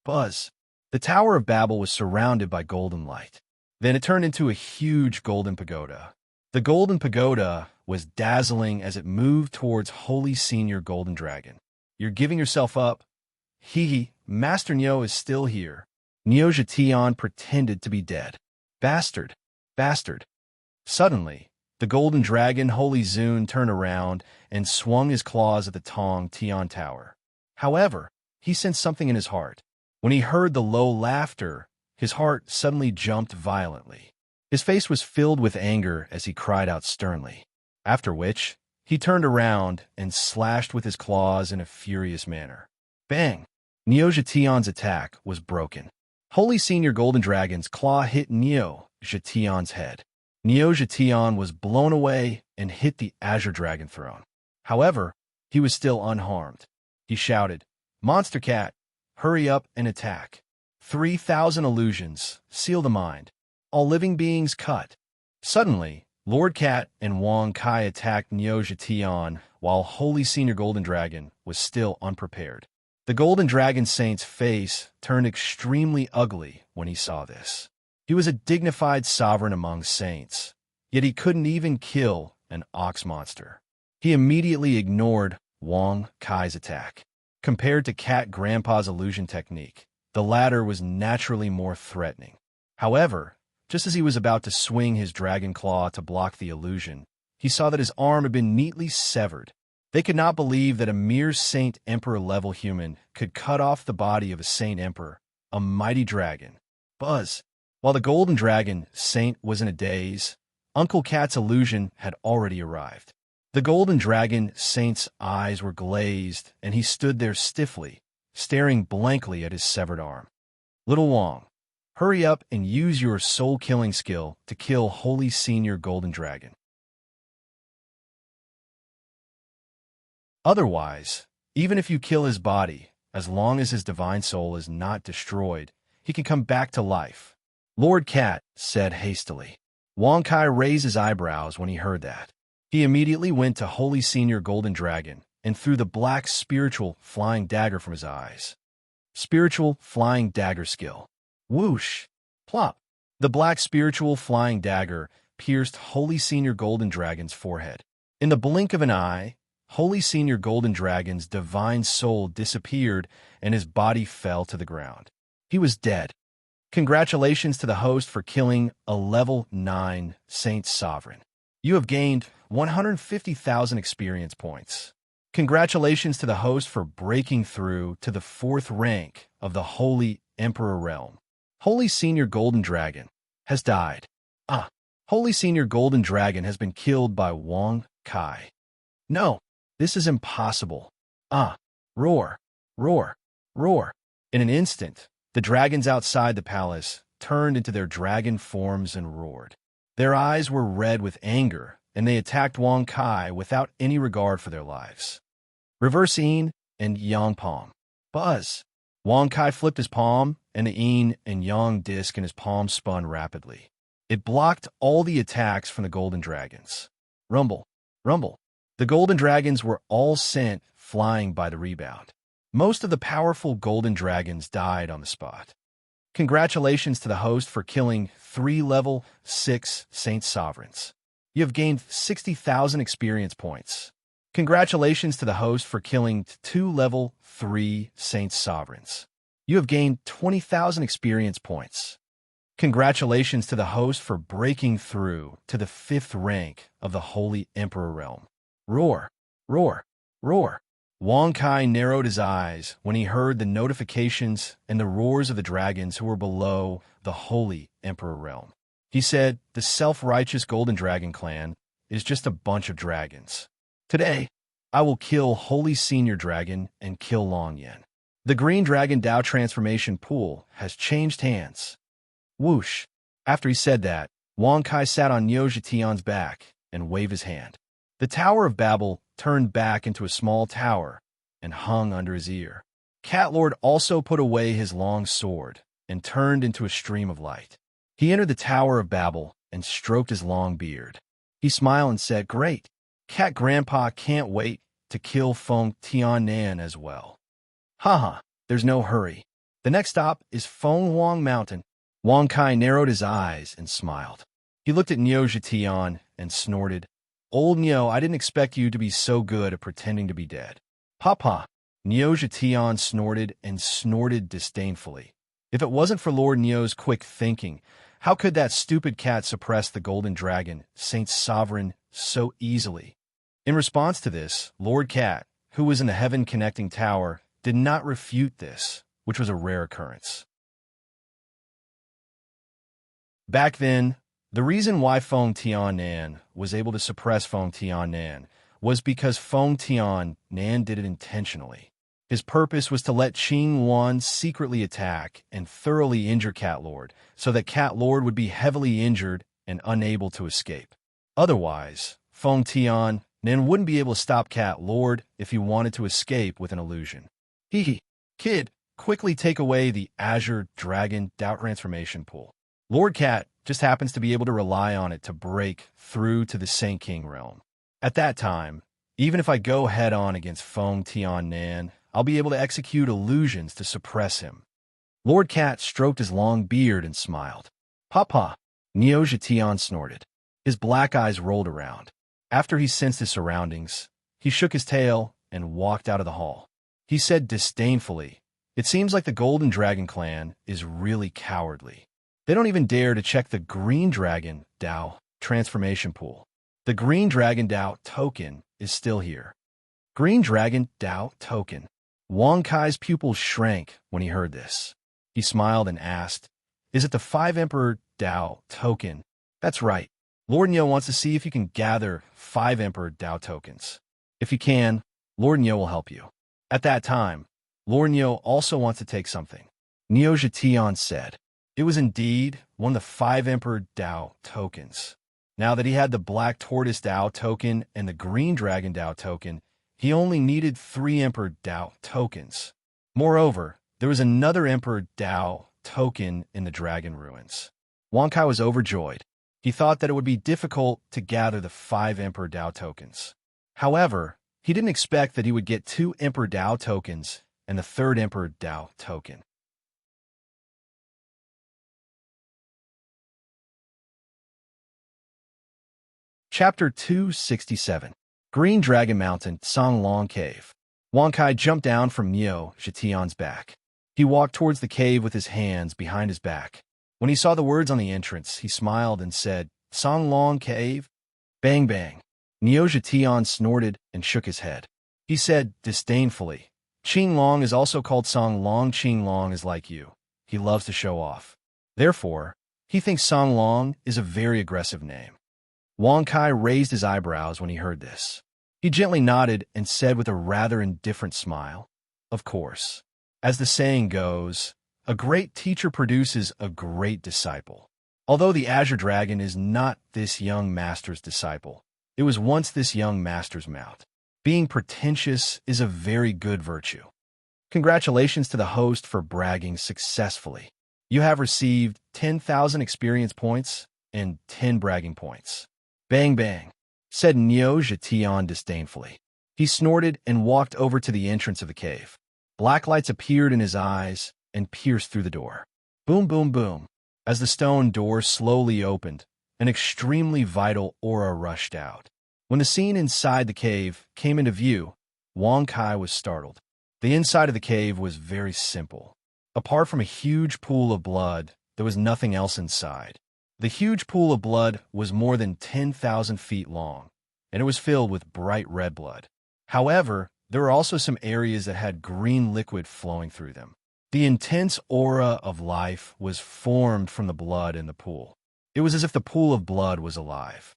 Buzz. The Tower of Babel was surrounded by golden light. Then it turned into a huge golden pagoda. The golden pagoda was dazzling as it moved towards Holy Senior Golden Dragon. You're giving yourself up? Hee, Master Neo is still here. Neo Jetian pretended to be dead. Bastard! Bastard! Suddenly, the Golden Dragon Holy Zun turned around and swung his claws at the Tong Tian Tower. However, he sensed something in his heart. When he heard the low laughter, his heart suddenly jumped violently. His face was filled with anger as he cried out sternly. After which, he turned around and slashed with his claws in a furious manner. Bang! Neo Jetian's attack was broken. Holy Senior Golden Dragon's claw hit Neo Jetian's head. Neo Jetian was blown away and hit the Azure Dragon Throne. However, he was still unharmed. He shouted, "Monster Cat, hurry up and attack. 3,000 illusions, seal the mind. All living beings cut." Suddenly, Lord Cat and Wang Kai attacked Neo Jetian while Holy Senior Golden Dragon was still unprepared. The Golden Dragon Saint's face turned extremely ugly when he saw this. He was a dignified sovereign among saints, yet he couldn't even kill an ox monster. He immediately ignored Wang Kai's attack. Compared to Cat Grandpa's illusion technique, the latter was naturally more threatening. However, just as he was about to swing his dragon claw to block the illusion, he saw that his arm had been neatly severed. They could not believe that a mere Saint Emperor-level human could cut off the body of a Saint Emperor, a mighty dragon. Buzz. While the Golden Dragon Saint was in a daze, Uncle Cat's illusion had already arrived. The Golden Dragon Saint's eyes were glazed, and he stood there stiffly, staring blankly at his severed arm. Little Wang, hurry up and use your soul-killing skill to kill Holy Senior Golden Dragon. Otherwise, even if you kill his body, as long as his divine soul is not destroyed, he can come back to life, Lord Cat said hastily. Wang Kai raised his eyebrows when he heard that. He immediately went to Holy Senior Golden Dragon and threw the black spiritual flying dagger from his eyes. Spiritual flying dagger skill. Whoosh! Plop! The black spiritual flying dagger pierced Holy Senior Golden Dragon's forehead. In the blink of an eye, Holy Senior Golden Dragon's divine soul disappeared and his body fell to the ground. He was dead. Congratulations to the host for killing a level 9 Saint Sovereign. You have gained 150,000 experience points. Congratulations to the host for breaking through to the 4th rank of the Holy Emperor Realm. Holy Senior Golden Dragon has died. Holy Senior Golden Dragon has been killed by Wang Kai. No, this is impossible. Roar, roar, roar. In an instant, the dragons outside the palace turned into their dragon forms and roared. Their eyes were red with anger, and they attacked Wang Kai without any regard for their lives. Reverse Yin and Yang Palm. Buzz. Wang Kai flipped his palm, and the Yin and Yang disc in his palm spun rapidly. It blocked all the attacks from the golden dragons. Rumble. Rumble. The golden dragons were all sent flying by the rebound. Most of the powerful golden dragons died on the spot. Congratulations to the host for killing 3 level 6 Saint Sovereigns. You have gained 60,000 experience points. Congratulations to the host for killing 2 level 3 Saint Sovereigns. You have gained 20,000 experience points. Congratulations to the host for breaking through to the 5th rank of the Holy Emperor Realm. Roar, roar, roar. Wang Kai narrowed his eyes when he heard the notifications and the roars of the dragons who were below the Holy Emperor Realm. He said, the self-righteous Golden Dragon clan is just a bunch of dragons. Today, I will kill Holy Senior Dragon and kill Long Yen. The Green Dragon Dao transformation pool has changed hands. Whoosh. After he said that, Wang Kai sat on Niu Zhetian's back and waved his hand. The Tower of Babel turned back into a small tower and hung under his ear. Cat Lord also put away his long sword and turned into a stream of light. He entered the Tower of Babel and stroked his long beard. He smiled and said, Great. Cat Grandpa can't wait to kill Feng Tianan as well. Haha, there's no hurry. The next stop is Feng Huang Mountain. Wang Kai narrowed his eyes and smiled. He looked at Niu Zhetian and snorted. Old Niu, I didn't expect you to be so good at pretending to be dead. Papa. Niu Zhetian snorted and snorted disdainfully. If it wasn't for Lord Niu's quick thinking, how could that stupid cat suppress the golden dragon, Saint Sovereign, so easily? In response to this, Lord Cat, who was in the heaven-connecting tower, did not refute this, which was a rare occurrence. Back then, the reason why Feng Tianan was able to suppress Feng Tianan was because Feng Tianan did it intentionally. His purpose was to let Qing Wan secretly attack and thoroughly injure Cat Lord, so that Cat Lord would be heavily injured and unable to escape. Otherwise, Feng Tianan wouldn't be able to stop Cat Lord if he wanted to escape with an illusion. Hee kid, quickly take away the Azure Dragon Doubt Transformation Pool. Lord Cat just happens to be able to rely on it to break through to the Saint King realm. At that time, even if I go head-on against Feng Tianan, I'll be able to execute illusions to suppress him. Lord Cat stroked his long beard and smiled. Papa. Niu Zhetian snorted. His black eyes rolled around. After he sensed his surroundings, he shook his tail and walked out of the hall. He said disdainfully, It seems like the Golden Dragon clan is really cowardly. They don't even dare to check the Green Dragon Dao transformation pool. The Green Dragon Dao token is still here. Green Dragon Dao token. Wang Kai's pupils shrank when he heard this. He smiled and asked, Is it the 5 Emperor Dao token? That's right. Lord Niu wants to see if you can gather 5 Emperor Dao tokens. If you can, Lord Niu will help you. At that time, Lord Niu also wants to take something. Niu Zhetian said. It was indeed one of the 5 Emperor Dao tokens. Now that he had the Black Tortoise Dao token and the Green Dragon Dao token, he only needed 3 Emperor Dao tokens. Moreover, there was another Emperor Dao token in the Dragon Ruins. Wang Kai was overjoyed. He thought that it would be difficult to gather the 5 Emperor Dao tokens. However, he didn't expect that he would get 2 Emperor Dao tokens and the 3rd Emperor Dao token. Chapter 267. Green Dragon Mountain, Songlong Cave. Wang Kai jumped down from Niu Zhetian's back. He walked towards the cave with his hands behind his back. When he saw the words on the entrance, he smiled and said, Songlong Cave? Bang bang. Niu Zhetian snorted and shook his head. He said disdainfully, Qinglong is also called Songlong. Qinglong is like you. He loves to show off. Therefore, he thinks Songlong is a very aggressive name. Wang Kai raised his eyebrows when he heard this. He gently nodded and said with a rather indifferent smile, Of course. As the saying goes, a great teacher produces a great disciple. Although the Azure Dragon is not this young master's disciple, it was once this young master's mount. Being pretentious is a very good virtue. Congratulations to the host for bragging successfully. You have received 10,000 experience points and 10 bragging points. Bang bang, said Neo Jation disdainfully. He snorted and walked over to the entrance of the cave. Black lights appeared in his eyes and pierced through the door. Boom, boom, boom. As the stone door slowly opened, an extremely vital aura rushed out. When the scene inside the cave came into view, Wang Kai was startled. The inside of the cave was very simple. Apart from a huge pool of blood, there was nothing else inside. The huge pool of blood was more than 10,000 feet long, and it was filled with bright red blood. However, there were also some areas that had green liquid flowing through them. The intense aura of life was formed from the blood in the pool. It was as if the pool of blood was alive.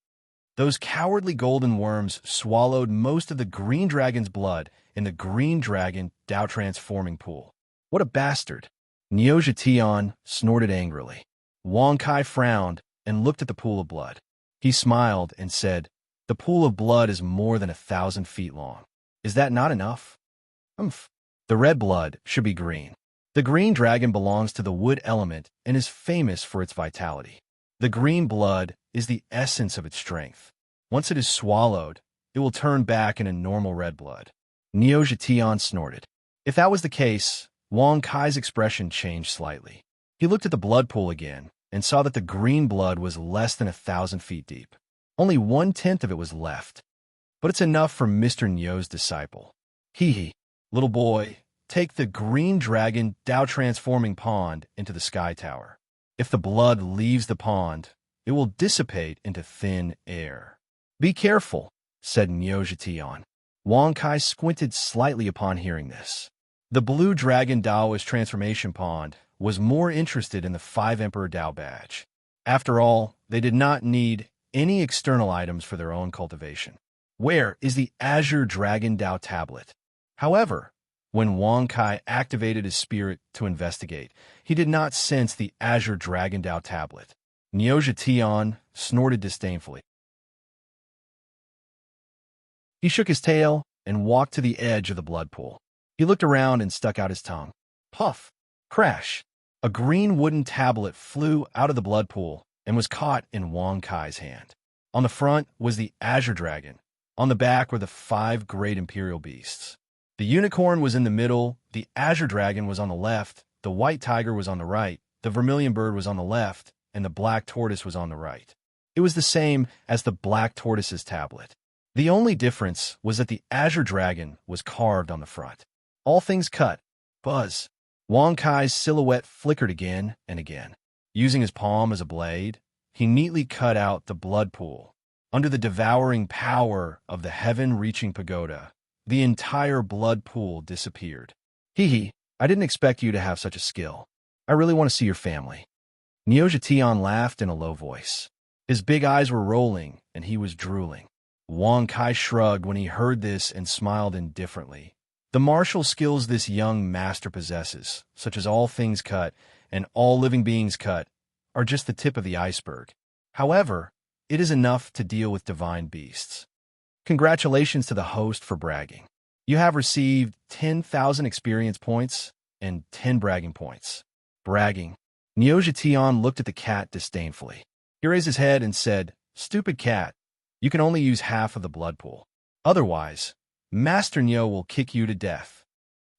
Those cowardly golden worms swallowed most of the green dragon's blood in the green dragon Tao transforming pool. What a bastard! Neo Jation snorted angrily. Wang Kai frowned and looked at the pool of blood. He smiled and said, "The pool of blood is more than 1,000 feet long. Is that not enough? Umph. The red blood should be green. The green dragon belongs to the wood element and is famous for its vitality. The green blood is the essence of its strength. Once it is swallowed, it will turn back into normal red blood." Neo Jation snorted. If that was the case, Wang Kai's expression changed slightly. He looked at the blood pool again and saw that the green blood was less than 1,000 feet deep. Only 1/10 of it was left. But it's enough for Mr. Neo's disciple. Hee hee. Little boy, take the green dragon Tao transforming pond into the sky tower. If the blood leaves the pond, it will dissipate into thin air. Be careful, said Neo Jation. Wang Kai squinted slightly upon hearing this. The blue dragon Daoist transformation pond was more interested in the 5 Emperor Dao badge. After all, they did not need any external items for their own cultivation. Where is the Azure Dragon Dao tablet? However, when Wang Kai activated his spirit to investigate, he did not sense the Azure Dragon Dao tablet. Neo Jation snorted disdainfully. He shook his tail and walked to the edge of the blood pool. He looked around and stuck out his tongue. Puff! Crash! A green wooden tablet flew out of the blood pool and was caught in Wang Kai's hand. On the front was the Azure Dragon. On the back were the 5 great imperial beasts. The unicorn was in the middle, the Azure Dragon was on the left, the white tiger was on the right, the vermilion bird was on the left, and the black tortoise was on the right. It was the same as the black tortoise's tablet. The only difference was that the Azure Dragon was carved on the front. All things cut. Buzz. Wang Kai's silhouette flickered again and again. Using his palm as a blade, he neatly cut out the blood pool. Under the devouring power of the heaven-reaching pagoda, the entire blood pool disappeared. Hee hee, I didn't expect you to have such a skill. I really want to see your family. Neo Jation laughed in a low voice. His big eyes were rolling, and he was drooling. Wang Kai shrugged when he heard this and smiled indifferently. The martial skills this young master possesses, such as all things cut and all living beings cut, are just the tip of the iceberg. However, it is enough to deal with divine beasts. Congratulations to the host for bragging. You have received 10,000 experience points and 10 bragging points. Bragging. Neo Jation looked at the cat disdainfully. He raised his head and said, "Stupid cat, you can only use half of the blood pool. Otherwise, Master Neo will kick you to death."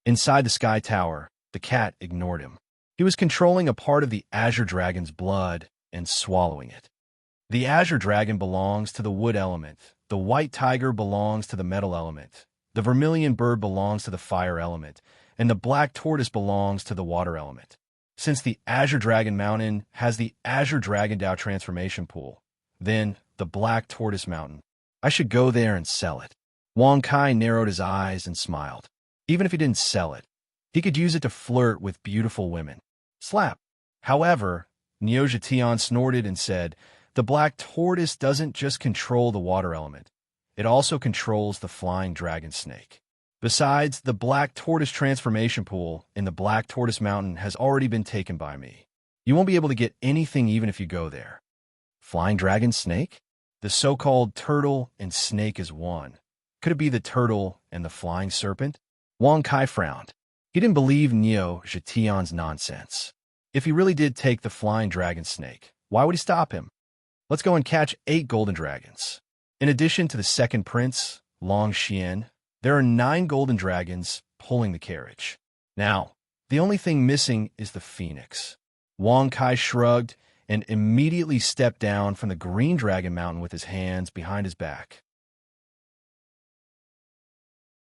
Inside the sky tower, the cat ignored him. He was controlling a part of the Azure Dragon's blood and swallowing it. The Azure Dragon belongs to the wood element, the white tiger belongs to the metal element, the vermilion bird belongs to the fire element, and the black tortoise belongs to the water element. Since the Azure Dragon Mountain has the Azure Dragon Dao transformation pool, then the Black Tortoise Mountain. I should go there and sell it. Wang Kai narrowed his eyes and smiled. Even if he didn't sell it, he could use it to flirt with beautiful women. Slap. However, Neo Jation snorted and said, the Black Tortoise doesn't just control the water element. It also controls the flying dragon snake. Besides, the Black Tortoise transformation pool in the Black Tortoise Mountain has already been taken by me. You won't be able to get anything even if you go there. Flying dragon snake? The so-called turtle and snake is one. Could it be the turtle and the flying serpent? Wang Kai frowned. He didn't believe Niu Zhetian's nonsense. If he really did take the flying dragon snake, why would he stop him? Let's go and catch 8 golden dragons. In addition to the second prince, Long Xian, there are 9 golden dragons pulling the carriage. Now, the only thing missing is the phoenix. Wang Kai shrugged and immediately stepped down from the green dragon mountain with his hands behind his back.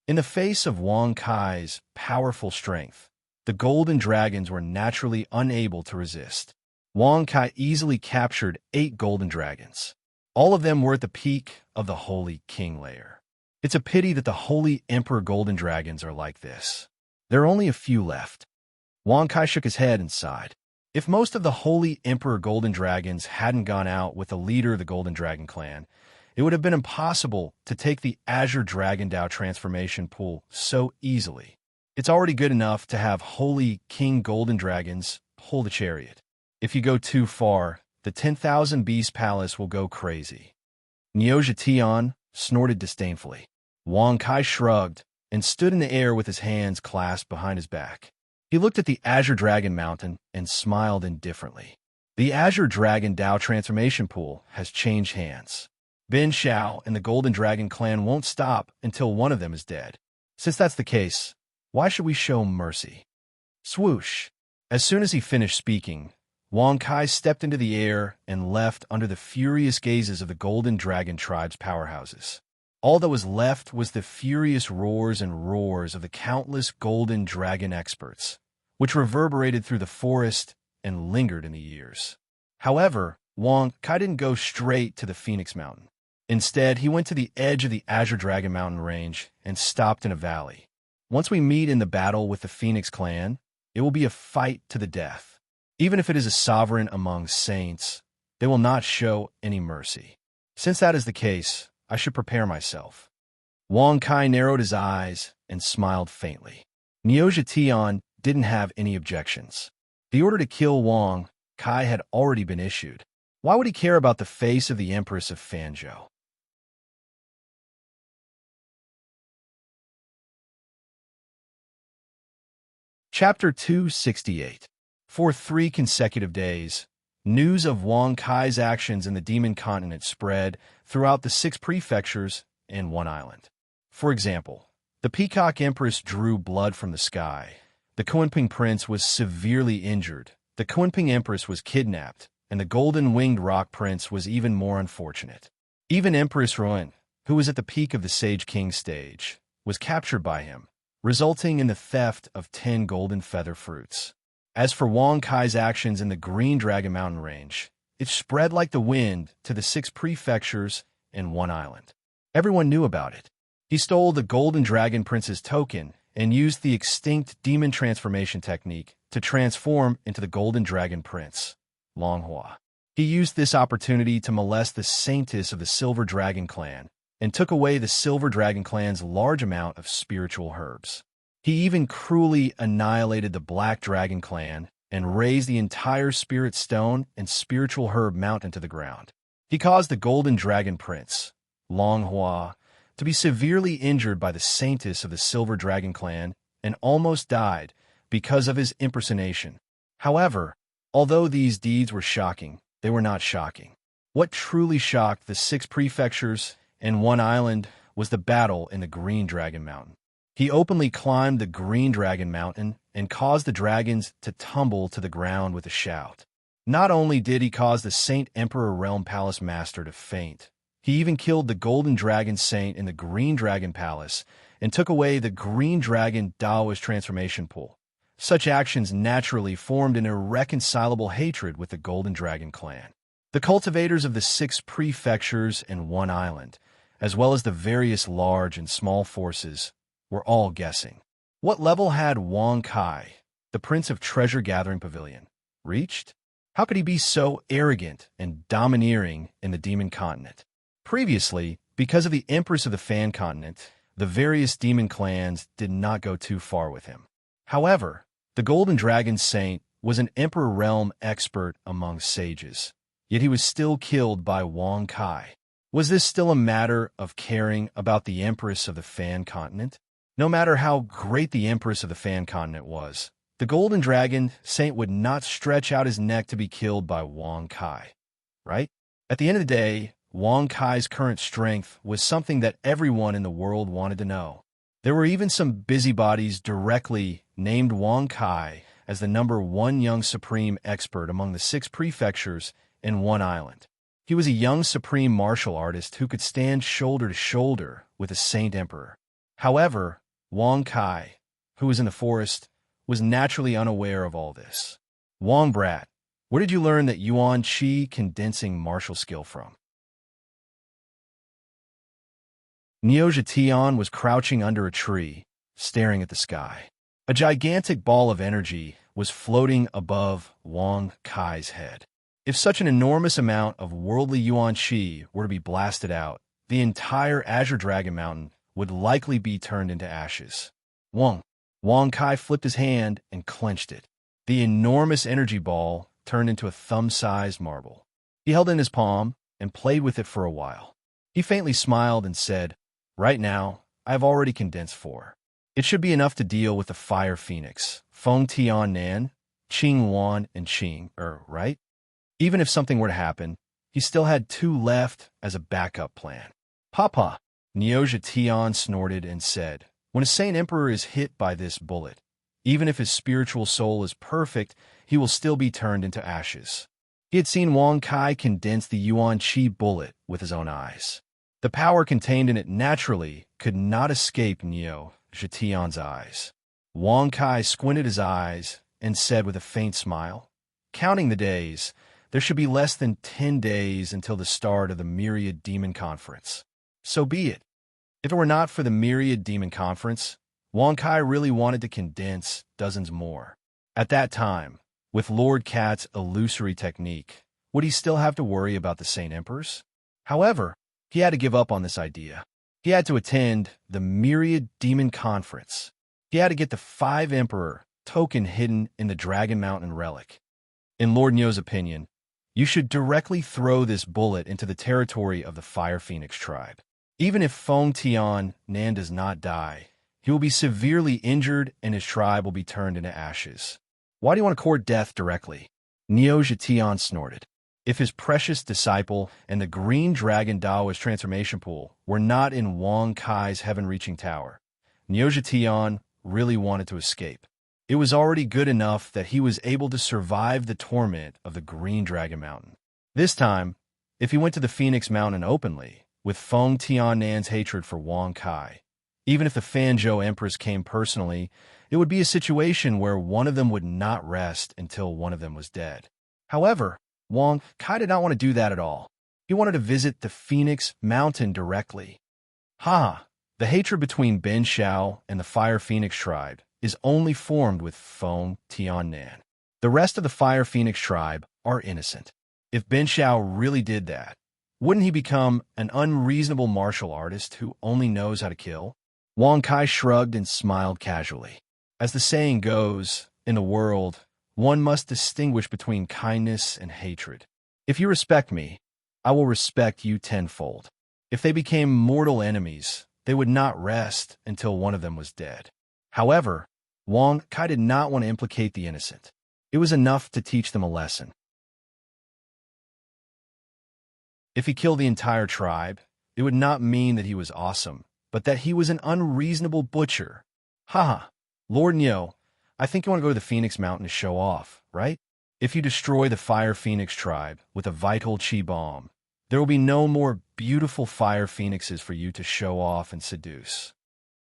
In the face of Wang Kai's powerful strength, the golden dragons were naturally unable to resist. Wang Kai easily captured 8 golden dragons. All of them were at the peak of the Holy King layer. It's a pity that the Holy Emperor golden dragons are like this. There are only a few left. Wang Kai shook his head and sighed. If most of the Holy Emperor golden dragons hadn't gone out with the leader of the Golden Dragon clan, it would have been impossible to take the Azure Dragon Dao transformation pool so easily. It's already good enough to have Holy King golden dragons pull the chariot. If you go too far, the 10,000 Beast Palace will go crazy. Niu Zhetian snorted disdainfully. Wang Kai shrugged and stood in the air with his hands clasped behind his back. He looked at the Azure Dragon Mountain and smiled indifferently. The Azure Dragon Dao transformation pool has changed hands. Ben Shao and the Golden Dragon clan won't stop until one of them is dead. Since that's the case, why should we show mercy? Swoosh! As soon as he finished speaking, Wang Kai stepped into the air and left under the furious gazes of the Golden Dragon tribe's powerhouses. All that was left was the furious roars and roars of the countless Golden Dragon experts, which reverberated through the forest and lingered in the years. However, Wang Kai didn't go straight to the Phoenix Mountain. Instead, he went to the edge of the Azure Dragon Mountain range and stopped in a valley. Once we meet in the battle with the Phoenix clan, it will be a fight to the death. Even if it is a sovereign among saints, they will not show any mercy. Since that is the case, I should prepare myself. Wang Kai narrowed his eyes and smiled faintly. Niu Zhetian didn't have any objections. The order to kill Wang Kai had already been issued. Why would he care about the face of the Empress of Fanzhou? Chapter 268. For 3 consecutive days, news of Wang Kai's actions in the Demon Continent spread throughout the 6 prefectures and 1 island. For example, the Peacock Empress drew blood from the sky. The Kunping Prince was severely injured. The Kunping Empress was kidnapped, and the Golden Winged Rock Prince was even more unfortunate. Even Empress Ruin, who was at the peak of the Sage King stage, was captured by him, resulting in the theft of 10 golden feather fruits. As for Wang Kai's actions in the Green Dragon Mountain range, it spread like the wind to the 6 prefectures and 1 island. Everyone knew about it. He stole the Golden Dragon Prince's token and used the extinct demon transformation technique to transform into the Golden Dragon Prince, Longhua. He used this opportunity to molest the saintess of the Silver Dragon clan and took away the Silver Dragon clan's large amount of spiritual herbs. He even cruelly annihilated the Black Dragon clan and razed the entire Spirit Stone and Spiritual Herb Mountain to the ground. He caused the Golden Dragon Prince, Longhua, to be severely injured by the saintess of the Silver Dragon clan and almost died because of his impersonation. However, although these deeds were shocking, they were not shocking. What truly shocked the 6 prefectures and 1 island was the battle in the Green Dragon Mountain. He openly climbed the Green Dragon Mountain and caused the dragons to tumble to the ground with a shout. Not only did he cause the Saint Emperor Realm Palace Master to faint, he even killed the Golden Dragon Saint in the Green Dragon Palace and took away the Green Dragon Daoist transformation pool. Such actions naturally formed an irreconcilable hatred with the Golden Dragon clan. The cultivators of the 6 prefectures and 1 island, as well as the various large and small forces, were all guessing. What level had Wang Kai, the Prince of Treasure Gathering Pavilion, reached? How could he be so arrogant and domineering in the Demon Continent? Previously, because of the Empress of the Fan Continent, the various demon clans did not go too far with him. However, the Golden Dragon Saint was an Emperor realm expert among sages, yet he was still killed by Wang Kai. Was this still a matter of caring about the Empress of the Fan Continent? No matter how great the Empress of the Fan Continent was, the Golden Dragon Saint would not stretch out his neck to be killed by Wang Kai, right? At the end of the day, Wang Kai's current strength was something that everyone in the world wanted to know. There were even some busybodies directly named Wang Kai as the #1 young supreme expert among the 6 prefectures in one island. He was a young supreme martial artist who could stand shoulder to shoulder with a Saint Emperor. However, Wang Kai, who was in the forest, was naturally unaware of all this. Wang Brat, where did you learn that Yuan Qi condensing martial skill from? Niu Zhetian was crouching under a tree, staring at the sky. A gigantic ball of energy was floating above Wang Kai's head. If such an enormous amount of worldly Yuan Qi were to be blasted out, the entire Azure Dragon Mountain would likely be turned into ashes. Wang Kai flipped his hand and clenched it. The enormous energy ball turned into a thumb-sized marble. He held it in his palm and played with it for a while. He faintly smiled and said, "Right now, I have already condensed 4. It should be enough to deal with the Fire Phoenix, Feng Tian Nan, Qing Wan, and Qing, right?" Even if something were to happen, he still had 2 left as a backup plan. "Papa," Niu Zhetian snorted and said, "When a Saint Emperor is hit by this bullet, even if his spiritual soul is perfect, he will still be turned into ashes." He had seen Wang Kai condense the Yuan Qi bullet with his own eyes. The power contained in it naturally could not escape Niu Zhetian's eyes. Wang Kai squinted his eyes and said with a faint smile, "Counting the days, there should be less than 10 days until the start of the Myriad Demon Conference. So be it." If it were not for the Myriad Demon Conference, Wang Kai really wanted to condense dozens more. At that time, with Lord Cat's illusory technique, would he still have to worry about the Saint Emperors? However, he had to give up on this idea. He had to attend the Myriad Demon Conference. He had to get the 5 Emperor token hidden in the Dragon Mountain relic. In Lord Niu's opinion, you should directly throw this bullet into the territory of the Fire Phoenix tribe. Even if Feng Tian Nan does not die, he will be severely injured and his tribe will be turned into ashes. Why do you want to court death directly? Niu Zhetian snorted. If his precious disciple and the Green Dragon Daoist transformation pool were not in Wang Kai's heaven-reaching tower, Niu Zhetian really wanted to escape. It was already good enough that he was able to survive the torment of the Green Dragon Mountain. This time, if he went to the Phoenix Mountain openly, with Feng Tiannan's hatred for Wang Kai, even if the Fanzhou Empress came personally, it would be a situation where one of them would not rest until one of them was dead. However, Wang Kai did not want to do that at all. He wanted to visit the Phoenix Mountain directly. The hatred between Ben Shao and the Fire Phoenix tribe is only formed with Feng Tiannan. The rest of the Fire Phoenix tribe are innocent. If Ben Shao really did that, wouldn't he become an unreasonable martial artist who only knows how to kill? Wang Kai shrugged and smiled casually. As the saying goes, in the world, one must distinguish between kindness and hatred. If you respect me, I will respect you tenfold. If they became mortal enemies, they would not rest until one of them was dead. However, Wang Kai did not want to implicate the innocent. It was enough to teach them a lesson. If he killed the entire tribe, it would not mean that he was awesome, but that he was an unreasonable butcher. Lord Niu, I think you want to go to the Phoenix Mountain to show off, right? If you destroy the Fire Phoenix tribe with a vital Qi bomb, there will be no more beautiful Fire Phoenixes for you to show off and seduce.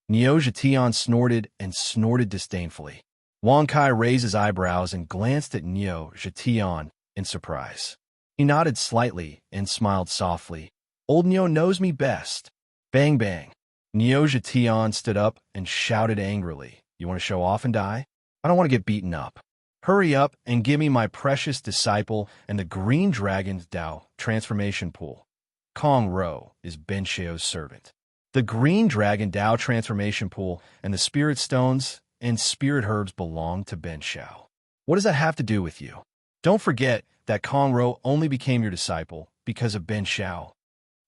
Niu Zhetian snorted and snorted disdainfully. Wang Kai raised his eyebrows and glanced at Niu Zhetian in surprise. He nodded slightly and smiled softly. Old Niu knows me best. Bang bang. Niu Zhetian stood up and shouted angrily. You want to show off and die? I don't want to get beaten up. Hurry up and give me my precious disciple and the Green Dragon's Dao transformation pool. Kong Ro is Ben Xiao's servant. The Green Dragon Dao transformation pool and the spirit stones and spirit herbs belong to Ben Xiao. What does that have to do with you? Don't forget that Kong Ro only became your disciple because of Ben Shao.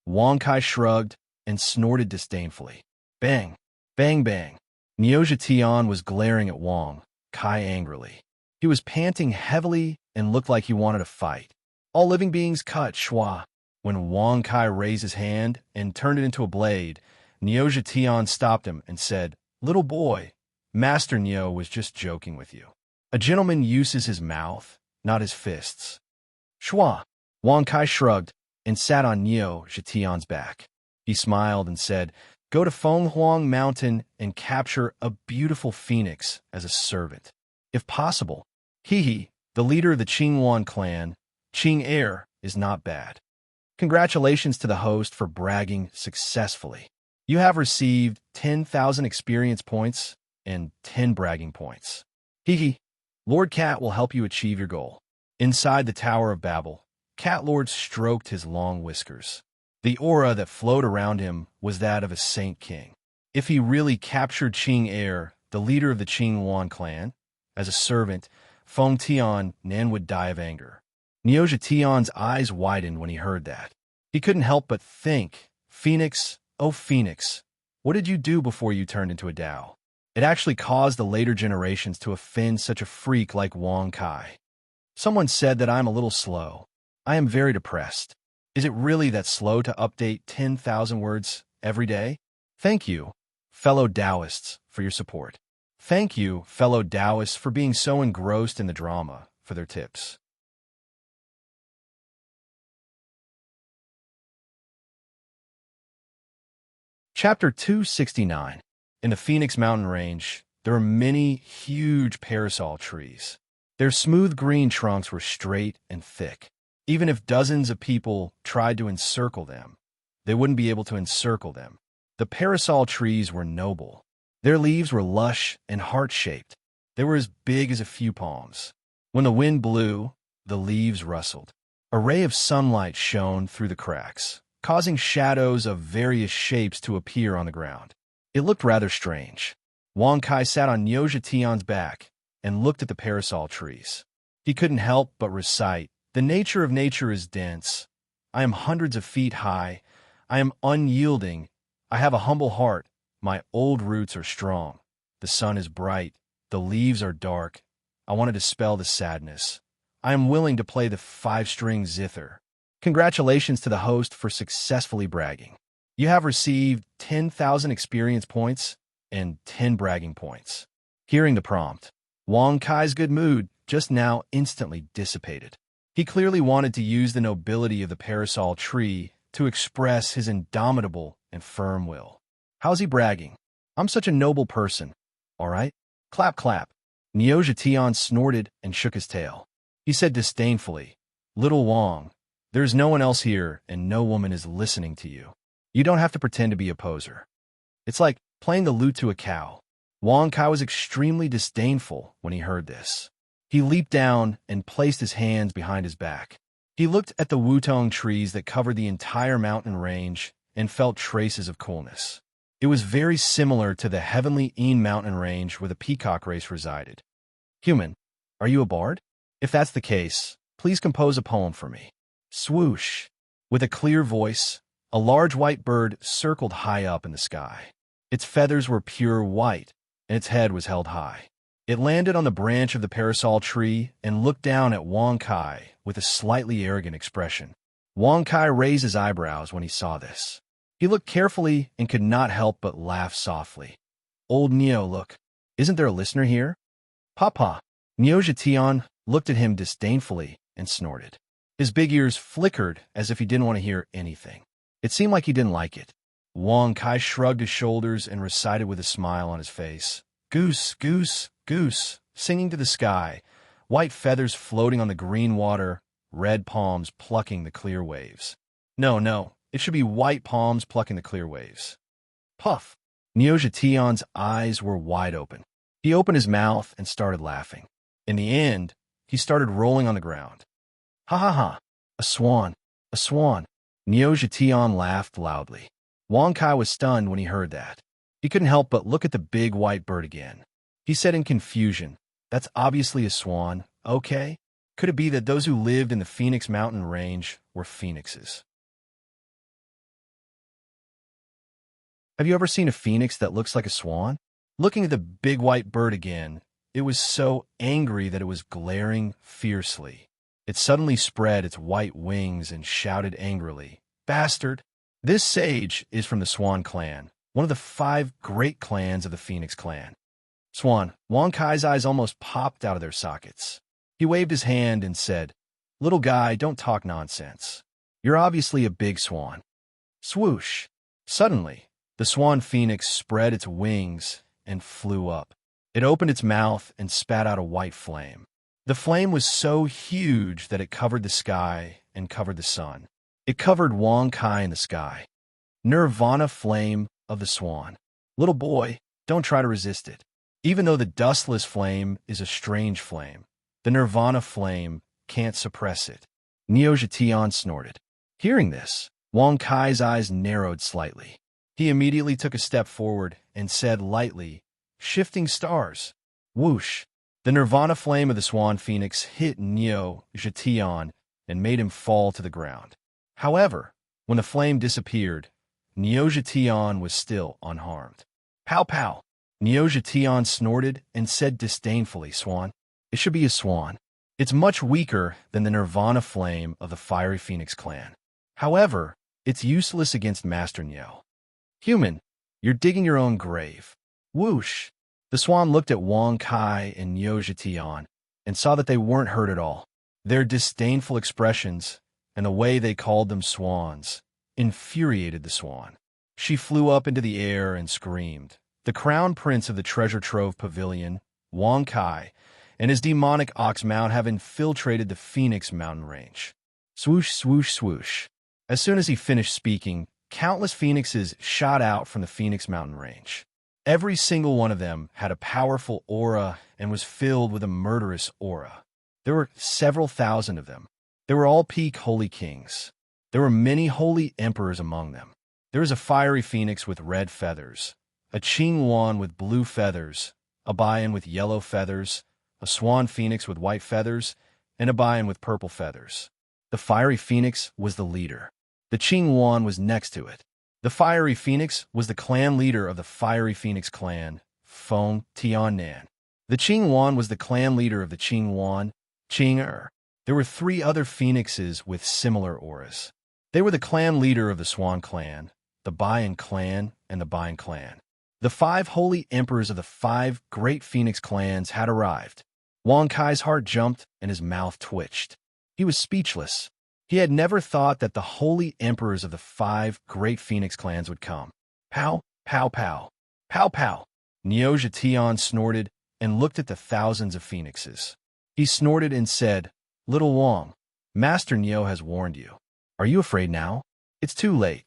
Wang Kai shrugged and snorted disdainfully. Bang! Bang bang! Niuzha Tian was glaring at Wang Kai angrily. He was panting heavily and looked like he wanted to fight. All living beings cut schwa. When Wang Kai raised his hand and turned it into a blade, Niuzha Tian stopped him and said, "Little boy, Master Nio was just joking with you. A gentleman uses his mouth, not his fists." Schwa. Wang Kai shrugged and sat on Niuzha Tian's back. He smiled and said, "Go to Fenghuang Mountain and capture a beautiful phoenix as a servant. If possible." He, the leader of the Qingwan clan, Qing heir, is not bad. Congratulations to the host for bragging successfully. You have received 10,000 experience points and 10 bragging points. Lord Cat will help you achieve your goal. Inside the Tower of Babel, Cat Lord stroked his long whiskers. The aura that flowed around him was that of a saint king. If he really captured Qing heir, the leader of the Qingwan clan, as a servant, Feng Tian Nan would die of anger. Niuzha Tian's eyes widened when he heard that. He couldn't help but think, Phoenix, oh Phoenix, what did you do before you turned into a Dao? It actually caused the later generations to offend such a freak like Wang Kai. Someone said that I'm a little slow. I am very depressed. Is it really that slow to update 10,000 words every day? Thank you, fellow Taoists, for your support. Thank you, fellow Taoists, for being so engrossed in the drama, for their tips. Chapter 269. In the Phoenix Mountain Range, there are many huge parasol trees. Their smooth green trunks were straight and thick. Even if dozens of people tried to encircle them, they wouldn't be able to encircle them. The parasol trees were noble. Their leaves were lush and heart-shaped. They were as big as a few palms. When the wind blew, the leaves rustled. A ray of sunlight shone through the cracks, causing shadows of various shapes to appear on the ground. It looked rather strange. Wang Kai sat on Niuzha Tian's back and looked at the parasol trees. He couldn't help but recite, "The nature of nature is dense. I am hundreds of feet high. I am unyielding. I have a humble heart. My old roots are strong. The sun is bright. The leaves are dark. I want to dispel the sadness. I am willing to play the 5-string zither." Congratulations to the host for successfully bragging. You have received 10,000 experience points and 10 bragging points. Hearing the prompt, Wang Kai's good mood just now instantly dissipated. He clearly wanted to use the nobility of the parasol tree to express his indomitable and firm will. How's he bragging? "I'm such a noble person. All right. Clap, clap." Niuzha Tian snorted and shook his tail. He said disdainfully, "Little Wang, there's no one else here and no woman is listening to you. You don't have to pretend to be a poser. It's like playing the lute to a cow." Wang Kai was extremely disdainful when he heard this. He leaped down and placed his hands behind his back. He looked at the wutong trees that covered the entire mountain range and felt traces of coolness. It was very similar to the heavenly Een mountain range where the peacock race resided. "Human, are you a bard? If that's the case, please compose a poem for me." Swoosh! With a clear voice, a large white bird circled high up in the sky. Its feathers were pure white, and its head was held high. It landed on the branch of the parasol tree and looked down at Wang Kai with a slightly arrogant expression. Wang Kai raised his eyebrows when he saw this. He looked carefully and could not help but laugh softly. "Old Neo, look. Isn't there a listener here?" "Papa." Niuzha Tian looked at him disdainfully and snorted. His big ears flickered as if he didn't want to hear anything. It seemed like he didn't like it. Wang Kai shrugged his shoulders and recited with a smile on his face, "Goose, goose, goose, singing to the sky, white feathers floating on the green water, red palms plucking the clear waves." No, it should be white palms plucking the clear waves. Puff! Niuzha Tian's eyes were wide open. He opened his mouth and started laughing. In the end, he started rolling on the ground. "Ha ha ha! A swan! A swan!" Niuzha Tian laughed loudly. Wang Kai was stunned when he heard that. He couldn't help but look at the big white bird again. He said in confusion, "That's obviously a swan. okay? Could it be that those who lived in the Phoenix Mountain range were phoenixes? Have you ever seen a phoenix that looks like a swan? Looking at the big white bird again, it was so angry that it was glaring fiercely. It suddenly spread its white wings and shouted angrily, "Bastard!" This sage is from the Swan clan, one of the 5 great clans of the Phoenix clan. Swan, Wong Kai's eyes almost popped out of their sockets. He waved his hand and said, "Little guy, don't talk nonsense. You're obviously a big swan." Swoosh! Suddenly, the swan phoenix spread its wings and flew up. It opened its mouth and spat out a white flame. The flame was so huge that it covered the sky and covered the sun. It covered Wong Kai in the sky. Nirvana flame of the swan. Little boy, don't try to resist it. Even though the dustless flame is a strange flame, the nirvana flame can't suppress it. Neo-Jatian snorted. Hearing this, Wong Kai's eyes narrowed slightly. He immediately took a step forward and said lightly, "Shifting stars." Whoosh! The nirvana flame of the swan phoenix hit Neo-Jatian and made him fall to the ground. However, when the flame disappeared, Neo-Jatian was still unharmed. "Pow pow!" Neo-Jatian snorted and said disdainfully, "Swan? It should be a swan. It's much weaker than the nirvana flame of the fiery phoenix clan. However, it's useless against Master Neo. Human, you're digging your own grave." Whoosh! The swan looked at Wong Kai and Neo-Jatian and saw that they weren't hurt at all. Their disdainful expressions and the way they called them swans infuriated the swan. She flew up into the air and screamed. The crown prince of the treasure trove pavilion, Wong Kai, and his demonic ox mount have infiltrated the Phoenix mountain range. Swoosh, swoosh, swoosh. As soon as he finished speaking, countless phoenixes shot out from the Phoenix mountain range. Every single one of them had a powerful aura and was filled with a murderous aura. There were several thousand of them. They were all peak holy kings. There were many holy emperors among them. There was a fiery phoenix with red feathers, a Qing Wan with blue feathers, a Bayan with yellow feathers, a swan phoenix with white feathers, and a Bayan with purple feathers. The fiery phoenix was the leader. The Qing Wan was next to it. The fiery phoenix was the clan leader of the fiery phoenix clan, Feng Tiannan. The Qing Wan was the clan leader of the Qing Wan, Qing. There were 3 other phoenixes with similar auras. They were the clan leader of the Swan clan, the Bayan clan, and the Bayan clan. The 5 holy emperors of the 5 great phoenix clans had arrived. Wong Kai's heart jumped and his mouth twitched. He was speechless. He had never thought that the holy emperors of the 5 great phoenix clans would come. Pow, pow, pow, pow, pow. Neo-Jatian snorted and looked at the thousands of phoenixes. He snorted and said, "Little Wong, Master Neo has warned you. Are you afraid now? It's too late."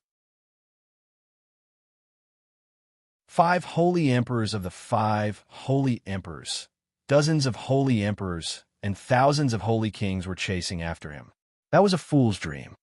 5 holy emperors of the 5 holy emperors, dozens of holy emperors, and thousands of holy kings were chasing after him. That was a fool's dream.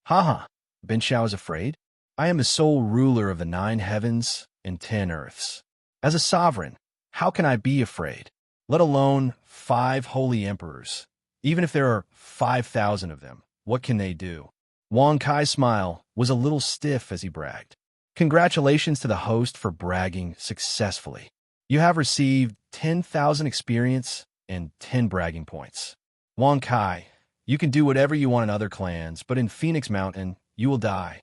Ha! Bin Xiao is afraid? I am the sole ruler of the 9 heavens and 10 earths. As a sovereign, how can I be afraid? Let alone 5 holy emperors. Even if there are 5,000 of them, what can they do? Wong Kai's smile was a little stiff as he bragged. Congratulations to the host for bragging successfully. You have received 10,000 experience and 10 bragging points. Wong Kai, you can do whatever you want in other clans, but in Phoenix Mountain, you will die.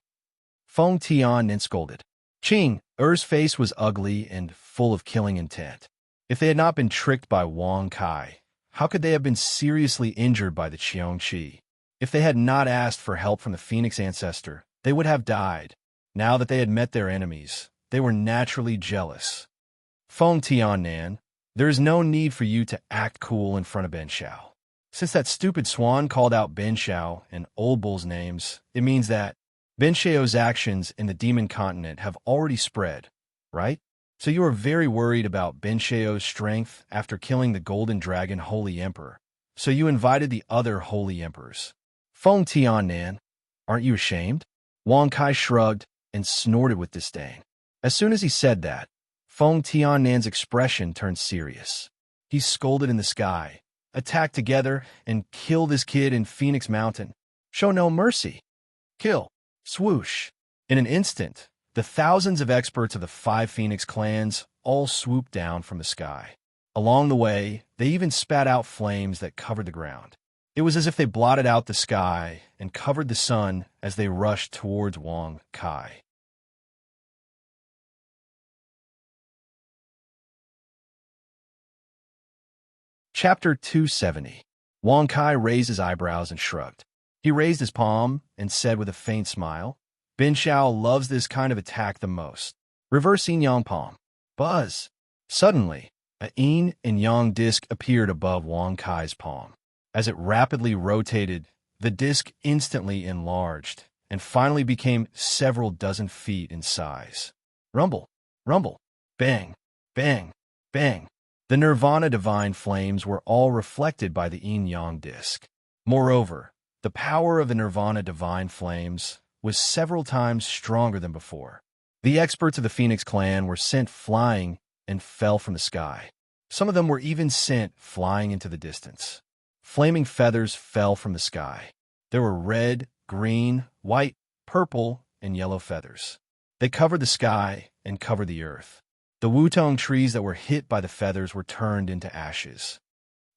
Feng Tian scolded. Qing Er's face was ugly and full of killing intent. If they had not been tricked by Wong Kai, how could they have been seriously injured by the Qiongqi? If they had not asked for help from the Phoenix ancestor, they would have died. Now that they had met their enemies, they were naturally jealous. Feng Tiannan, there is no need for you to act cool in front of Ben Xiao. Since that stupid swan called out Ben Xiao and Old Bull's names, it means that Ben Xiao's actions in the Demon Continent have already spread, right? So you are very worried about Ben Xiao's strength after killing the Golden Dragon Holy Emperor. So you invited the other Holy Emperors. Feng Tiannan, aren't you ashamed? Wong Kai shrugged and snorted with disdain. As soon as he said that, Feng Tiannan's expression turned serious. He scolded in the sky, attack together and kill this kid in Phoenix Mountain. Show no mercy. Kill. Swoosh. In an instant, the thousands of experts of the 5 Phoenix clans all swooped down from the sky. Along the way, they even spat out flames that covered the ground. It was as if they blotted out the sky and covered the sun as they rushed towards Wang Kai. Chapter 270. Wang Kai raised his eyebrows and shrugged. He raised his palm and said with a faint smile, Bin Xiao loves this kind of attack the most. Reverse yin yang palm. Buzz. Suddenly, a yin and yang disc appeared above Wang Kai's palm. As it rapidly rotated, the disc instantly enlarged and finally became several dozen feet in size. Rumble, rumble, bang, bang, bang. The Nirvana divine flames were all reflected by the yin-yang disc. Moreover, the power of the Nirvana divine flames was several times stronger than before. The experts of the Phoenix clan were sent flying and fell from the sky. Some of them were even sent flying into the distance. Flaming feathers fell from the sky. There were red, green, white, purple, and yellow feathers. They covered the sky and covered the earth. The wutong trees that were hit by the feathers were turned into ashes.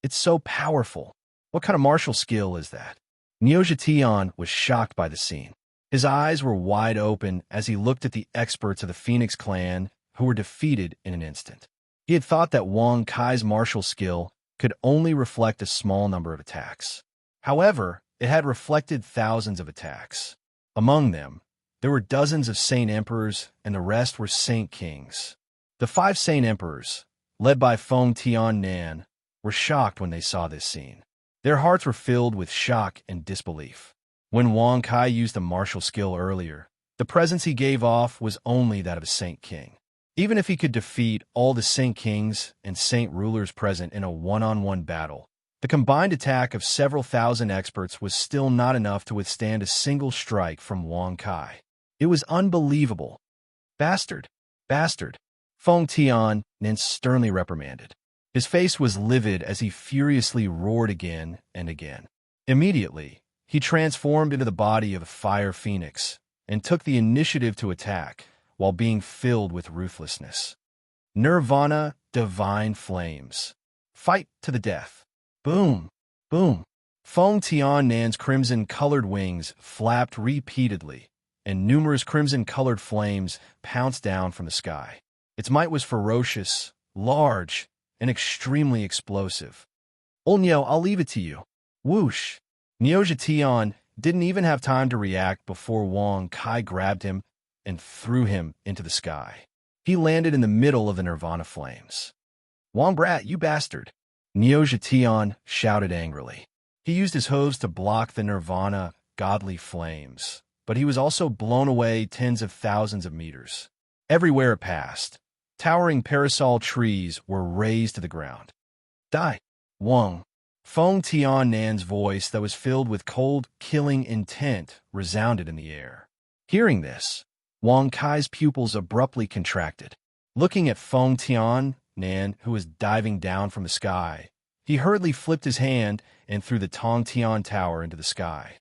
It's so powerful. What kind of martial skill is that? Niuzhitian was shocked by the scene. His eyes were wide open as he looked at the experts of the Phoenix clan who were defeated in an instant. He had thought that Wang Kai's martial skill could only reflect a small number of attacks. However, it had reflected thousands of attacks. Among them, there were dozens of Saint Emperors and the rest were Saint Kings. The 5 Saint Emperors, led by Feng Tian-nan, were shocked when they saw this scene. Their hearts were filled with shock and disbelief. When Wang Kai used a martial skill earlier, the presence he gave off was only that of a Saint King. Even if he could defeat all the Saint Kings and Saint Rulers present in a one-on-one battle, the combined attack of several thousand experts was still not enough to withstand a single strike from Wang Kai. It was unbelievable. Bastard! Bastard! Feng Tian-nan sternly reprimanded. His face was livid as he furiously roared again and again. Immediately, he transformed into the body of a fire phoenix and took the initiative to attack while being filled with ruthlessness. Nirvana divine flames. Fight to the death. Boom! Boom! Feng Tian-nan's crimson-colored wings flapped repeatedly, and numerous crimson-colored flames pounced down from the sky. Its might was ferocious, large, and extremely explosive. Old Nio, I'll leave it to you. Whoosh! Niuzhitian didn't even have time to react before Wang Kai grabbed him and threw him into the sky. He landed in the middle of the Nirvana flames. Wang Brat, you bastard! Niuzhitian shouted angrily. He used his hooves to block the Nirvana godly flames, but he was also blown away tens of thousands of meters. Everywhere it passed, towering parasol trees were razed to the ground. Die! Wang! Feng Tian-nan's voice that was filled with cold, killing intent resounded in the air. Hearing this, Wang Kai's pupils abruptly contracted. Looking at Feng Tian-nan, who was diving down from the sky, he hurriedly flipped his hand and threw the Tongtian Tower into the sky.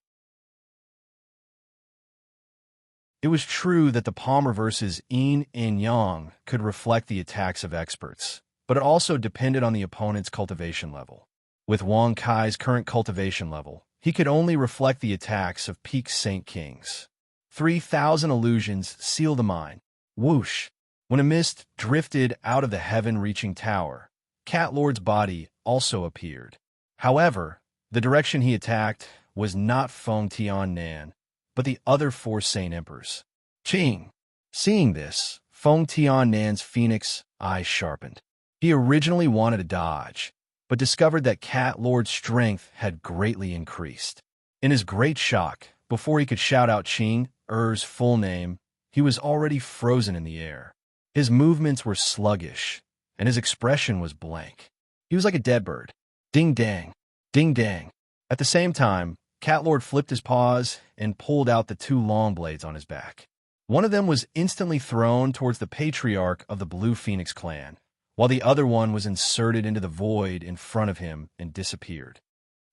It was true that the palm reverses yin and yang could reflect the attacks of experts, but it also depended on the opponent's cultivation level. With Wang Kai's current cultivation level, he could only reflect the attacks of peak Saint Kings. 3,000 illusions seal the mind. Whoosh! When a mist drifted out of the heaven-reaching tower, Cat Lord's body also appeared. However, the direction he attacked was not Feng Tian-nan, but the other 4 Saint Emperors. Ching! Seeing this, Feng Tian-nan's phoenix eyes sharpened. He originally wanted to dodge, but discovered that Cat Lord's strength had greatly increased. In his great shock, before he could shout out Qing Er's full name, he was already frozen in the air. His movements were sluggish, and his expression was blank. He was like a dead bird. Ding-dang, ding-dang. At the same time, Cat Lord flipped his paws and pulled out the 2 long blades on his back. One of them was instantly thrown towards the patriarch of the Blue Phoenix clan, while the other one was inserted into the void in front of him and disappeared.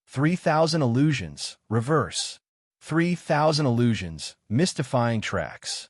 3,000 illusions, reverse. 3,000 illusions, mystifying tracks.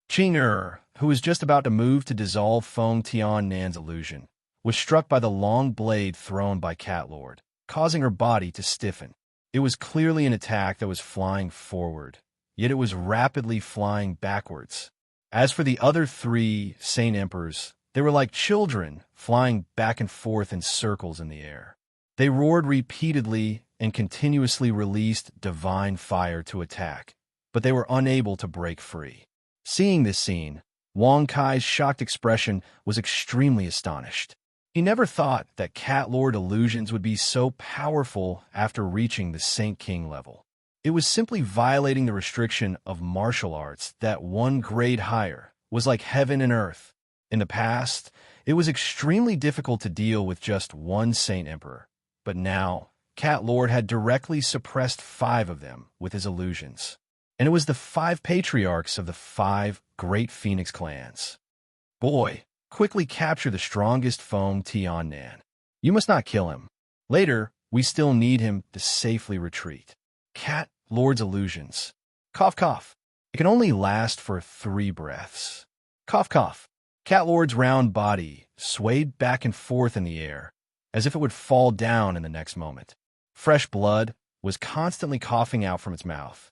Ching-er, who was just about to move to dissolve Feng Tian-Nan's illusion, was struck by the long blade thrown by Cat Lord, causing her body to stiffen. It was clearly an attack that was flying forward, yet it was rapidly flying backwards. As for the other three Saint Emperors, they were like children, flying back and forth in circles in the air. They roared repeatedly and continuously released divine fire to attack, but they were unable to break free. Seeing this scene, Wang Kai's shocked expression was extremely astonished. He never thought that Cat Lord illusions would be so powerful after reaching the Saint King level. It was simply violating the restriction of martial arts that one grade higher was like heaven and earth. In the past, it was extremely difficult to deal with just one Saint Emperor, but now, Cat Lord had directly suppressed 5 of them with his illusions. And it was the 5 patriarchs of the 5 great Phoenix clans. Boy, quickly capture the strongest Feng Tian-Nan. You must not kill him. Later, we still need him to safely retreat. Cat Lord's illusions. Cough, cough. It can only last for 3 breaths. Cough, cough. Cat Lord's round body swayed back and forth in the air, as if it would fall down in the next moment. Fresh blood was constantly coughing out from its mouth.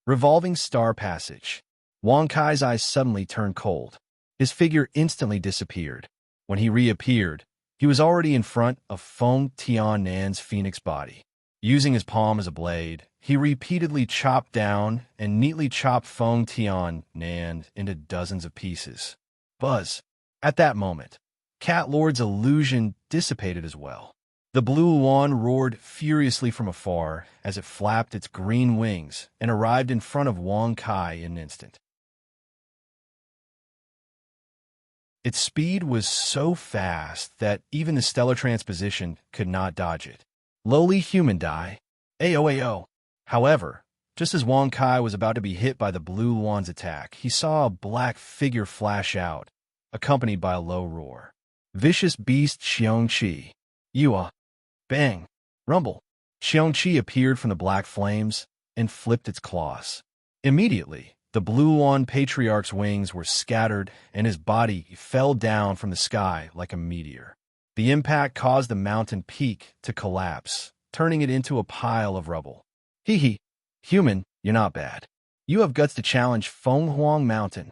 Revolving star passage. Wang Kai's eyes suddenly turned cold. His figure instantly disappeared. When he reappeared, he was already in front of Feng Tian-Nan's phoenix body. Using his palm as a blade, he repeatedly chopped down and neatly chopped Feng Tian-Nan into dozens of pieces. Buzz. At that moment, Cat Lord's illusion dissipated as well. The blue wand roared furiously from afar as it flapped its green wings and arrived in front of Wang Kai in an instant. Its speed was so fast that even the stellar transposition could not dodge it. Lowly human die. Ayo. However, just as Wang Kai was about to be hit by the blue wand's attack, he saw a black figure flash out, accompanied by a low roar. Vicious beast Xiongqi. Yua. Bang! Rumble! Xiongqi appeared from the black flames and flipped its claws. Immediately, the blue wand patriarch's wings were scattered and his body fell down from the sky like a meteor. The impact caused the mountain peak to collapse, turning it into a pile of rubble. Hee hee! Human, you're not bad. You have guts to challenge Fenghuang Mountain.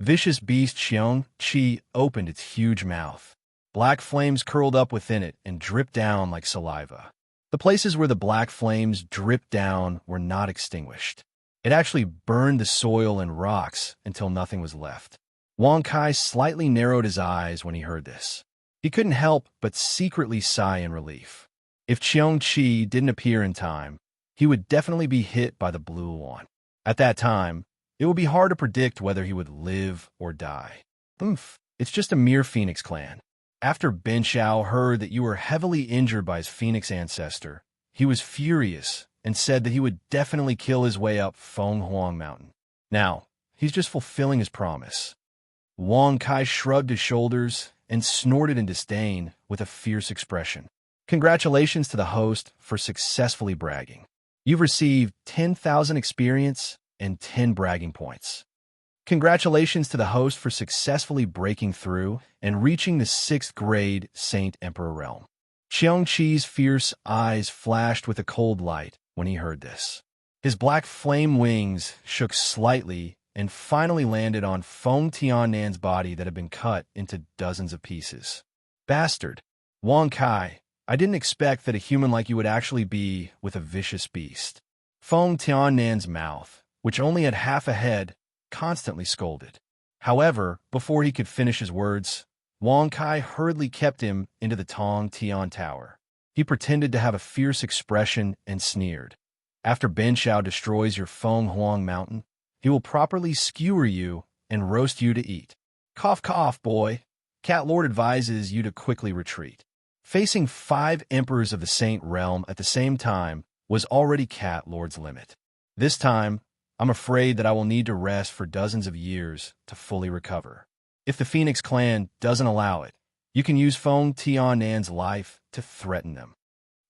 Vicious beast Xiongqi opened its huge mouth. Black flames curled up within it and dripped down like saliva. The places where the black flames dripped down were not extinguished. It actually burned the soil and rocks until nothing was left. Wang Kai slightly narrowed his eyes when he heard this. He couldn't help but secretly sigh in relief. If Xiongqi didn't appear in time, he would definitely be hit by the blue wand. At that time, it would be hard to predict whether he would live or die. It's just a mere Phoenix clan. After Ben Shao heard that you were heavily injured by his Phoenix ancestor, he was furious and said that he would definitely kill his way up Fenghuang Mountain. Now, he's just fulfilling his promise. Wang Kai shrugged his shoulders and snorted in disdain with a fierce expression. Congratulations to the host for successfully bragging. You've received 10,000 experience and 10 bragging points. Congratulations to the host for successfully breaking through and reaching the 6th grade Saint Emperor realm. Xiongqi's fierce eyes flashed with a cold light when he heard this. His black flame wings shook slightly and finally landed on Feng Tian-Nan's body that had been cut into dozens of pieces. Bastard! Wang Kai, I didn't expect that a human like you would actually be with a vicious beast. Feng Tian-Nan's mouth, which only had half a head, constantly scolded. However, before he could finish his words, Wang Kai hurriedly kept him into the Tong Tian Tower. He pretended to have a fierce expression and sneered. After Ben Shao destroys your Fenghuang Mountain, he will properly skewer you and roast you to eat. Cough, cough, boy. Cat Lord advises you to quickly retreat. Facing 5 emperors of the Saint Realm at the same time was already Cat Lord's limit. This time, I'm afraid that I will need to rest for dozens of years to fully recover. If the Phoenix clan doesn't allow it, You can use Feng Tiannan's life to threaten them.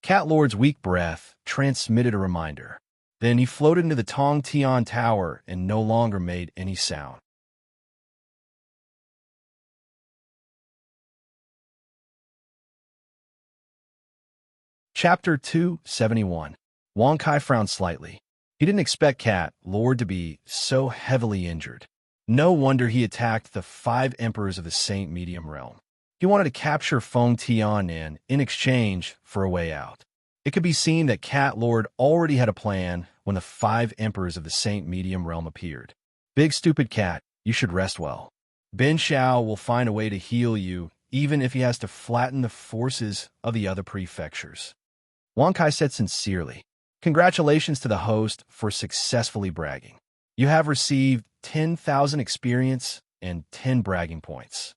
Cat Lord's weak breath transmitted a reminder. Then he floated into the Tong Tian Tower and no longer made any sound. Chapter 271. Wang Kai frowned slightly. He didn't expect Cat Lord to be so heavily injured. No wonder he attacked the 5 emperors of the Saint Medium Realm. He wanted to capture Feng Tianan in exchange for a way out. It could be seen that Cat Lord already had a plan when the 5 emperors of the Saint Medium Realm appeared. Big stupid cat, you should rest well. Ben Xiao will find a way to heal you, even if he has to flatten the forces of the other prefectures. Wang Kai said sincerely, "Congratulations to the host for successfully bragging. You have received 10,000 experience and 10 bragging points."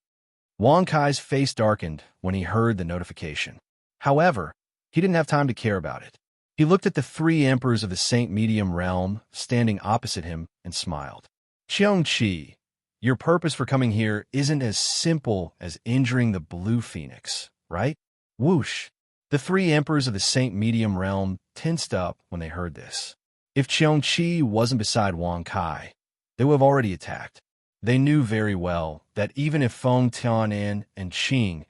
Wang Kai's face darkened when he heard the notification. However, he didn't have time to care about it. He looked at the 3 emperors of the Saint Medium Realm standing opposite him and smiled. "Qiongqi, your purpose for coming here isn't as simple as injuring the Blue Phoenix, right?" Whoosh! The 3 emperors of the Saint Medium Realm tensed up when they heard this. If Qiongqi wasn't beside Wang Kai, they would have already attacked. They knew very well that even if Feng Tianan and Qing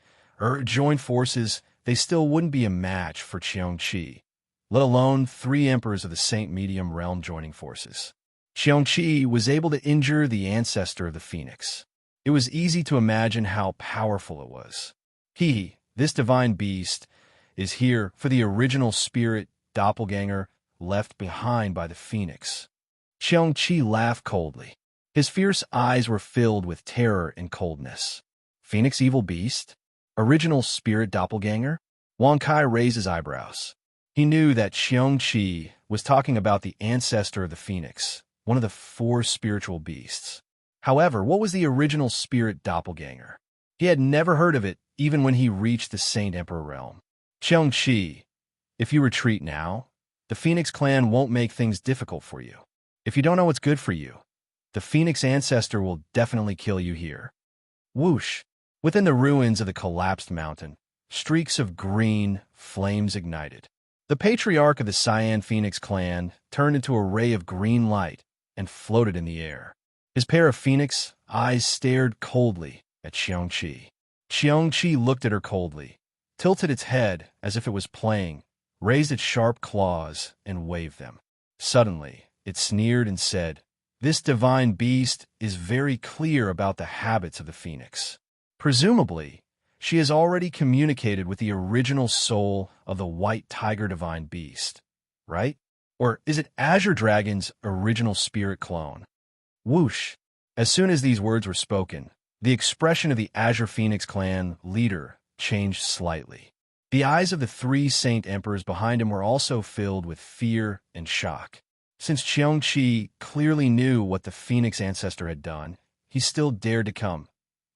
joined forces, they still wouldn't be a match for Qiongqi, let alone 3 emperors of the Saint Medium Realm joining forces. Qiongqi was able to injure the ancestor of the Phoenix. It was easy to imagine how powerful it was. This divine beast, is here for the original spirit doppelganger left behind by the Phoenix. Qiongqi laughed coldly. His fierce eyes were filled with terror and coldness. Phoenix evil beast? Original spirit doppelganger? Wang Kai raised his eyebrows. He knew that Qiongqi was talking about the ancestor of the Phoenix, one of the 4 spiritual beasts. However, what was the original spirit doppelganger? He had never heard of it even when he reached the Saint Emperor realm. Qiongqi, if you retreat now, the Phoenix clan won't make things difficult for you. If you don't know what's good for you, the Phoenix ancestor will definitely kill you here. Whoosh! Within the ruins of the collapsed mountain, streaks of green flames ignited. The patriarch of the Cyan Phoenix clan turned into a ray of green light and floated in the air. His pair of phoenix eyes stared coldly at Qiongqi. Qiongqi looked at her coldly, tilted its head as if it was playing, raised its sharp claws, and waved them. Suddenly, it sneered and said, "This divine beast is very clear about the habits of the Phoenix. Presumably, she has already communicated with the original soul of the white tiger divine beast, right? Or is it Azure Dragon's original spirit clone?" Whoosh! As soon as these words were spoken, the expression of the Azure Phoenix clan leader changed slightly. The eyes of the 3 Saint Emperors behind him were also filled with fear and shock. Since Qiongqi clearly knew what the Phoenix ancestor had done, he still dared to come.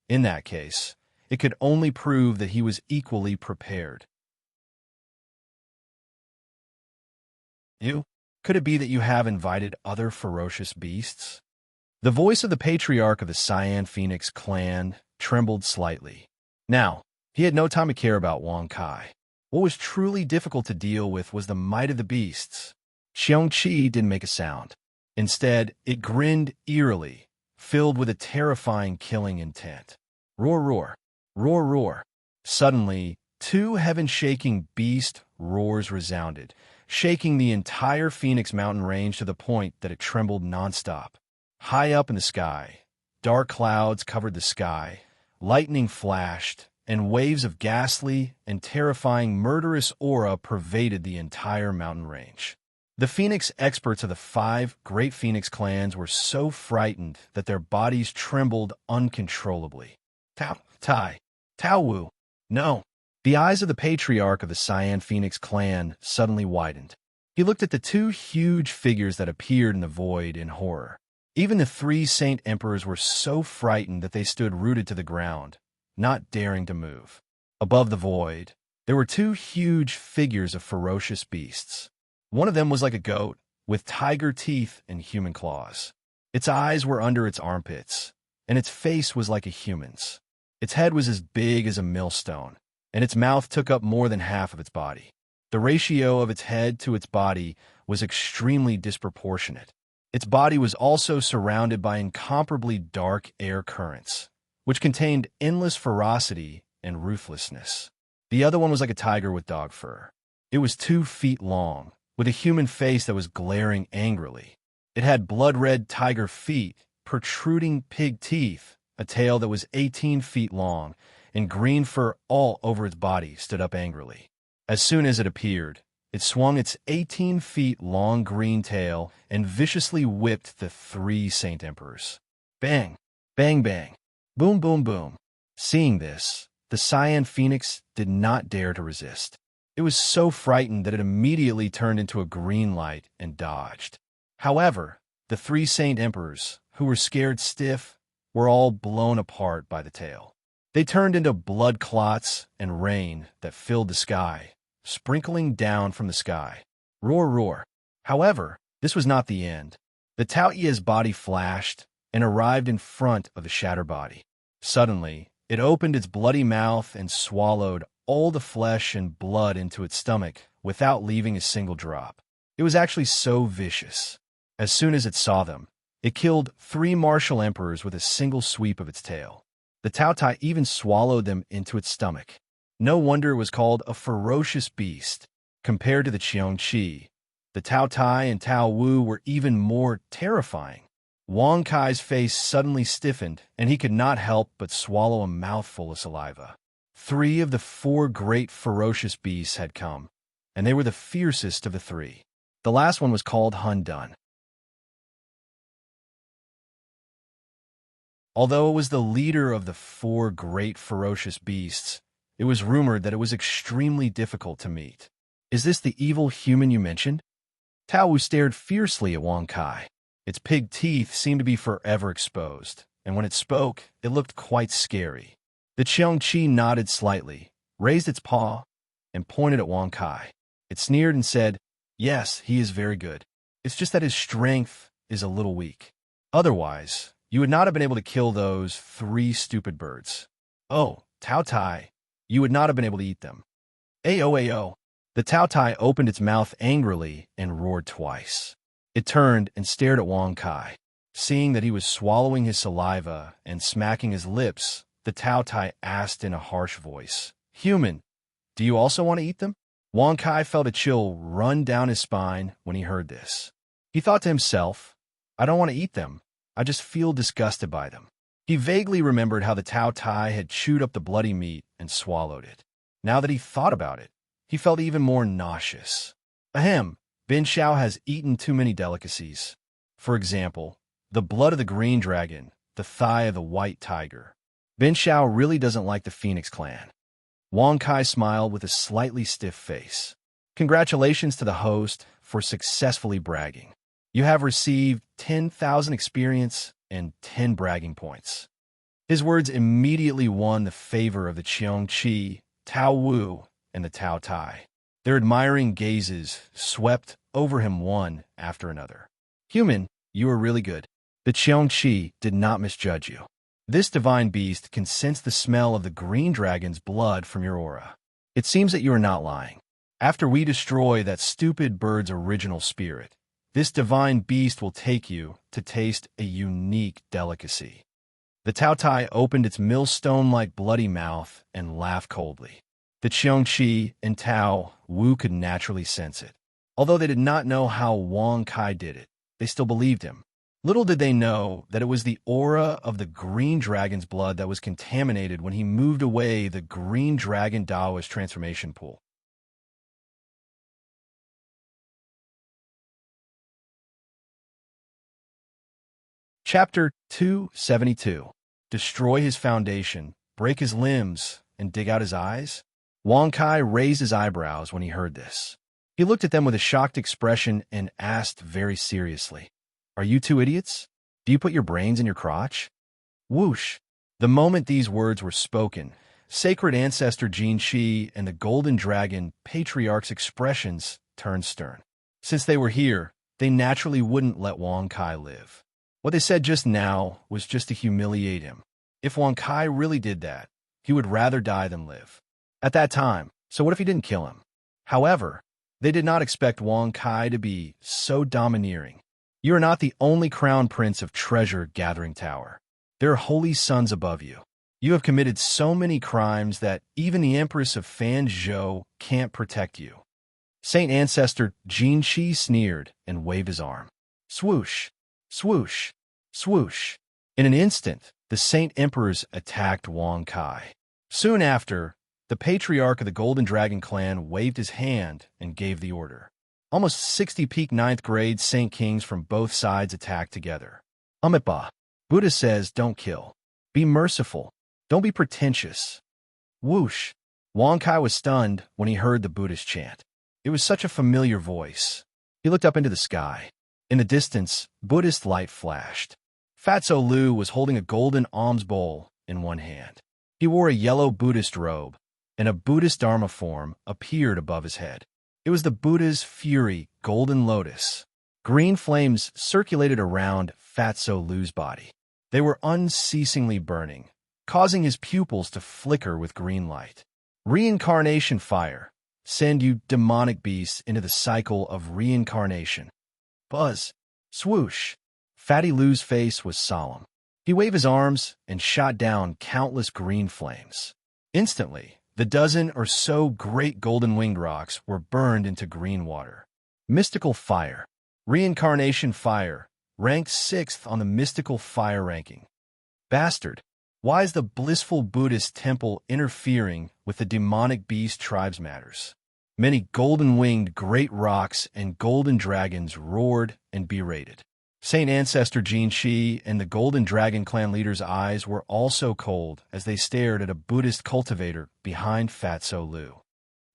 In that case, it could only prove that he was equally prepared. Could it be that you have invited other ferocious beasts? The voice of the patriarch of the Cyan Phoenix clan trembled slightly. Now, he had no time to care about Wang Kai. What was truly difficult to deal with was the might of the beasts. Qiongqi didn't make a sound. Instead, it grinned eerily, filled with a terrifying killing intent. Roar, roar, roar, roar. Suddenly, 2 heaven-shaking beast roars resounded, shaking the entire Phoenix mountain range to the point that it trembled nonstop. High up in the sky, dark clouds covered the sky, lightning flashed, and waves of ghastly and terrifying murderous aura pervaded the entire mountain range. The Phoenix experts of the 5 great Phoenix clans were so frightened that their bodies trembled uncontrollably. Tao Wu, no. The eyes of the patriarch of the Cyan Phoenix clan suddenly widened. He looked at the 2 huge figures that appeared in the void in horror. Even the 3 Saint Emperors were so frightened that they stood rooted to the ground, not daring to move. Above the void, there were 2 huge figures of ferocious beasts. One of them was like a goat, with tiger teeth and human claws. Its eyes were under its armpits, and its face was like a human's. Its head was as big as a millstone, and its mouth took up more than half of its body. The ratio of its head to its body was extremely disproportionate. Its body was also surrounded by incomparably dark air currents, which contained endless ferocity and ruthlessness. The other one was like a tiger with dog fur. It was 2 feet long, with a human face that was glaring angrily. It had blood-red tiger feet, protruding pig teeth, a tail that was 18 feet long, and green fur all over its body stood up angrily. As soon as it appeared, it swung its 18 feet long green tail and viciously whipped the 3 Saint Emperors. Bang! Bang bang! Boom boom boom! Seeing this, the Cyan Phoenix did not dare to resist. It was so frightened that it immediately turned into a green light and dodged. However, the 3 Saint Emperors, who were scared stiff, were all blown apart by the tail. They turned into blood clots and rain that filled the sky, sprinkling down from the sky. Roar, roar. However, this was not the end. The Taoye's body flashed and arrived in front of the shattered body. Suddenly, it opened its bloody mouth and swallowed all the flesh and blood into its stomach without leaving a single drop. It was actually so vicious. As soon as it saw them, it killed 3 martial emperors with a single sweep of its tail. The Tao Tai even swallowed them into its stomach. No wonder it was called a ferocious beast. Compared to the Qiongqi, the Tao Tai and Tao Wu were even more terrifying. Wang Kai's face suddenly stiffened, and he could not help but swallow a mouthful of saliva. 3 of the 4 great ferocious beasts had come, and they were the fiercest of the 3. The last one was called Hun Dun. Although it was the leader of the 4 great ferocious beasts, it was rumored that it was extremely difficult to meet. Is this the evil human you mentioned? Tao Wu stared fiercely at Wang Kai. Its pig teeth seemed to be forever exposed, and when it spoke, it looked quite scary. The Qiongqi nodded slightly, raised its paw, and pointed at Wang Kai. It sneered and said, "Yes, he is very good. It's just that his strength is a little weak. Otherwise, you would not have been able to kill those 3 stupid birds. Oh, Tao Tai, you would not have been able to eat them." Ayo, ayo. The Tao Tai opened its mouth angrily and roared twice. It turned and stared at Wang Kai. Seeing that he was swallowing his saliva and smacking his lips, the Tao Tai asked in a harsh voice, "Human, do you also want to eat them?" Wang Kai felt a chill run down his spine when he heard this. He thought to himself, "I don't want to eat them. I just feel disgusted by them." He vaguely remembered how the Tao Tai had chewed up the bloody meat and swallowed it. Now that he thought about it, he felt even more nauseous. Ahem, Bin Xiao has eaten too many delicacies. For example, the blood of the green dragon, the thigh of the white tiger. Bin Xiao really doesn't like the Phoenix clan. Wang Kai smiled with a slightly stiff face. Congratulations to the host for successfully bragging. You have received 10,000 experience and 10 bragging points. His words immediately won the favor of the Qiongqi, Tao Wu, and the Tao Tai. Their admiring gazes swept over him one after another. "Human, you are really good." The Qiongqi did not misjudge you. This divine beast can sense the smell of the green dragon's blood from your aura. It seems that you are not lying. After we destroy that stupid bird's original spirit, this divine beast will take you to taste a unique delicacy. The Tao Tai opened its millstone-like bloody mouth and laughed coldly. The Qiongqi and Tao Wu could naturally sense it. Although they did not know how Wang Kai did it, they still believed him. Little did they know that it was the aura of the green dragon's blood that was contaminated when he moved away the green dragon Daoist transformation pool. Chapter 272. Destroy his foundation, break his limbs, and dig out his eyes? Wang Kai raised his eyebrows when he heard this. He looked at them with a shocked expression and asked very seriously, "Are you 2 idiots? Do you put your brains in your crotch?" Whoosh! The moment these words were spoken, sacred ancestor Jin Shi and the golden dragon patriarch's expressions turned stern. Since they were here, they naturally wouldn't let Wang Kai live. What they said just now was just to humiliate him. If Wang Kai really did that, he would rather die than live. At that time, so what if he didn't kill him? However, they did not expect Wang Kai to be so domineering. You are not the only crown prince of treasure-gathering tower. There are holy sons above you. You have committed so many crimes that even the Empress of Fanzhou can't protect you. Saint Ancestor Jin Shi sneered and waved his arm. Swoosh, swoosh, swoosh. In an instant, the Saint Emperors attacked Wang Kai. Soon after, the patriarch of the Golden Dragon clan waved his hand and gave the order. Almost 60 peak 9th grade Saint Kings from both sides attacked together. Amitabha. Buddha says, don't kill. Be merciful. Don't be pretentious. Whoosh. Wang Kai was stunned when he heard the Buddhist chant. It was such a familiar voice. He looked up into the sky. In the distance, Buddhist light flashed. Fatso Lu was holding a golden alms bowl in one hand. He wore a yellow Buddhist robe, and a Buddhist Dharma form appeared above his head. It was the Buddha's Fury Golden Lotus. Green flames circulated around Fatso Lu's body. They were unceasingly burning, causing his pupils to flicker with green light. Reincarnation fire. Send you demonic beasts into the cycle of reincarnation. Buzz. Swoosh. Fatty Lu's face was solemn. He waved his arms and shot down countless green flames. Instantly, the dozen or so great golden-winged rocks were burned into green water. Mystical fire. Reincarnation fire. Ranked 6th on the mystical fire ranking. Bastard. Why is the blissful Buddhist temple interfering with the demonic beast tribes matters? Many golden-winged great rocks and golden dragons roared and berated. Saint Ancestor Jin Shi and the Golden Dragon clan leader's eyes were also cold as they stared at a Buddhist cultivator behind Fatso Lu.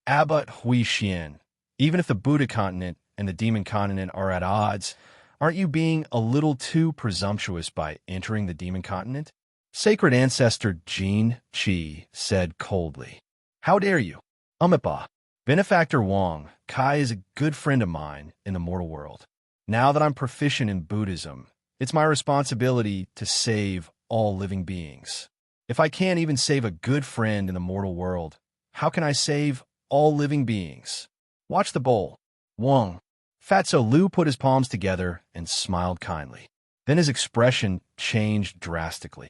Abbot Hui Xian, even if the Buddha continent and the demon continent are at odds, aren't you being a little too presumptuous by entering the demon continent? Sacred Ancestor Jin Shi said coldly. How dare you? Amitabha. Benefactor Wang Kai is a good friend of mine in the mortal world. Now that I'm proficient in Buddhism, it's my responsibility to save all living beings. If I can't even save a good friend in the mortal world, how can I save all living beings? Watch the bowl. Wang. Fatso Lu put his palms together and smiled kindly. Then his expression changed drastically.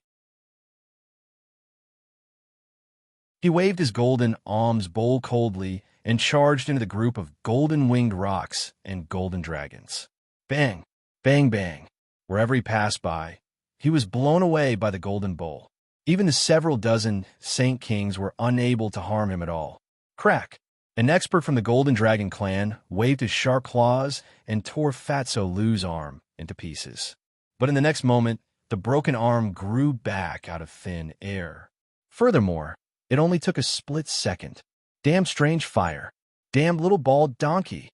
He waved his golden alms bowl coldly and charged into the group of golden-winged rocks and golden dragons. Bang, bang, bang. Wherever he passed by, he was blown away by the golden bowl. Even the several dozen Saint Kings were unable to harm him at all. Crack! An expert from the Golden Dragon clan waved his sharp claws and tore Fatso Lu's arm into pieces. But in the next moment, the broken arm grew back out of thin air. Furthermore, it only took a split second. Damn strange fire. Damn little bald donkey.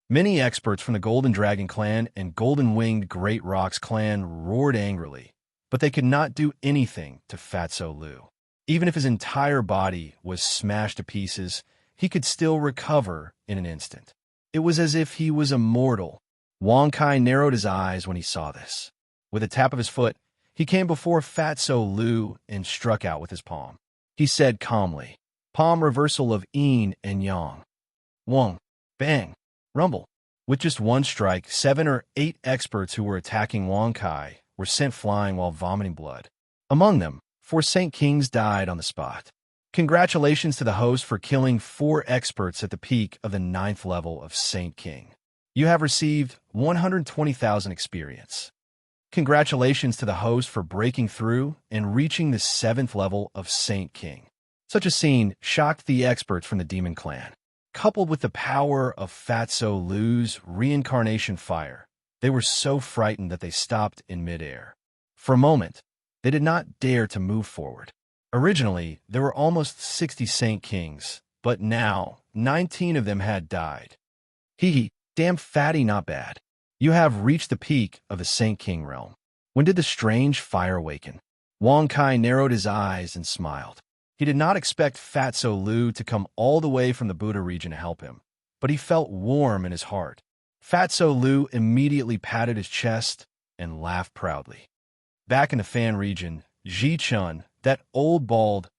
Many experts from the Golden Dragon clan and Golden-Winged Great Rocks clan roared angrily, but they could not do anything to Fatso Lu. Even if his entire body was smashed to pieces, he could still recover in an instant. It was as if he was immortal. Wang Kai narrowed his eyes when he saw this. With a tap of his foot, he came before Fatso Lu and struck out with his palm. He said calmly, palm reversal of yin and yang. Wang. Bang. Rumble. With just one strike, 7 or 8 experts who were attacking Wang Kai were sent flying while vomiting blood. Among them, 4 Saint Kings died on the spot. Congratulations to the host for killing 4 experts at the peak of the 9th level of Saint King. You have received 120,000 experience. Congratulations to the host for breaking through and reaching the 7th level of Saint King. Such a scene shocked the experts from the Demon Clan. Coupled with the power of Fatso Lu's reincarnation fire, they were so frightened that they stopped in midair. For a moment, they did not dare to move forward. Originally, there were almost 60 Saint Kings, but now 19 of them had died. Hee, damn fatty not bad. You have reached the peak of the Saint King realm. When did the strange fire awaken? Wang Kai narrowed his eyes and smiled. He did not expect Fatso Lu to come all the way from the Buddha region to help him, but he felt warm in his heart. Fatso Lu immediately patted his chest and laughed proudly. Back in the Fan region, Ji-chun, that old bald,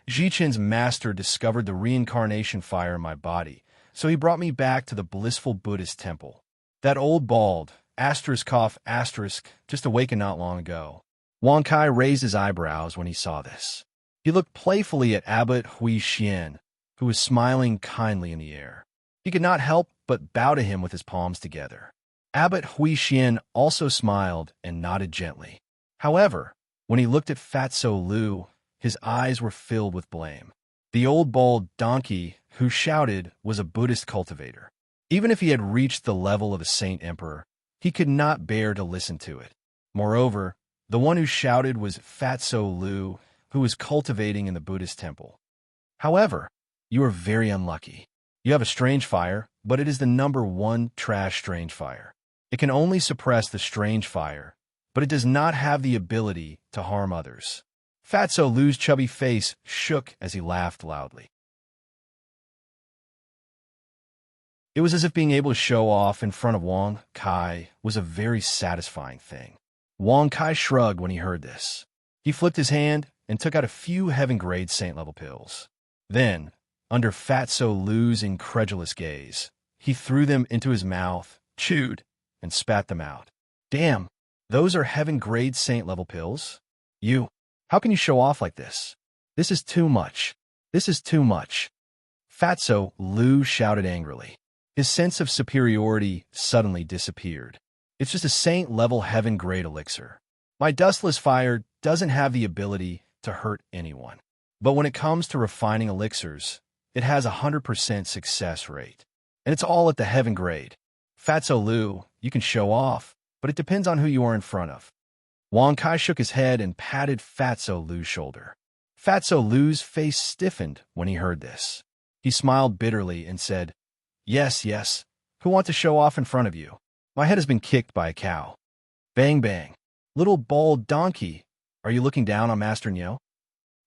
Ji-chun's master discovered the reincarnation fire in my body, so he brought me back to the blissful Buddhist temple. That old bald, just awakened not long ago. Wang Kai raised his eyebrows when he saw this. He looked playfully at Abbot Hui Xian, who was smiling kindly in the air. He could not help but bow to him with his palms together. Abbot Hui Xian also smiled and nodded gently. However, when he looked at Fatso Lu, his eyes were filled with blame. The old bald donkey who shouted was a Buddhist cultivator. Even if he had reached the level of a saint emperor, he could not bear to listen to it. Moreover, the one who shouted was Fatso Lu, who was cultivating in the Buddhist temple. However, you are very unlucky. You have a strange fire, but it is the number 1 trash strange fire. It can only suppress the strange fire, but it does not have the ability to harm others. Fatso Lu's chubby face shook as he laughed loudly. It was as if being able to show off in front of Wang Kai was a very satisfying thing. Wang Kai shrugged when he heard this. He flipped his hand and took out a few heaven-grade saint-level pills. Then, under Fatso Lu's incredulous gaze, he threw them into his mouth, chewed, and spat them out. Damn, those are heaven-grade saint-level pills? How can you show off like this? This is too much. This is too much. Fatso Lu shouted angrily. His sense of superiority suddenly disappeared. It's just a saint-level heaven-grade elixir. My dustless fire doesn't have the ability to hurt anyone. But when it comes to refining elixirs, it has a 100% success rate. And it's all at the heaven grade. Fatso Lu, you can show off, but it depends on who you are in front of. Wang Kai shook his head and patted Fatso Lu's shoulder. Fatso Lu's face stiffened when he heard this. He smiled bitterly and said, Yes, who want to show off in front of you? My head has been kicked by a cow. Bang bang. Little bald donkey, are you looking down on Master Niu?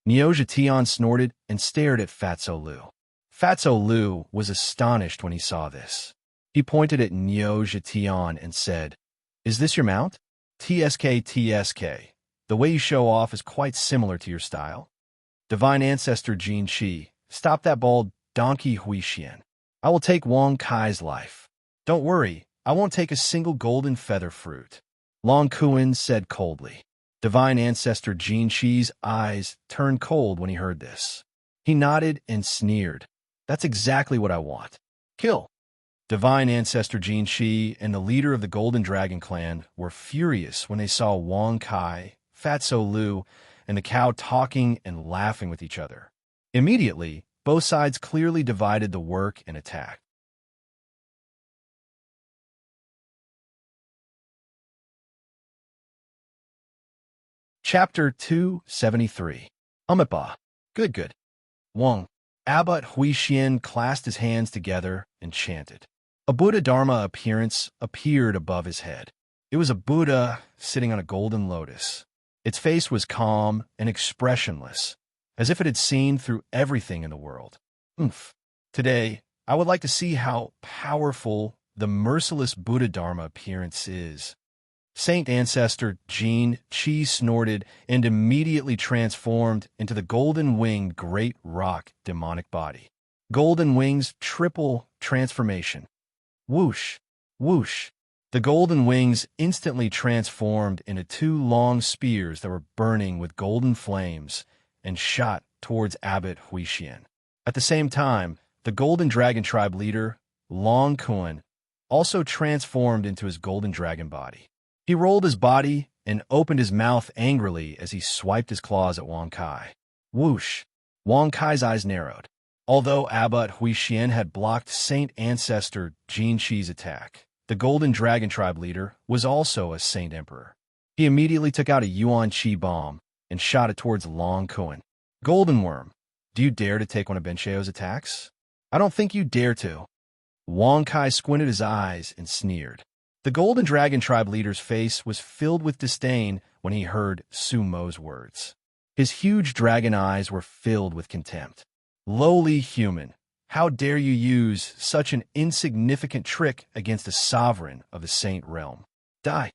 Niu Zhetian snorted and stared at Fatso Lu. Fatso Lu was astonished when he saw this. He pointed at Niu Zhetian and said, Is this your mount? TSK. The way you show off is quite similar to your style. Divine Ancestor Jin Qi, stop that bald donkey Hui Xian. I will take Wang Kai's life. Don't worry, I won't take a single golden feather fruit. Long Kuan said coldly. Divine Ancestor Jin Qi's eyes turned cold when he heard this. He nodded and sneered. That's exactly what I want. Kill. Divine Ancestor Jin Qi and the leader of the Golden Dragon clan were furious when they saw Wang Kai, Fatso Lu, and the cow talking and laughing with each other. Immediately, both sides clearly divided the work and attacked. Chapter 273. Umipa. Good. Wang. Abbot Hui Xian clasped his hands together and chanted. A Buddha Dharma appearance appeared above his head. It was a Buddha sitting on a golden lotus. Its face was calm and expressionless, as if it had seen through everything in the world. Today, I would like to see how powerful the merciless Buddha Dharma appearance is. Saint Ancestor Jin Qi snorted and immediately transformed into the golden-winged great rock demonic body. Golden Wings triple transformation. Whoosh, whoosh. The golden wings instantly transformed into 2 long spears that were burning with golden flames and shot towards Abbot Hui Xian. At the same time, the Golden Dragon tribe leader, Long Kuan, also transformed into his golden dragon body. He rolled his body and opened his mouth angrily as he swiped his claws at Wang Kai. Whoosh! Wang Kai's eyes narrowed. Although Abbot Hui Xian had blocked Saint Ancestor Jin Qi's attack, the Golden Dragon tribe leader was also a Saint Emperor. He immediately took out a Yuan Qi bomb and shot it towards Long Kuan. Golden Worm, do you dare to take one of Bencheo's attacks? I don't think you dare to. Wang Kai squinted his eyes and sneered. The Golden Dragon tribe leader's face was filled with disdain when he heard Su Mo's words. His huge dragon eyes were filled with contempt. Lowly human, how dare you use such an insignificant trick against a sovereign of the Saint Realm? Die.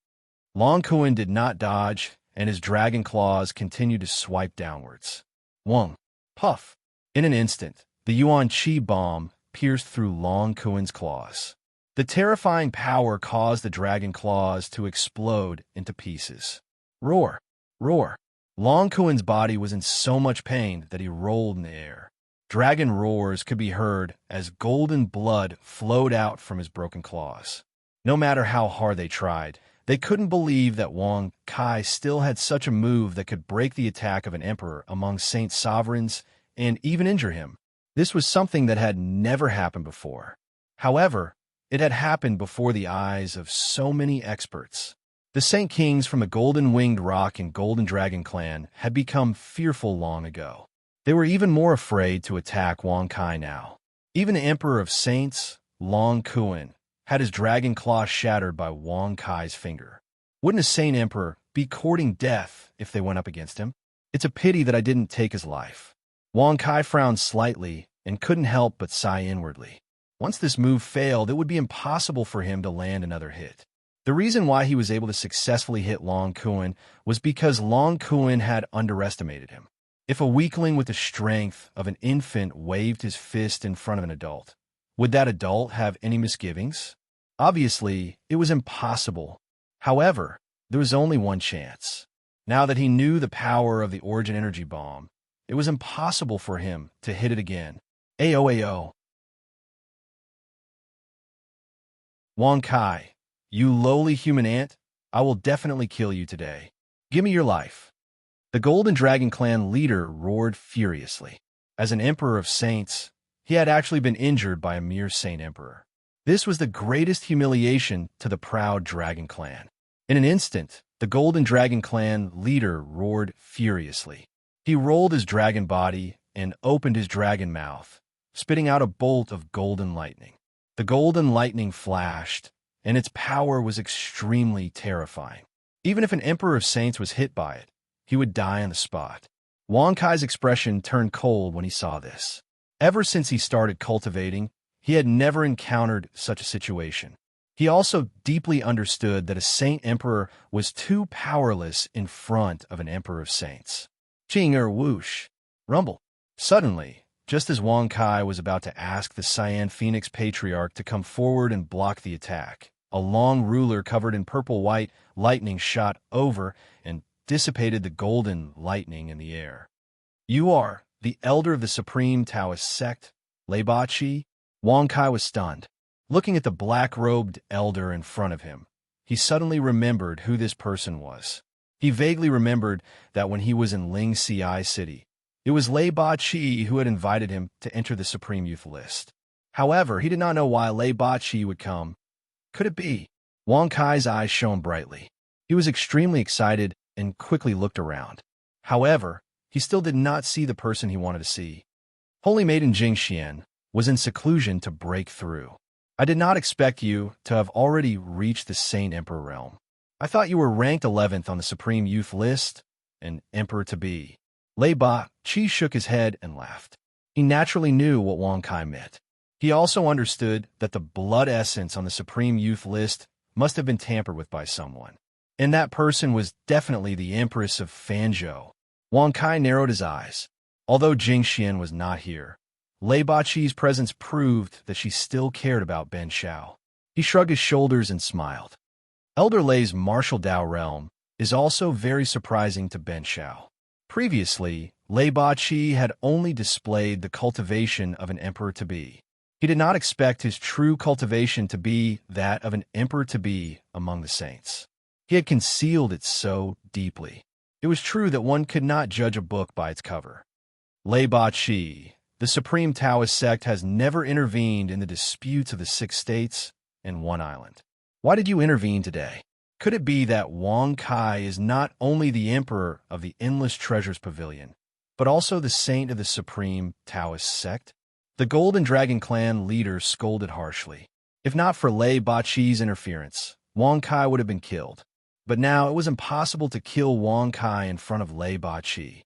Long Kuan did not dodge, and his dragon claws continued to swipe downwards. Wong. Puff. In an instant, the Yuan Qi bomb pierced through Long Kuan's claws. The terrifying power caused the dragon claws to explode into pieces. Roar! Roar! Long Kuan's body was in so much pain that he rolled in the air. Dragon roars could be heard as golden blood flowed out from his broken claws. No matter how hard they tried, they couldn't believe that Wang Kai still had such a move that could break the attack of an emperor among saint sovereigns and even injure him. This was something that had never happened before. However, it had happened before the eyes of so many experts. The Saint Kings from the Golden Winged Rock and Golden Dragon clan had become fearful long ago. They were even more afraid to attack Wang Kai now. Even the Emperor of Saints, Long Kuan, had his dragon claw shattered by Wang Kai's finger. Wouldn't a Saint Emperor be courting death if they went up against him? It's a pity that I didn't take his life. Wang Kai frowned slightly and couldn't help but sigh inwardly. Once this move failed, it would be impossible for him to land another hit. The reason why he was able to successfully hit Long Kuan was because Long Kuan had underestimated him. If a weakling with the strength of an infant waved his fist in front of an adult, would that adult have any misgivings? Obviously, it was impossible. However, there was only one chance. Now that he knew the power of the Origin Energy Bomb, it was impossible for him to hit it again. Ayo. Wang Kai, you lowly human ant, I will definitely kill you today. Give me your life. The Golden Dragon clan leader roared furiously. As an emperor of saints, he had actually been injured by a mere saint emperor. This was the greatest humiliation to the proud dragon clan. In an instant, the Golden Dragon clan leader roared furiously. He rolled his dragon body and opened his dragon mouth, spitting out a bolt of golden lightning. The golden lightning flashed, and its power was extremely terrifying. Even if an Emperor of Saints was hit by it, he would die on the spot. Wang Kai's expression turned cold when he saw this. Ever since he started cultivating, he had never encountered such a situation. He also deeply understood that a Saint Emperor was too powerless in front of an Emperor of Saints. Ching whoosh. Rumble. Suddenly, just as Wang Kai was about to ask the Cyan Phoenix Patriarch to come forward and block the attack, a long ruler covered in purple-white lightning shot over and dissipated the golden lightning in the air. You are the elder of the Supreme Taoist sect, Lei Ba Qi? Wang Kai was stunned. Looking at the black-robed elder in front of him, he suddenly remembered who this person was. He vaguely remembered that when he was in Ling Ci City, it was Lei Ba Qi who had invited him to enter the Supreme Youth list. However, he did not know why Lei Ba Qi would come. Could it be? Wang Kai's eyes shone brightly. He was extremely excited and quickly looked around. However, he still did not see the person he wanted to see. Holy Maiden Jingxian was in seclusion to break through. I did not expect you to have already reached the Saint Emperor realm. I thought you were ranked 11th on the Supreme Youth list, an Emperor to be. Lei Ba Qi shook his head and laughed. He naturally knew what Wang Kai meant. He also understood that the blood essence on the Supreme Youth list must have been tampered with by someone. And that person was definitely the Empress of Fanzhou. Wang Kai narrowed his eyes. Although Jingxian was not here, Lei Ba Qi's presence proved that she still cared about Ben Shao. He shrugged his shoulders and smiled. Elder Lei's martial Dao realm is also very surprising to Ben Shao. Previously, Lei Ba Qi had only displayed the cultivation of an emperor-to-be. He did not expect his true cultivation to be that of an emperor-to-be among the saints. He had concealed it so deeply. It was true that one could not judge a book by its cover. Lei Ba Qi, the Supreme Taoist sect, has never intervened in the disputes of the 6 states and 1 island. Why did you intervene today? Could it be that Wang Kai is not only the emperor of the Endless Treasures Pavilion, but also the saint of the Supreme Taoist sect? The Golden Dragon clan leader scolded harshly. If not for Lei Ba Qi's interference, Wang Kai would have been killed. But now it was impossible to kill Wang Kai in front of Lei Ba Qi.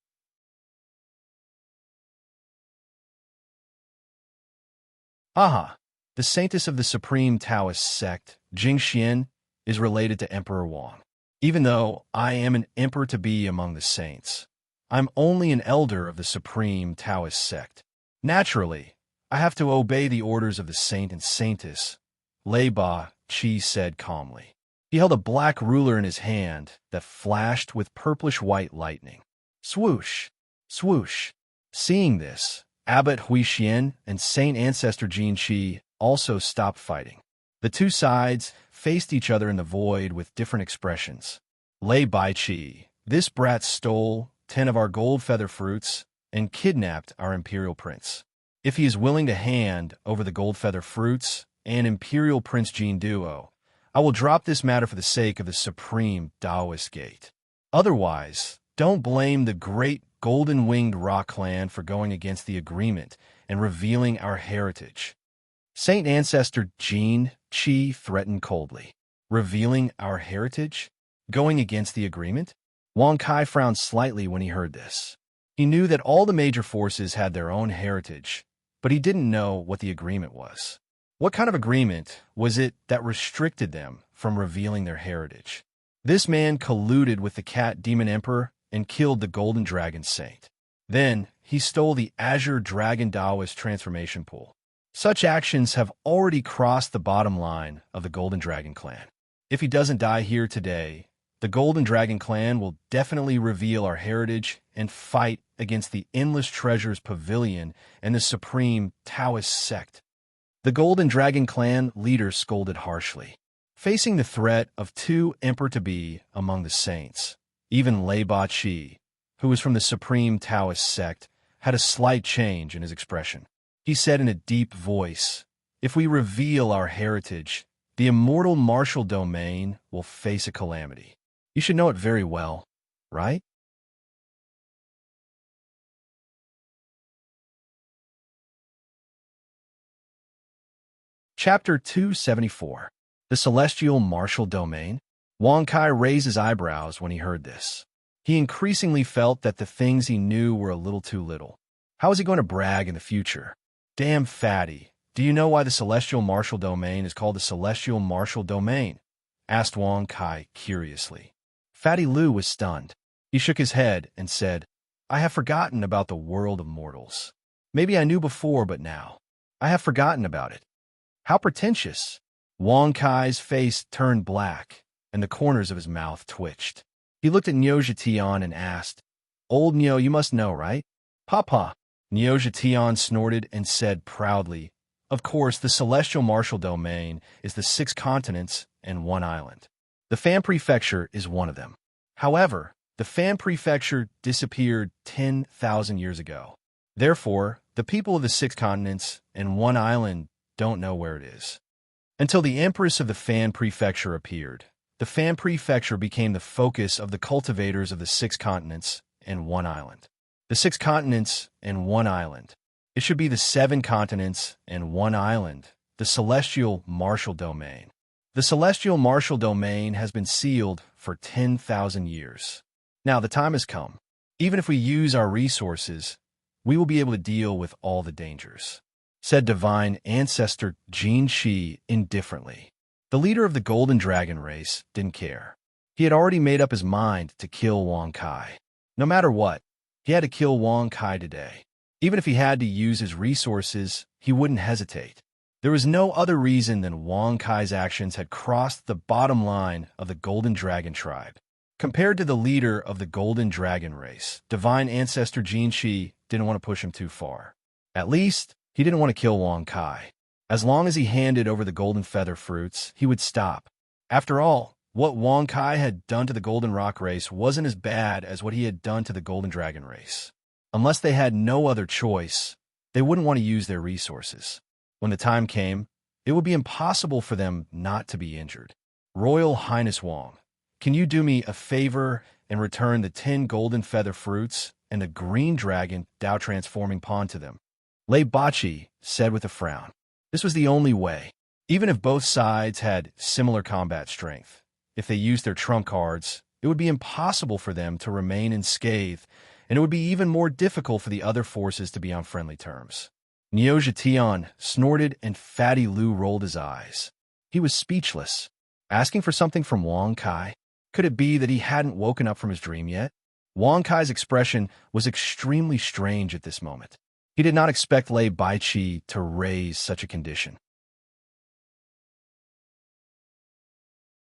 Aha! The saintess of the Supreme Taoist sect, Jingxian, is related to Emperor Wang. Even though I am an emperor-to-be among the saints, I'm only an elder of the supreme Taoist sect. Naturally, I have to obey the orders of the saint and saintess, Lei Ba Chi said calmly. He held a black ruler in his hand that flashed with purplish-white lightning. Swoosh! Swoosh! Seeing this, Abbot Hui Xian and Saint Ancestor Jin Qi also stopped fighting. The two sides faced each other in the void with different expressions. Lei Bai Qi, this brat stole 10 of our gold feather fruits and kidnapped our imperial prince. If he is willing to hand over the gold feather fruits and imperial prince Jin Duo, I will drop this matter for the sake of the supreme Taoist gate. Otherwise, don't blame the great golden-winged rock clan for going against the agreement and revealing our heritage. Saint Ancestor Jin Qi threatened coldly. Revealing our heritage? Going against the agreement? Wang Kai frowned slightly when he heard this. He knew that all the major forces had their own heritage, but he didn't know what the agreement was. What kind of agreement was it that restricted them from revealing their heritage? This man colluded with the Cat Demon Emperor and killed the Golden Dragon Saint. Then, he stole the Azure Dragon Taoist transformation pool. Such actions have already crossed the bottom line of the Golden Dragon clan. If he doesn't die here today, the Golden Dragon clan will definitely reveal our heritage and fight against the Endless Treasures Pavilion and the Supreme Taoist sect. The Golden Dragon clan leader scolded harshly. Facing the threat of 2 emperor-to-be among the saints, even Lei Ba Chi, who was from the Supreme Taoist sect, had a slight change in his expression. He said in a deep voice, "If we reveal our heritage, the immortal martial domain will face a calamity. You should know it very well, right?" Chapter 274. The Celestial Martial Domain. Wang Kai raised his eyebrows when he heard this. He increasingly felt that the things he knew were a little too little. How was he going to brag in the future? Damn fatty, do you know why the Celestial Martial Domain is called the Celestial Martial Domain? Asked Wang Kai curiously. Fatty Lu was stunned. He shook his head and said, I have forgotten about the world of mortals. Maybe I knew before, but now I have forgotten about it. How pretentious. Wang Kai's face turned black, and the corners of his mouth twitched. He looked at Niu Zhetian and asked, Old Niu, you must know, right? Papa. Niu Zhetian snorted and said proudly, Of course, the Celestial Martial Domain is the 6 continents and 1 island. The Fan Prefecture is one of them. However, the Fan Prefecture disappeared 10,000 years ago. Therefore, the people of the 6 continents and 1 island don't know where it is. Until the Empress of the Fan Prefecture appeared, the Fan Prefecture became the focus of the cultivators of the 6 continents and 1 island. The 6 continents and 1 island. It should be the 7 continents and 1 island, the Celestial Martial Domain. The Celestial Martial Domain has been sealed for 10,000 years. Now the time has come. Even if we use our resources, we will be able to deal with all the dangers, said Divine Ancestor Jin Qi indifferently. The leader of the Golden Dragon race didn't care. He had already made up his mind to kill Wang Kai. No matter what, he had to kill Wang Kai today. Even if he had to use his resources, he wouldn't hesitate. There was no other reason than Wang Kai's actions had crossed the bottom line of the Golden Dragon tribe. Compared to the leader of the Golden Dragon race, Divine Ancestor Jin Qi didn't want to push him too far. At least, he didn't want to kill Wang Kai. As long as he handed over the golden feather fruits, he would stop. After all, what Wang Kai had done to the Golden Rock race wasn't as bad as what he had done to the Golden Dragon race. Unless they had no other choice, they wouldn't want to use their resources. When the time came, it would be impossible for them not to be injured. Royal Highness Wang, can you do me a favor and return the 10 golden feather fruits and the green dragon Tao transforming pawn to them? Lei Bachi said with a frown. This was the only way. Even if both sides had similar combat strength, if they used their trump cards, it would be impossible for them to remain unscathed, and it would be even more difficult for the other forces to be on friendly terms. Niu Zhetian snorted and Fatty Lu rolled his eyes. He was speechless. Asking for something from Wang Kai? Could it be that he hadn't woken up from his dream yet? Wang Kai's expression was extremely strange at this moment. He did not expect Lei Baiqi to raise such a condition.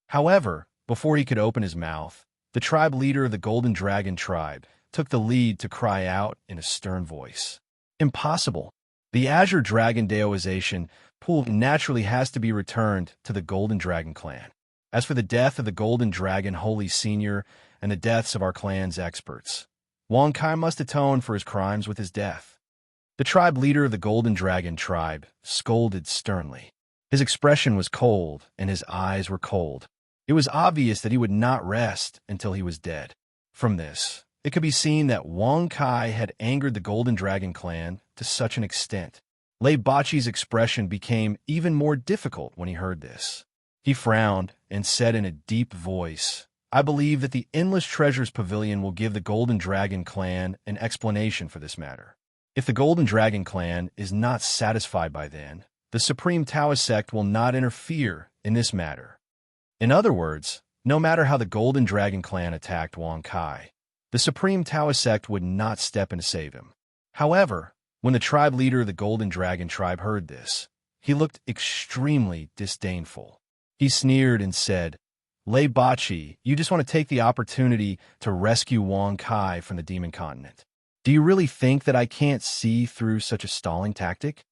However, before he could open his mouth, the tribe leader of the Golden Dragon tribe took the lead to cry out in a stern voice. Impossible. The Azure Dragon Daoization pool naturally has to be returned to the Golden Dragon clan. As for the death of the Golden Dragon Holy Senior and the deaths of our clan's experts, Wang Kai must atone for his crimes with his death. The tribe leader of the Golden Dragon tribe scolded sternly. His expression was cold and his eyes were cold. It was obvious that he would not rest until he was dead. From this, it could be seen that Wang Kai had angered the Golden Dragon clan to such an extent. Lei Baiqi's expression became even more difficult when he heard this. He frowned and said in a deep voice, "I believe that the Endless Treasures Pavilion will give the Golden Dragon clan an explanation for this matter. If the Golden Dragon clan is not satisfied by then, the Supreme Taoist sect will not interfere in this matter." In other words, no matter how the Golden Dragon clan attacked Wang Kai, the Supreme Taoist sect would not step in to save him. However, when the tribe leader of the Golden Dragon tribe heard this, he looked extremely disdainful. He sneered and said, "Lei Baiqi, you just want to take the opportunity to rescue Wang Kai from the Demon Continent. Do you really think that I can't see through such a stalling tactic?"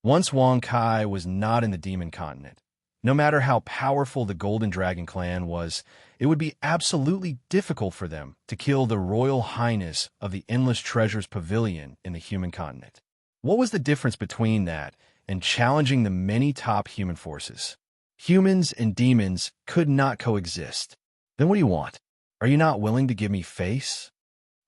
Once Wang Kai was not in the Demon Continent, no matter how powerful the Golden Dragon clan was, it would be absolutely difficult for them to kill the Royal Highness of the Endless Treasures Pavilion in the human continent. What was the difference between that and challenging the many top human forces? Humans and demons could not coexist. Then what do you want? Are you not willing to give me face?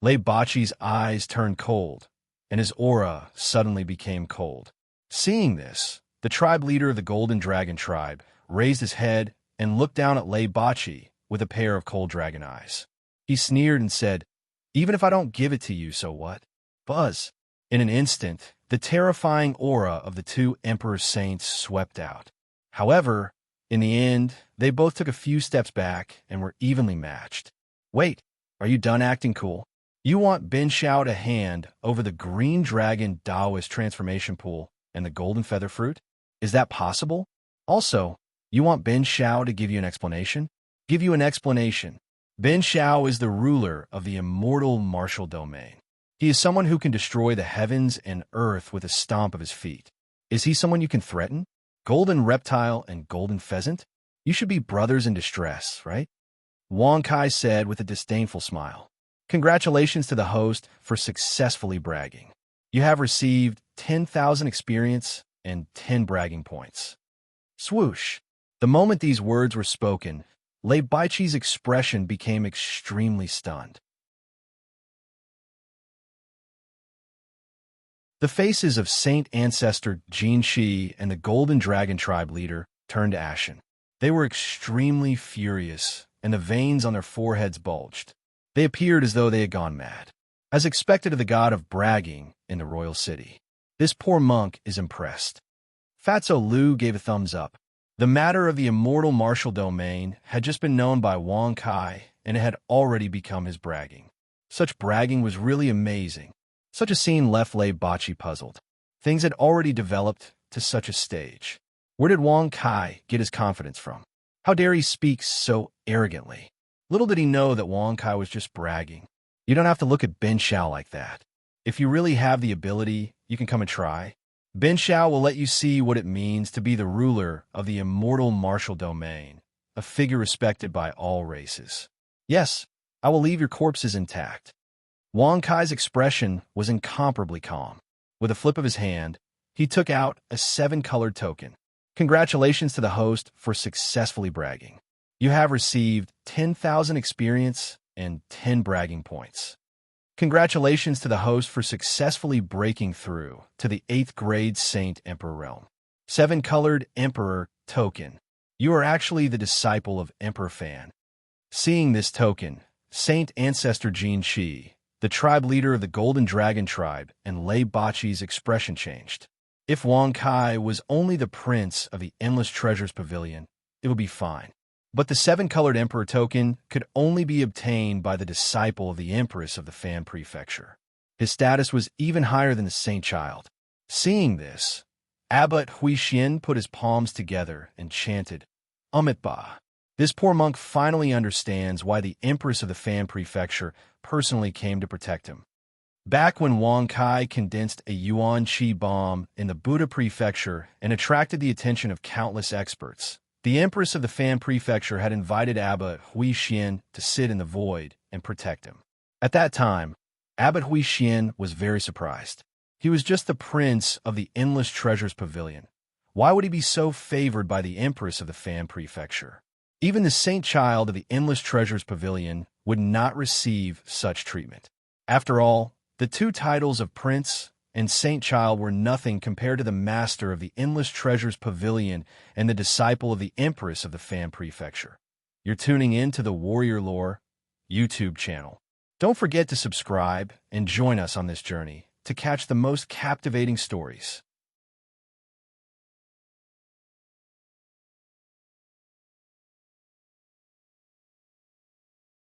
Lei Baiqi's eyes turned cold, and his aura suddenly became cold. Seeing this, the tribe leader of the Golden Dragon tribe raised his head and looked down at Lei Baiqi with a pair of cold dragon eyes. He sneered and said, "Even if I don't give it to you, so what?" Buzz! In an instant, the terrifying aura of the two Emperor Saints swept out. However, in the end, they both took a few steps back and were evenly matched. Wait, are you done acting cool? You want Ben Shao to hand over the Green Dragon Daoist transformation pool and the Golden Feather Fruit? Is that possible? Also, you want Ben Shao to give you an explanation? Give you an explanation. Ben Shao is the ruler of the immortal martial domain. He is someone who can destroy the heavens and earth with a stomp of his feet. Is he someone you can threaten? Golden Reptile and Golden Pheasant? You should be brothers in distress, right? Wang Kai said with a disdainful smile. Congratulations to the host for successfully bragging. You have received 10,000 experience and 10 bragging points. Swoosh! The moment these words were spoken, Lei Baiqi's expression became extremely stunned. The faces of Saint Ancestor Jin Shi and the Golden Dragon tribe leader turned ashen. They were extremely furious, and the veins on their foreheads bulged. They appeared as though they had gone mad. As expected of the god of bragging in the royal city, this poor monk is impressed. Fatso Lu gave a thumbs up. The matter of the immortal martial domain had just been known by Wang Kai, and it had already become his bragging. Such bragging was really amazing. Such a scene left Lei Baiqi puzzled. Things had already developed to such a stage. Where did Wang Kai get his confidence from? How dare he speak so arrogantly? Little did he know that Wang Kai was just bragging. You don't have to look at Ben Shao like that. If you really have the ability, you can come and try. Ben Shao will let you see what it means to be the ruler of the immortal martial domain, a figure respected by all races. Yes, I will leave your corpses intact. Wang Kai's expression was incomparably calm. With a flip of his hand, he took out a 7-colored token. Congratulations to the host for successfully bragging. You have received 10,000 experience and 10 bragging points. Congratulations to the host for successfully breaking through to the 8th grade Saint Emperor realm. 7-colored Emperor token. You are actually the disciple of Emperor Fan. Seeing this token, Saint Ancestor Jin Shi, the tribe leader of the Golden Dragon tribe, and Lei Baiqi's expression changed. If Wang Kai was only the prince of the Endless Treasures Pavilion, it would be fine. But the seven-colored emperor token could only be obtained by the disciple of the empress of the Fan Prefecture. His status was even higher than the saint child. Seeing this, Abbot Huixin put his palms together and chanted, Umitba. This poor monk finally understands why the empress of the Fan Prefecture personally came to protect him. Back when Wang Kai condensed a yuan qi bomb in the Buddha Prefecture and attracted the attention of countless experts, the empress of the Fan Prefecture had invited Abbot Huixin to sit in the void and protect him. At that time, Abbot Huixin was very surprised. He was just the prince of the Endless Treasures Pavilion. Why would he be so favored by the empress of the Fan Prefecture? Even the saint child of the Endless Treasures Pavilion would not receive such treatment. After all, the two titles of prince and saint child were nothing compared to the master of the Endless Treasures Pavilion and the disciple of the empress of the Fan Prefecture. You're tuning in to the Warrior Lore YouTube channel. Don't forget to subscribe and join us on this journey to catch the most captivating stories.